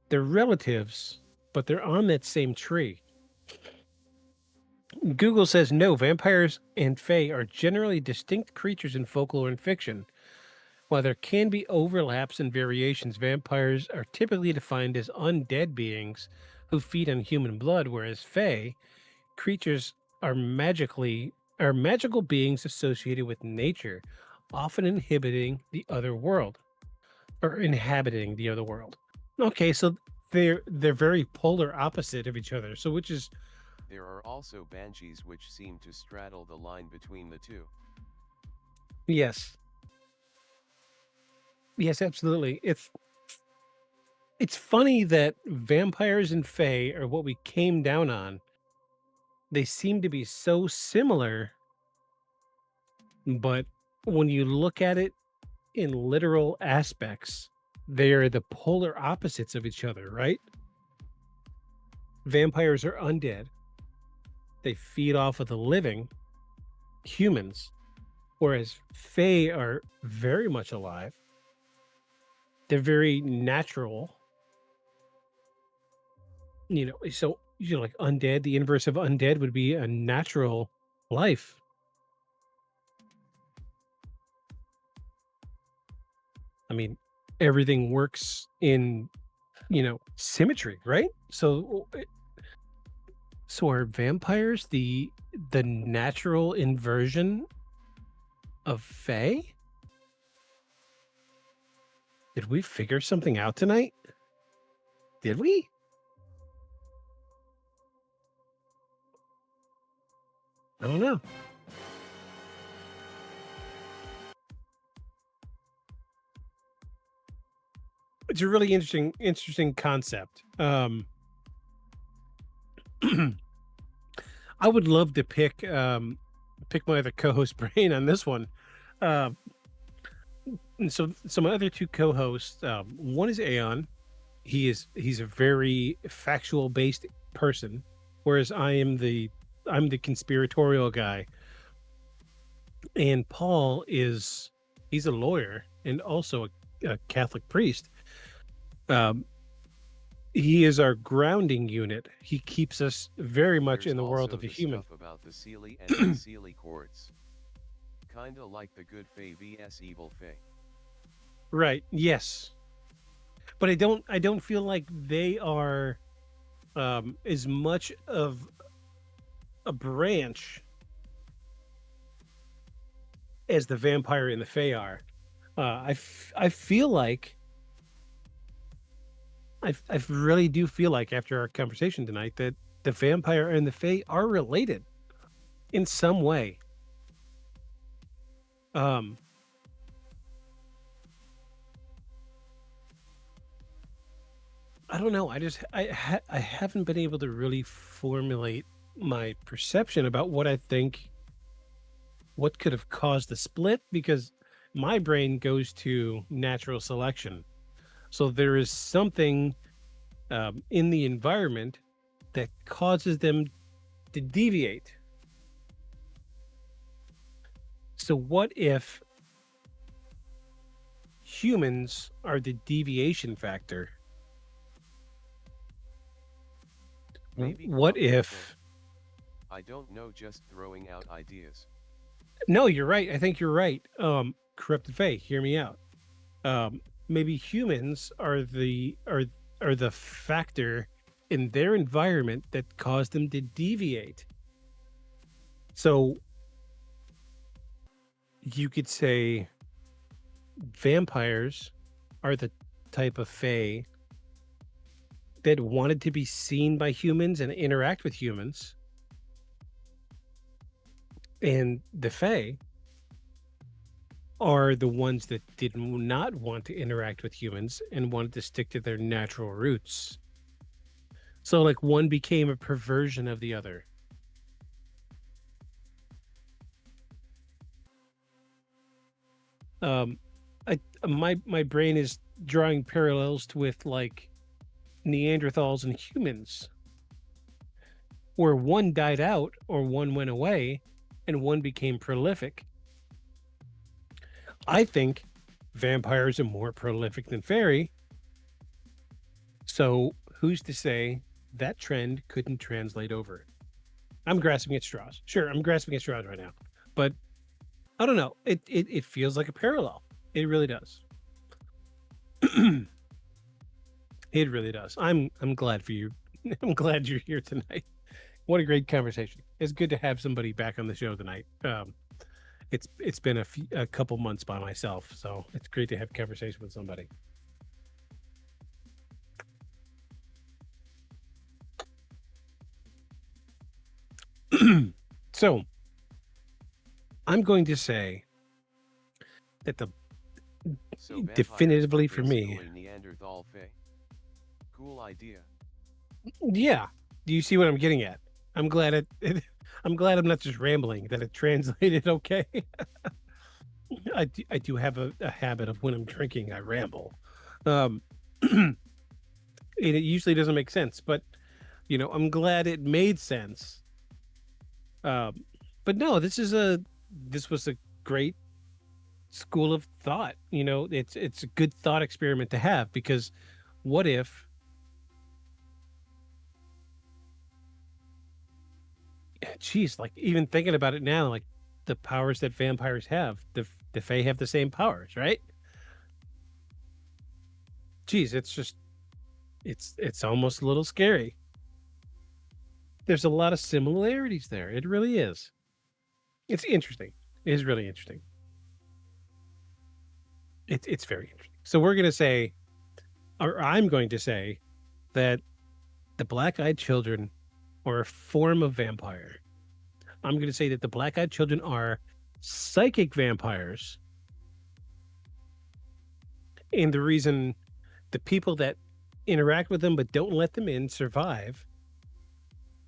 F: They're relatives, but they're on that same tree. Google says no, vampires and Fae are generally distinct creatures in folklore and fiction. While there can be overlaps and variations, vampires are typically defined as undead beings who feed on human blood, whereas Fae creatures are magical beings associated with nature, often inhabiting the other world. Okay, so they're very polar opposite of each other. So which is
D: There are also banshees which seem to straddle the line between the two.
F: yes. Yes, absolutely. It's funny that vampires and fae are what we came down on. They seem to be so similar, but when you look at it in literal aspects, they are the polar opposites of each other, right? Vampires are undead. They feed off of the living humans, whereas fae are very much alive. They're very natural, so like undead, the inverse of undead would be a natural life. I mean, everything works in, symmetry, right? So are vampires the natural inversion of fae? Did we figure something out tonight? Did we? I don't know. It's a really interesting concept. I would love to pick my other co-host brain on this one. Um, and so my other two co-hosts, one is Aeon. He's a very factual based person, whereas I'm the conspiratorial guy. And Paul he's a lawyer and also a Catholic priest. Um, he is our grounding unit. He keeps us very much
D: There's
F: in the world
D: also
F: of the
D: the
F: human.
D: stuff about the Seelie and unseelie quartz. Kinda like the good Fae vs evil Fae.
F: Right. Yes. But I don't feel like they are as much of a branch as the vampire and the fae are. I feel like I really do feel like after our conversation tonight that the vampire and the fae are related in some way. Um, I don't know. I haven't been able to really formulate my perception about what I think what could have caused the split because my brain goes to natural selection. So there is something in the environment that causes them to deviate. So what if humans are the deviation factor?
D: Maybe
F: What
D: comparable.
F: if
D: I don't know, just throwing out ideas.
F: No, you're right. I think you're right. Corrupted Fae, hear me out. Maybe humans are the factor in their environment that caused them to deviate. So you could say vampires are the type of fae that wanted to be seen by humans and interact with humans. And the fae are the ones that did not want to interact with humans and wanted to stick to their natural roots. So like one became a perversion of the other. Um my brain is drawing parallels with like Neanderthals and humans where one died out or one went away and one became prolific. I think vampires are more prolific than fairy. So who's to say that trend couldn't translate over? I'm grasping at straws. Sure, I'm grasping at straws right now. But I don't know. It feels like a parallel. It really does. It really does. I'm glad for you. I'm glad you're here tonight. What a great conversation. It's good to have somebody back on the show tonight. It's been a couple months by myself, so it's great to have conversation with somebody. So I'm going to say that the
D: So vampires
F: definitively
D: are
F: for me,
D: basically Neanderthal fae. Cool idea.
F: yeah. Do you see what I'm getting at? I'm glad I'm glad I'm not just rambling. That it translated okay. I do have a habit of when I'm drinking, I ramble. Um, it usually doesn't make sense, but you know, I'm glad it made sense. But no, this was a great school of thought. You know, it's a good thought experiment to have because what if geez, like even thinking about it now, like the powers that vampires have, the Fae have the same powers, right? Geez, it's just it's almost a little scary. There's a lot of similarities there. It really is. It's interesting. It is really interesting. It's very interesting. So we're gonna say, or I'm going to say, that the black-eyed children are a form of vampire. I'm going to say that the black-eyed children are psychic vampires, and the reason the people that interact with them but don't let them in survive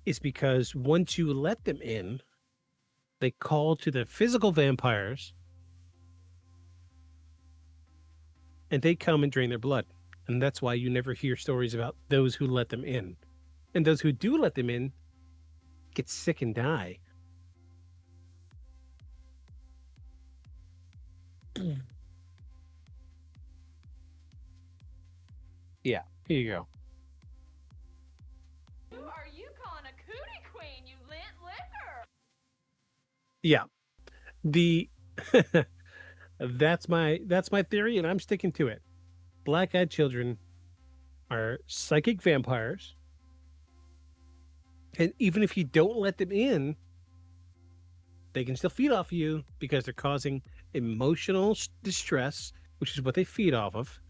F: is because once you let them in, they call to the physical vampires and they come and drain their blood. And that's why you never hear stories about those who let them in. And those who do let them in get sick and die. Yeah, here you go.
B: Who are you calling a cootie queen, you lint liquor?
F: Yeah. The that's my theory and I'm sticking to it. Black-eyed children are psychic vampires. And even if you don't let them in, They can still feed off of you because they're causing emotional distress, which is what they feed off of.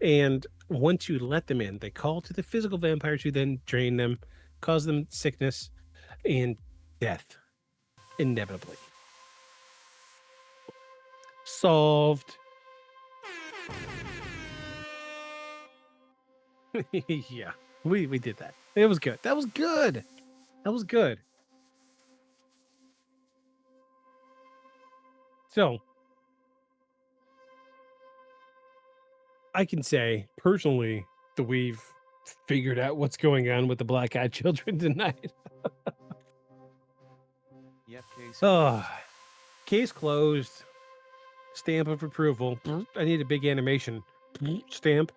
F: And once you let them in, they call to the physical vampires who then drain them, cause them sickness and death, inevitably. Solved. Yeah, we did that. It was good. That was good. That was good. So I can say personally that we've figured out what's going on with the black-eyed children tonight.
D: Yep, case
F: Oh, case closed. Stamp of approval. I need a big animation. Stamp.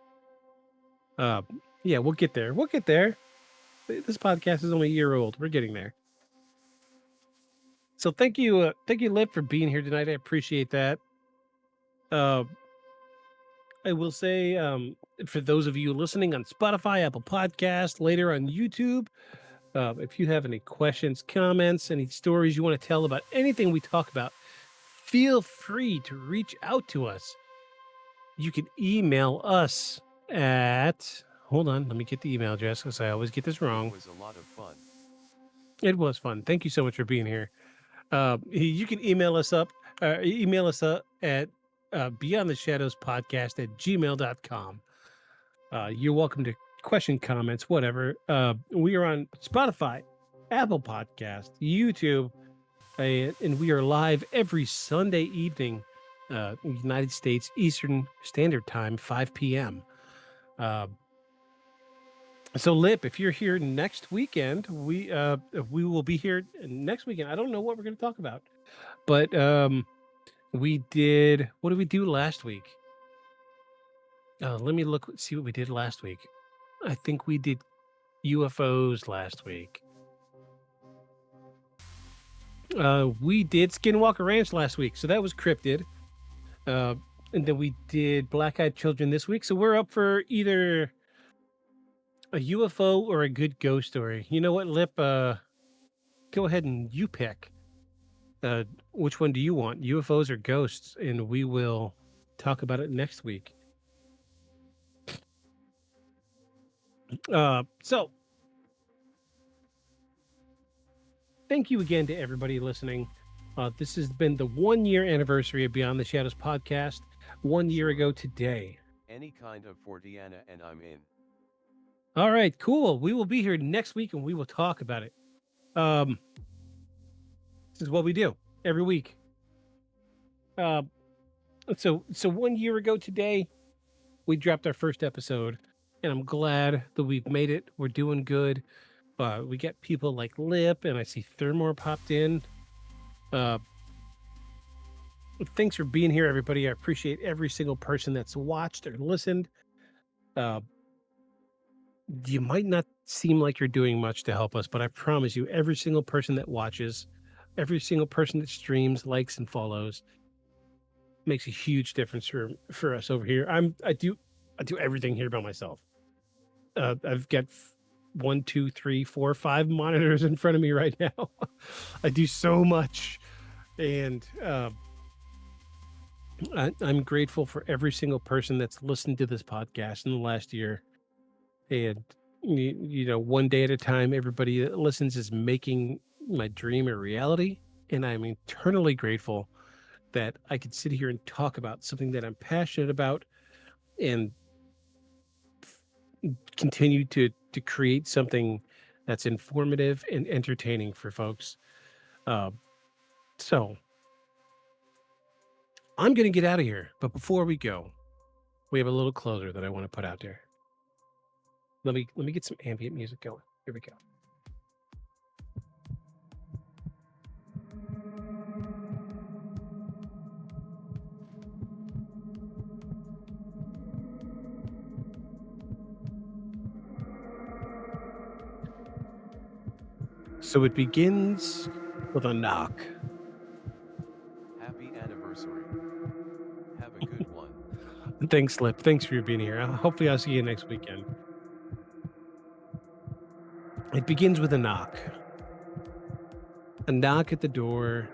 F: Yeah, we'll get there. We'll get there. This podcast is only a year old. We're getting there. So thank you, Lip, for being here tonight. I appreciate that. I will say, for those of you listening on Spotify, Apple Podcast, later on YouTube, if you have any questions, comments, any stories you want to tell about anything we talk about, feel free to reach out to us. You can email us at, hold on, let me get the email address because I always get this wrong.
D: It was a lot of fun.
F: It was fun. Thank you so much for being here. You can email us at beyondtheshadowspodcast@gmail.com. You're welcome to question, comments, whatever. We are on Spotify, Apple Podcast, YouTube, and we are live every Sunday evening, United States Eastern Standard Time, 5 p.m. So Lip, if you're here next weekend, we will be here next weekend. I don't know what we're going to talk about, but what did we do last week? Let me see what we did last week. I think we did UFOs last week. We did Skinwalker Ranch last week, so that was cryptid. And then we did Black-Eyed Children this week, so we're up for either a UFO or a good ghost story. You know what, Lip? Go ahead and you pick. Which one do you want, UFOs or ghosts? And we will talk about it next week. So thank you again to everybody listening. This has been the 1-year anniversary of Beyond the Shadows podcast. 1 year ago today.
D: Any kind of Fortiana and I'm in.
F: All right, cool. We will be here next week and we will talk about it. This is what we do every week. So 1 year ago today, we dropped our first episode, and I'm glad that we've made it. We're doing good. We get people like Lip, and I see Thermore popped in. Thanks for being here, everybody. I appreciate every single person that's watched or listened. You might not seem like you're doing much to help us, but I promise you, every single person that watches, every single person that streams, likes, and follows makes a huge difference for us over here. I do everything here by myself. I've got 1, 2, 3, 4, 5 monitors in front of me right now. I do so much, and I'm grateful for every single person that's listened to this podcast in the last year. And you know, one day at a time, everybody that listens is making my dream a reality, and I'm eternally grateful that I could sit here and talk about something that I'm passionate about, and continue to create something that's informative and entertaining for folks. So I'm going to get out of here, but before we go, we have a little closer that I want to put out there. Let me get some ambient music going. Here we go. So it begins with a knock.
D: Happy anniversary. Have a good one.
F: Thanks, Lip. Thanks for being here. Hopefully I'll see you next weekend. It begins with a knock. A knock at the door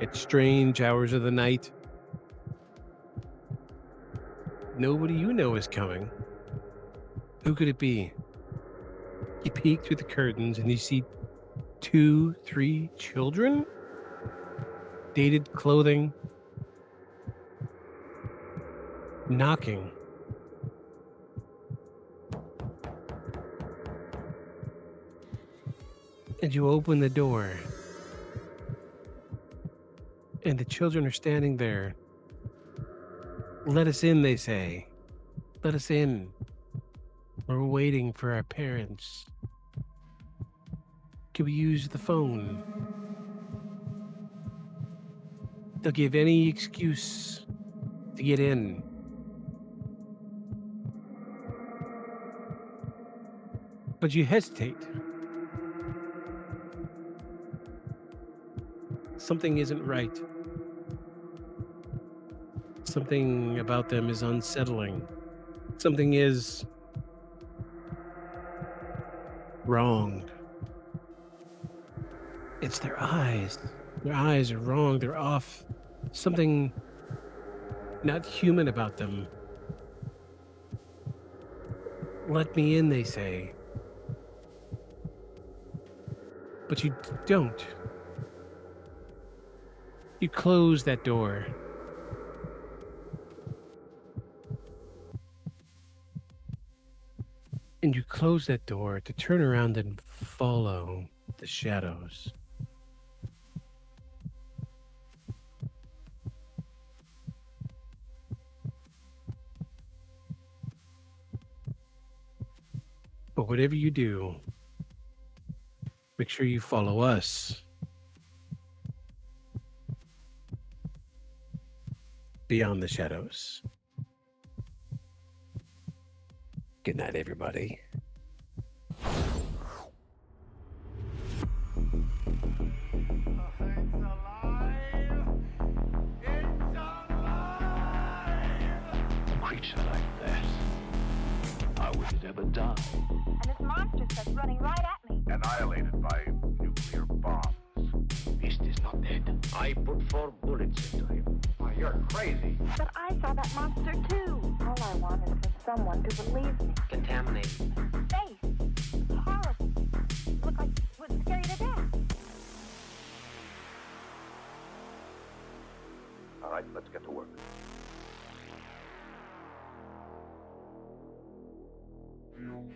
F: at strange hours of the night. Nobody you know is coming. Who could it be? You peek through the curtains and you see 2, 3 children, dated clothing, knocking. And you open the door. And the children are standing there. Let us in, they say. Let us in. We're waiting for our parents. Can we use the phone? They'll give any excuse to get in. But you hesitate. Something isn't right. Something about them is unsettling. Something is wrong. It's their eyes. Their eyes are wrong. They're off. Something not human about them. Let me in, they say. But you don't. You close that door. And you close that door to turn around and follow the shadows. But whatever you do, make sure you follow us. Beyond the shadows. Good night, everybody.
A: A creature like that. How would it ever die?
B: And this monster starts running right at me.
C: Annihilated by nuclear bombs.
A: Beast is not dead. I put 4 bullets into him.
C: Oh, you're crazy.
B: But I saw that monster too. All I want is for someone to believe me.
I: Contaminated.
B: Face. Horrible. Look like it would scare you to death.
C: All right, let's get to work.
E: Beyond the